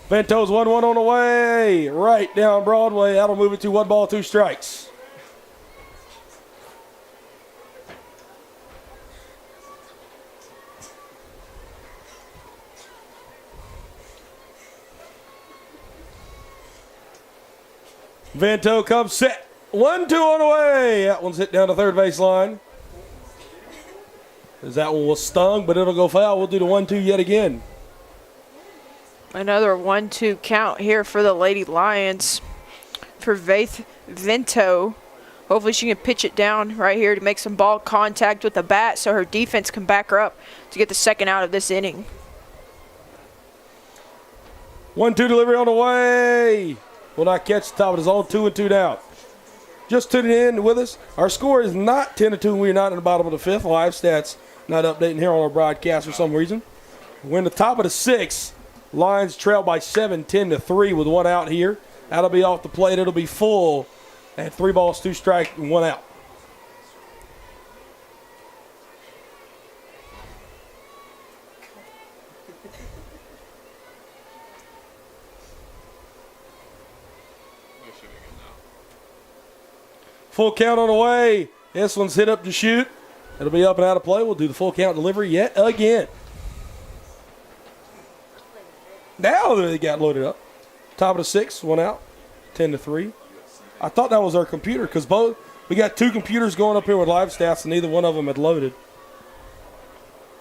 Vento's 1-1 on the way. Right down Broadway. That'll move it to 1 ball, 2 strikes. Vento comes set. 1-2 on the way. That one's hit down the third base line. As that one was stung, but it'll go foul. We'll do the 1-2 yet again. Another 1-2 count here for the Lady Lions for Faith Vento. Hopefully she can pitch it down right here to make some ball contact with the bat so her defense can back her up to get the second out of this inning. 1-2 delivery on the way. Will not catch the top of his own. 2-2 down. Just tuning in with us. Our score is not 10-2. We're not in the bottom of the 5th. Live stats not updating here on our broadcast for some reason. We're in the top of the 6th. Lions trail by 7, 10-3 with 1 out here. That'll be off the plate. It'll be full at 3 balls, 2 strikes, and 1 out. Full count on the way. This one's hit up to shoot. It'll be up and out of play. We'll do the full count delivery yet again. Now they got loaded up. Top of the 6th, 1 out, 10-3. I thought that was our computer because we got 2 computers going up here with live stats and neither one of them had loaded.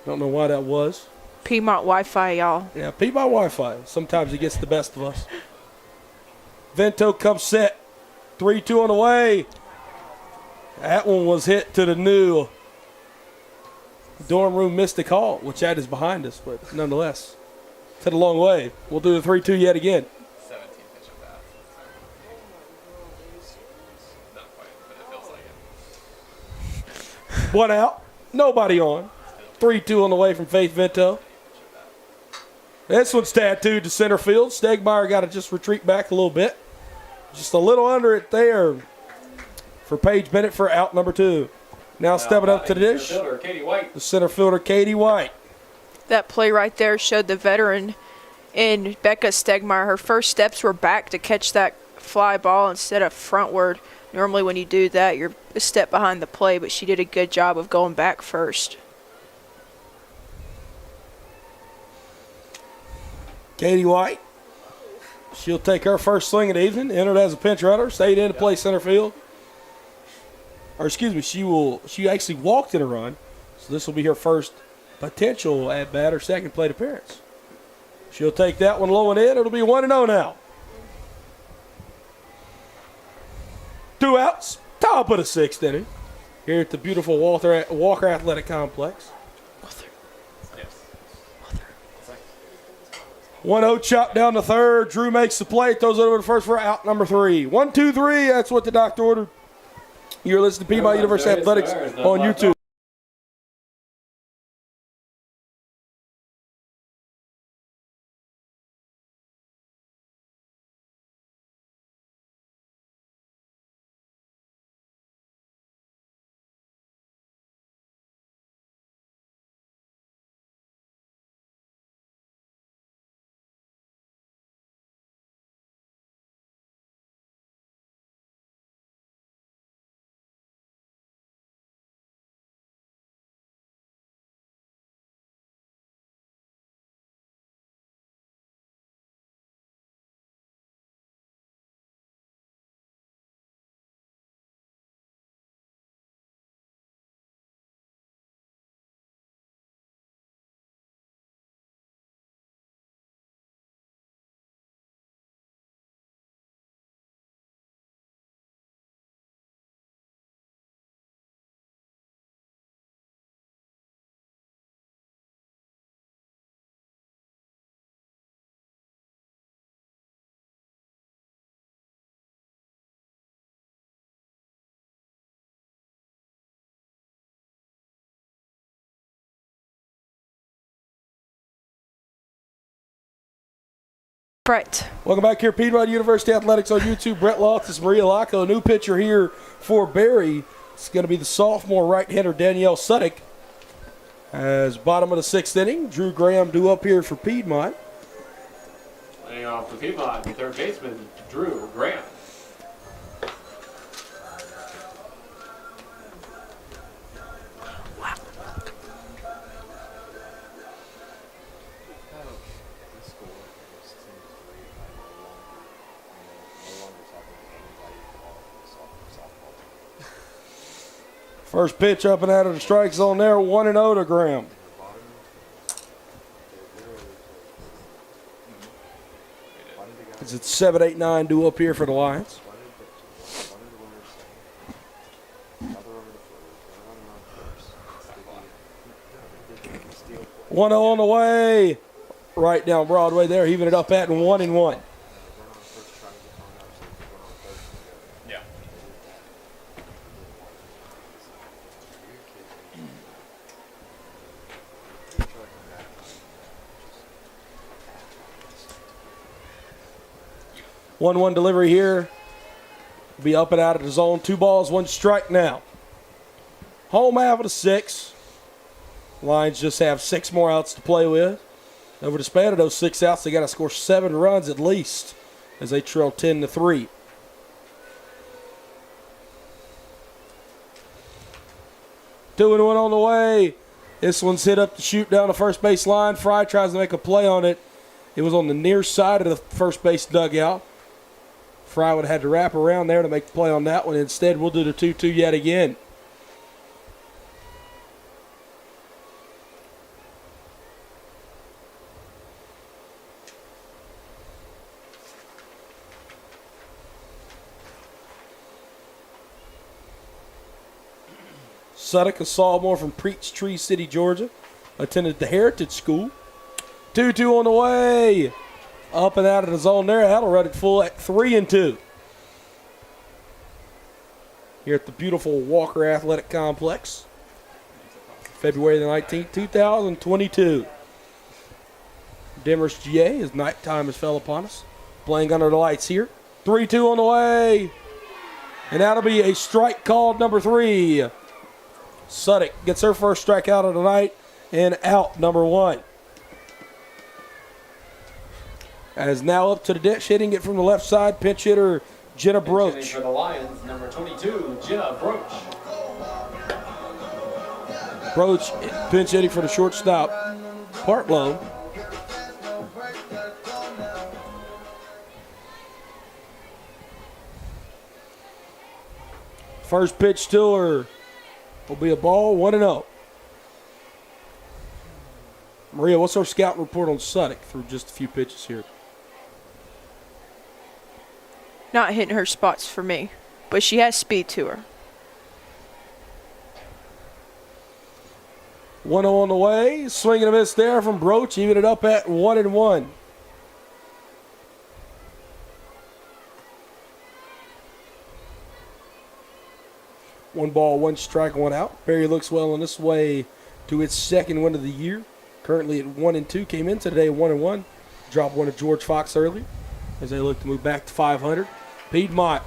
Don't know why that was. Piedmont Wi-Fi, y'all. Yeah, Piedmont Wi-Fi. Sometimes it gets the best of us. Vento comes set. 3-2 on the way. That one was hit to the new dorm room mystic hall, which that is behind us, but nonetheless, it's hit a long way. We'll do the 3-2 yet again. 17 pitch of that. Not quite, but it feels like it. 1 out. Nobody on. 3-2 on the way from Faith Vento. This one's tattooed to center field. Stegmeyer got to just retreat back a little bit. Just a little under it there for Paige Bennett for out number 2. Now stepping up to the dish, Center fielder, Katie White. the center fielder, Katie White. That play right there showed the veteran in Becca Stegmeyer. Her first steps were back to catch that fly ball instead of frontward. Normally when you do that, you're a step behind the play, but she did a good job of going back first. Katie White. She'll take her first swing of the evening. Entered as a pinch runner. Stayed in to play center field. Or excuse me, she actually walked in a run. So this will be her first potential at bat or second plate appearance. She'll take that one low and in. It'll be 1-0 now. 2 outs. Top of the 6th inning. Here at the beautiful Walker Athletic Complex. 1-0 chop down the third. Drew makes the play. Throws it over to first for out number 3. 1, 2, 3. That's what the doctor ordered. You're listening to Piedmont University Athletics on YouTube. Right. Welcome back here, Piedmont University Athletics on YouTube. Brett Loftus, Maria Lacco. New pitcher here for Barry. It's going to be the sophomore right-hander Danielle Suddick. As bottom of the 6th inning, Drew Graham due up here for Piedmont. Laying off the Piedmont, third baseman, Drew Graham. First pitch up and out of the strike zone there, 1-0 to Graham. It's at 7-8-9 due up here for the Lions. 1-0 on the way. Right down Broadway there, even it up at 1-1. Yeah. One delivery here. Be up and out of the zone. 2 balls, 1 strike now. Home half of the 6. Lions just have 6 more outs to play with. Over the span of those 6 outs, they got to score 7 runs at least as they trail 10-3. Two and one on the way. This one's hit up to shoot down the first base line. Fry tries to make a play on it. It was on the near side of the first base dugout. Fry would have had to wrap around there to make the play on that one. Instead, we'll do the 2-2 yet again. Suddick, a sophomore from Peachtree City, Georgia. Attended the Heritage School. 2-2 on the way. Up and out of the zone there. That'll run it full at 3-2. Here at the beautiful Walker Athletic Complex. February the 19th, 2022. Dimmers GA as nighttime has fell upon us. Playing under the lights here. 3-2 on the way. And that'll be a strike called number 3. Suddick gets her first strikeout of the night and out number 1. As now up to the dish, hitting it from the left side, pinch hitter Jenna Hitting Broach. for the Lions, number 22, Jenna Broach. Broach pinch hitting for the shortstop, Partlow. First pitch to her will be a ball, 1-0. Maria, what's our scout report on Suddick through just a few pitches here? Not hitting her spots for me, but she has speed to her. 1-0 on the way. Swing and a miss there from Broach, even it up at 1-1. One ball, one strike, one out. Perry looks well on this way to its second win of the year. Currently at 1-2. Came in today 1-1. Dropped one to George Fox early as they look to move back to 500. Piedmont,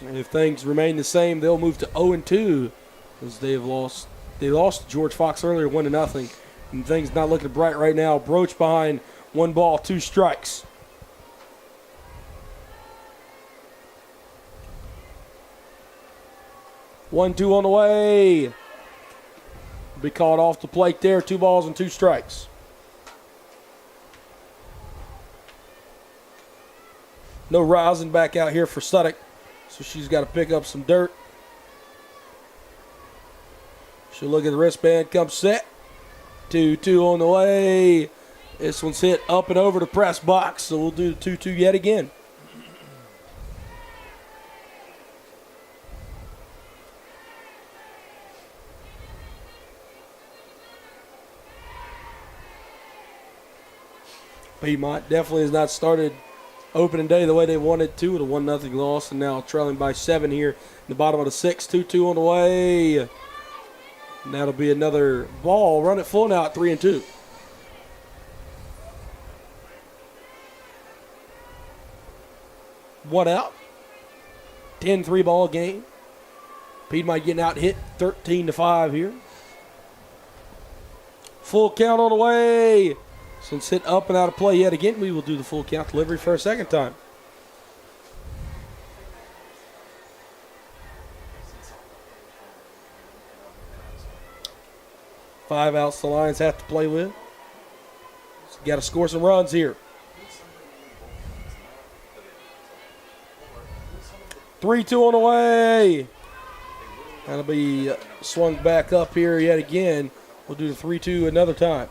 if things remain the same, they'll move to 0-2 as they lost to George Fox earlier 1-0. And things not looking bright right now. Broach behind, 1 ball, 2 strikes. 1-2 on the way. Be called off the plate there. 2 balls and 2 strikes. No Rosin back out here for Suddick, so she's got to pick up some dirt. She'll look at the wristband, come set. 2-2 on the way. This one's hit up and over the press box, so we'll do the 2-2 yet again. Piedmont definitely has not started opening day the way they wanted to with a 1-0 loss, and now trailing by 7 here in the bottom of the 6th. 2-2 on the way. And that'll be another ball. Run it full now at 3-2. One out. 10-3 ball game. Piedmont getting out hit 13-5 here. Full count on the way. Since hit up and out of play yet again, we will do the full count delivery for a second time. Five outs the Lions have to play with. So got to score some runs here. 3-2 on the way. That'll be swung back up here yet again. We'll do the 3-2 another time.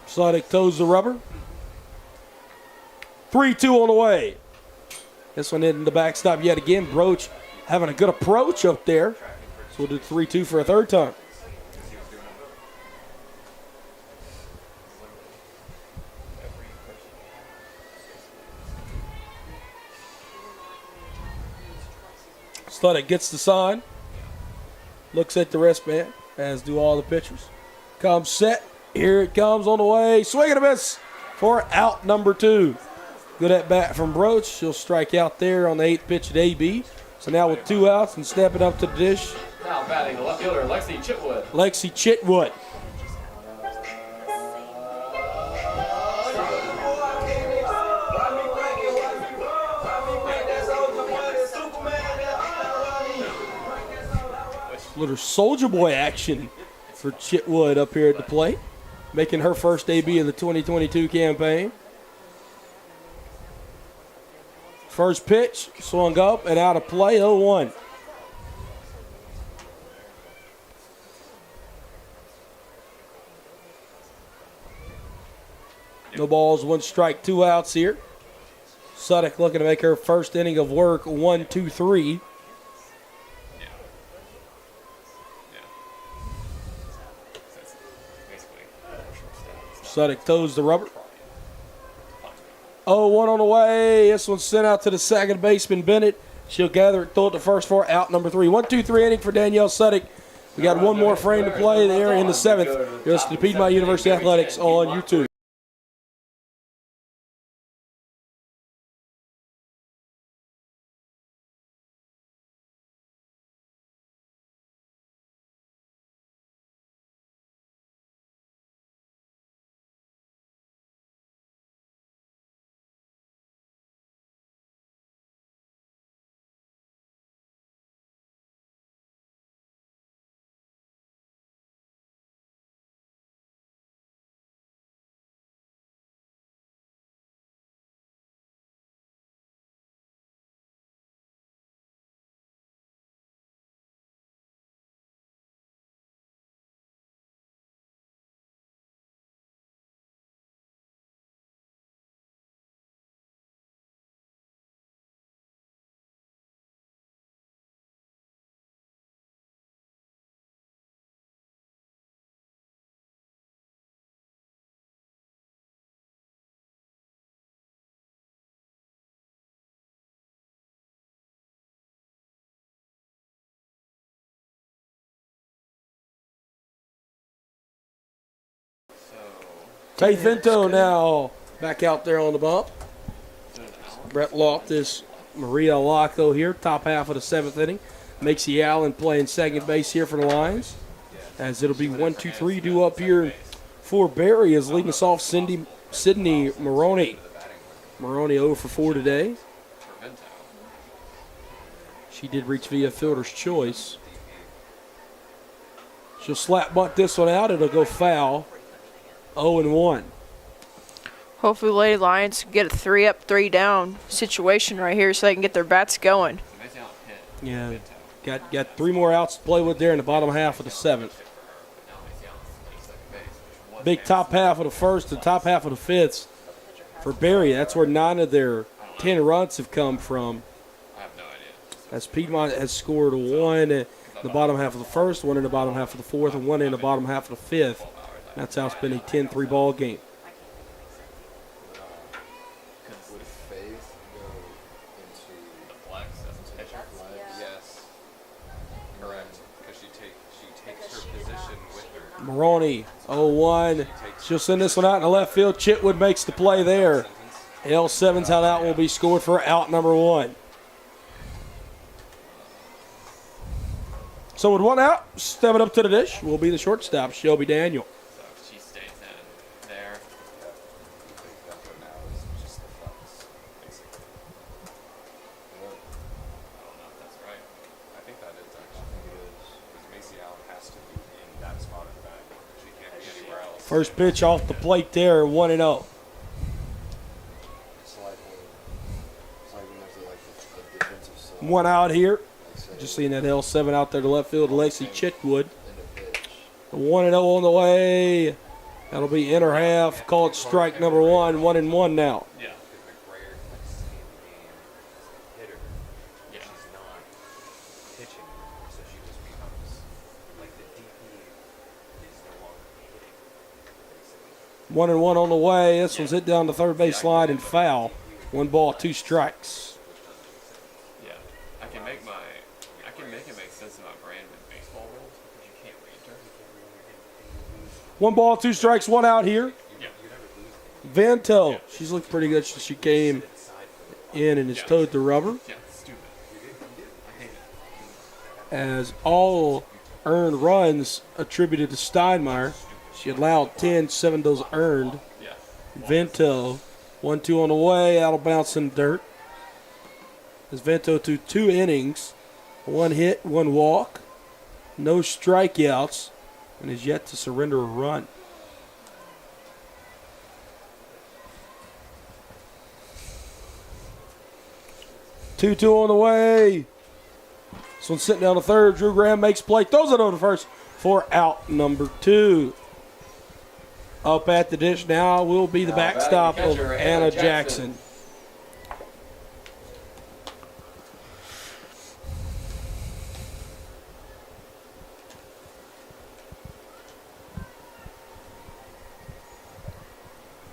Suddick toes the rubber. 3-2 on the way. This one hitting the backstop yet again. Broach having a good approach up there. So we'll do 3-2 for a third time. Suddick gets the sign. Looks at the wristband, as do all the pitchers. Comes set. Here it comes on the way. Swing and a miss for out number 2. Good at bat from Broach. She'll strike out there on the 8th pitch at AB. So now with 2 outs and stepping up to the dish. Now batting the left fielder, Lexi Chitwood. Lexi Chitwood. Little Soldier Boy action for Chitwood up here at the plate, making her first AB of the 2022 campaign. First pitch, swung up and out of play, 0-1. No balls, 1 strike, 2 outs here. Suddick looking to make her first inning of work, 1-2-3. Suddick toes the rubber. 0-1 on the way. This one's sent out to the second baseman, Bennett. She'll gather it, throw it to first for out number 3. 1-2-3 inning for Danielle Suddick. We got one more frame to play there in the 7th. You're listening to Piedmont University Athletics on YouTube. Faith Vento now back out there on the bump. Brett Loftus, Maria Laco here, top half of the 7th inning. Maxie Allen playing second base here for the Lions. As it'll be 1-2-3 due up here for Barry is leading us off Sydney Maroney. Maroney 0 for 4 today. She did reach via fielder's choice. She'll slap bunt this one out. It'll go foul. 0-1. Hopefully, Lady Lions can get a 3 up, 3 down situation right here so they can get their bats going. Yeah, got 3 more outs to play with there in the bottom half of the 7th. Big top half of the 1st and top half of the 5th for Barry. That's where 9 of their 10 runs have come from. As Piedmont has scored 1 in the bottom half of the 1st, 1 in the bottom half of the 4th, and 1 in the bottom half of the 5th. That's how it's been a 10-3 ball game. Would Faith go into The flex as a pitcher? Yes. Correct. Because she takes her position with her. Maroney, 0-1. She'll send this one out in the left field. Chitwood makes the play there. L7's how that will be scored for out number 1. So with 1 out, stepping up to the dish will be the shortstop, Shelby Daniel. So she stays in there. Now is just the flex, basically. I don't know if that's right. I think that is actually. I think it is. Because Macy Allen has to be in that spot of the bag. She can't be anywhere else. First pitch off the plate there, 1-0. Slide when there's like the defensive side. 1 out here. Like, Just seeing that L7 out there to left field, Lacey Chitwood. in the pitch. 1-0 on the way. That'll be inner half. Call it strike number 1. 1-1 now. Yeah. Because McBrayer like staying in the game as a hitter. Yeah. She's not pitching anymore, so she just becomes like the DP is no longer hitting, basically. 1-1 on the way. This one's hit down the third base line and foul. 1 ball, 2 strikes. Yeah. I can make it make sense about Brand with baseball rules because you can't re-enter. 1 ball, 2 strikes, 1 out here. Yeah. Vento. She's looked pretty good since she came in and has towed the rubber. Yeah, stupid. I hate it. As all earned runs attributed to Steinmeier. She allowed 10, 7 of those earned. Yeah. Vento, 1-2 on the way. That'll bounce in the dirt. As Vento to 2 innings, 1 hit, 1 walk, no strikeouts, and is yet to surrender a run. Two on the way. This one's sitting down the third. Drew Graham makes play, throws it over the first for out number 2. Up at the dish now will be the backstop of Anna Jackson.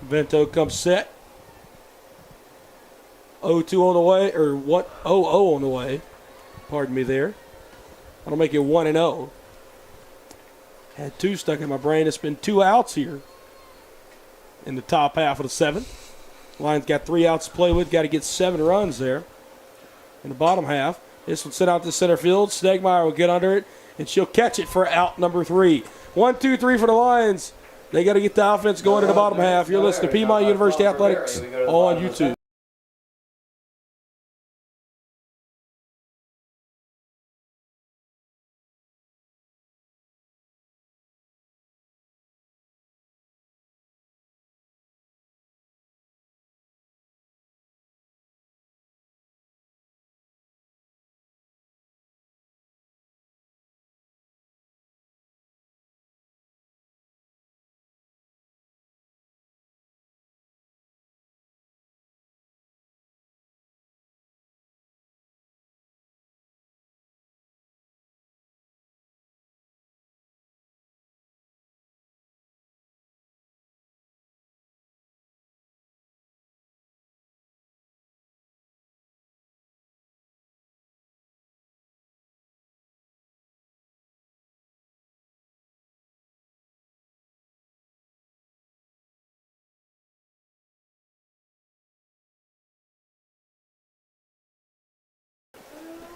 Vento comes set. 0-2 on the way, or what? 0-0 on the way. Pardon me there. That'll make it 1-0. Had 2 stuck in my brain. It's been 2 outs here in the top half of the 7th. Lions got 3 outs to play with. Got to get 7 runs there in the bottom half. This one sent out to center field. Stegmeyer will get under it, and she'll catch it for out number 3. 1-2-3 for the Lions. They got to get the offense going in the bottom half. You're listening to Piedmont University Athletics on YouTube.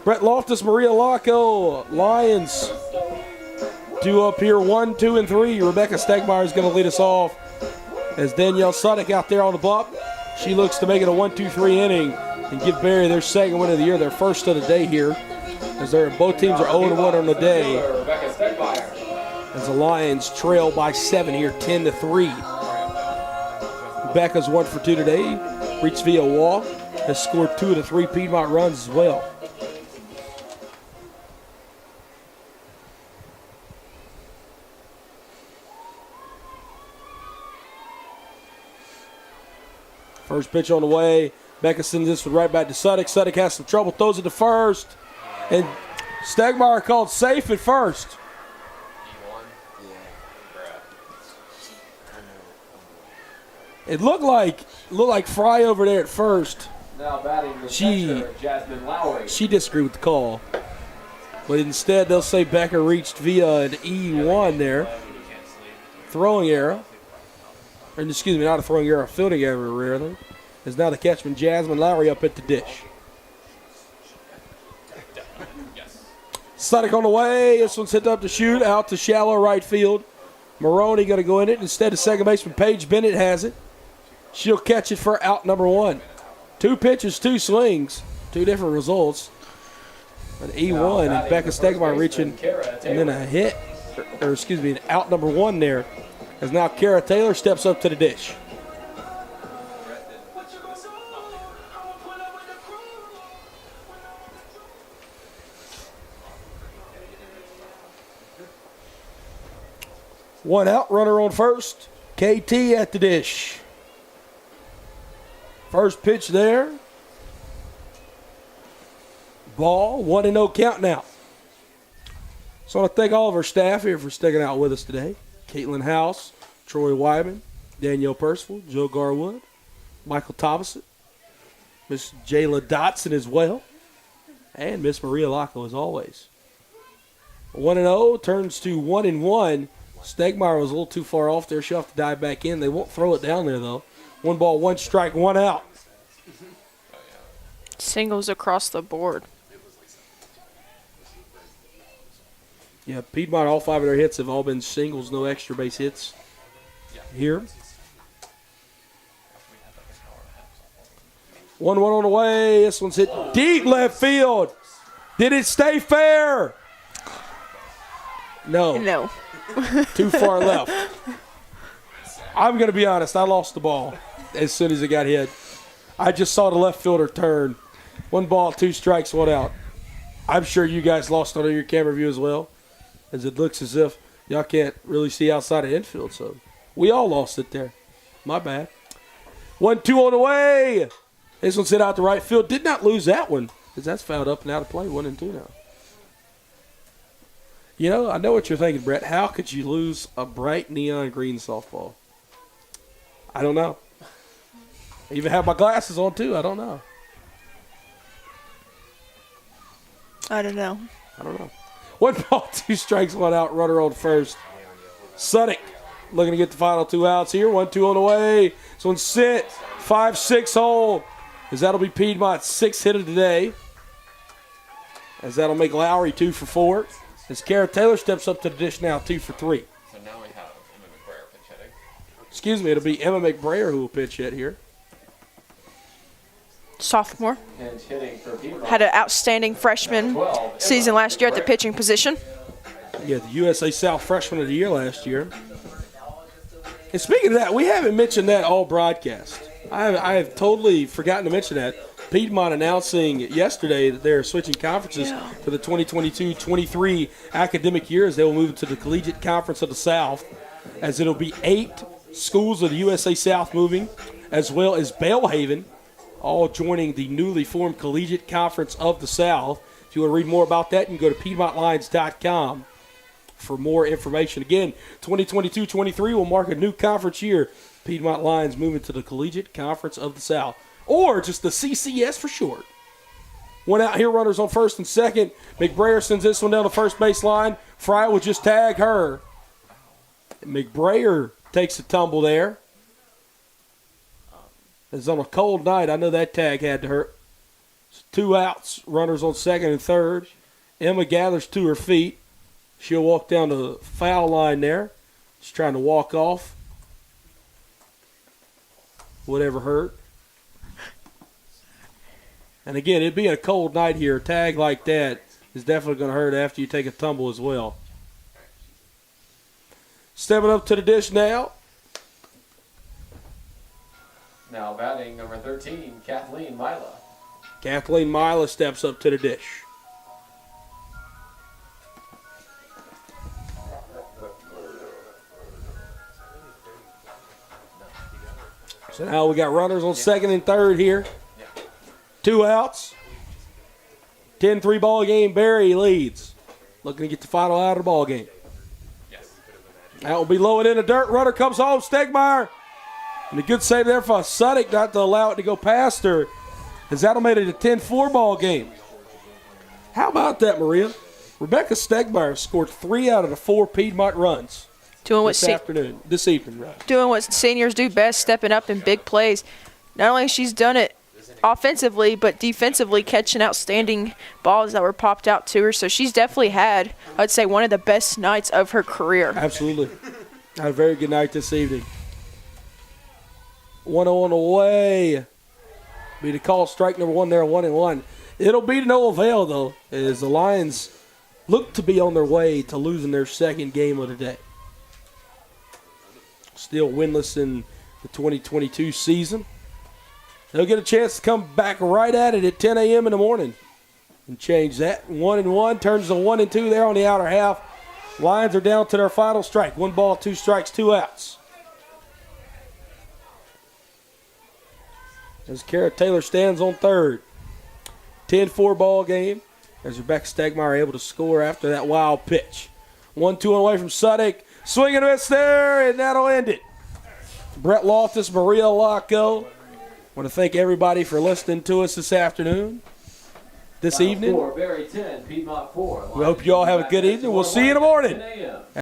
Brett Loftus, Maria Laco, Lions due up here 1, 2, and 3. Rebecca Stegmeyer is going to lead us off as Danielle Suddick out there on the bump. She looks to make it a 1-2-3 inning and give Barry their second win of the year, their first of the day here, as both teams are 0-1 on the day. As the Lions trail by 7 here, 10-3. Rebecca's 1 for 2 today. Reached via walk. Has scored 2 of the 3 Piedmont runs as well. First pitch on the way. Becca sends this one right back to Suddick. Suddick has some trouble, throws it to first. And Stegmeyer called safe at first. It looked like Fry over there at first. Now batting the catcher, Jasmine Lowry. She disagreed with the call. But instead they'll say Becker reached via an E1 there. Throwing error. Or excuse me, not a throwing error, a fielding error rather. Is now the catchman Jasmine Lowry up at the dish. Suddick on the way. This one's hit up to shoot, out to shallow right field. Maroney going to go in it. Instead of second baseman Paige Bennett has it. She'll catch it for out number 1. 2 pitches, 2 swings, 2 different results. An E1 and Becca Stegmeyer reaching, and then a hit, or excuse me, an out number 1 there. As now Kara Taylor steps up to the dish. One out, runner on first. KT at the dish. First pitch there. Ball, 1-0 count now. So I want to thank all of our staff here for sticking out with us today. Caitlin House, Troy Wyman, Danielle Percival, Joe Garwood, Michael Thomason, Miss Jayla Dotson as well, and Miss Maria Laco as always. 1-0 turns to 1-1. Stegmeyer was a little too far off there. She'll have to dive back in. They won't throw it down there, though. 1 ball, 1 strike, 1 out. Singles across the board. Yeah, Piedmont, all 5 of their hits have all been singles, no extra base hits here. 1-1 on the way. This one's hit deep left field. Did it stay fair? No. No. Too far left. I'm going to be honest. I lost the ball as soon as it got hit. I just saw the left fielder turn. 1 ball, 2 strikes, 1 out. I'm sure you guys lost on your camera view as well, as it looks as if y'all can't really see outside of infield. So we all lost it there. My bad. 1-2 on the way. This one's hit out to right field. Did not lose that one, because that's fouled up and out of play. 1-2 now. You know, I know what you're thinking, Brett. How could you lose a bright neon green softball? I don't know. I even have my glasses on, too. I don't know. I don't know. I don't know. 1 ball, 2 strikes, 1 out. Runner on first. Suddick looking to get the final 2 outs here. 1-2 on the way. This one's sit. 5-6 hole. As that'll be Piedmont's 6th hit of the day. As that'll make Lowry 2 for 4. As Kara Taylor steps up to the dish now, 2 for 3. So now we have Emma McBrayer pitch hitting. Excuse me, it'll be Emma McBrayer who will pitch hit here. Sophomore. Pinch hitting for Piedmont. Had an outstanding freshman season last year at the pitching position. Yeah, the USA South Freshman of the Year last year. And speaking of that, we haven't mentioned that all broadcast. I have totally forgotten to mention that. Piedmont announcing yesterday that they're switching conferences for the 2022-23 academic year as they will move to the Collegiate Conference of the South, as it'll be 8 schools of the USA South moving, as well as Belhaven, all joining the newly formed Collegiate Conference of the South. If you want to read more about that, you can go to PiedmontLions.com for more information. Again, 2022-23 will mark a new conference year. Piedmont Lions moving to the Collegiate Conference of the South, or just the CCS for short. 1 out here, runners on first and second. McBrayer sends this one down the first base line. Fry will just tag her. McBrayer takes a tumble there. It's on a cold night. I know that tag had to hurt. It's 2 outs. Runners on second and third. Emma gathers to her feet. She'll walk down the foul line there. She's trying to walk off. Whatever hurt. And again, it being a cold night here, a tag like that is definitely going to hurt after you take a tumble as well. Stepping up to the dish now. Now batting number 13, Kathleen Mila. Kathleen Mila steps up to the dish. So now we got runners on second and third here. 2 outs. 10-3 ball game. Barry leads. Looking to get the final out of the ball game. Yes. That will be low and in the dirt. Runner comes home. Stegmeyer. And a good save there for Suddick not to allow it to go past her. As that'll make it a 10-4 ball game. How about that, Maria? Rebecca Stegmeyer scored 3 out of the 4 Piedmont runs this evening. Right? Doing what seniors do best, stepping up in big plays. Not only has she's done it offensively, but defensively catching outstanding balls that were popped out to her. So she's definitely had, I'd say, one of the best nights of her career. Absolutely. Had a very good night this evening. 1-0 on the way. Be the call, strike number 1 there, 1-1. It'll be to no avail, though, as the Lions look to be on their way to losing their second game of the day. Still winless in the 2022 season. They'll get a chance to come back right at it at 10 a.m. in the morning and change that. 1-1 turns to 1-2 there on the outer half. Lions are down to their final strike. 1 ball, 2 strikes, 2 outs. As Kara Taylor stands on third. 10-4 ball game. As Rebecca Stegmeyer able to score after that wild pitch. 1-2 away from Suddick. Swing and a miss there, and that'll end it. Brett Loftus, Maria Laco. Want to thank everybody for listening to us this afternoon, this evening. 4, Barry 10, Piedmont 4. We hope you all have a good evening. We'll see you in the morning. 10 a.m.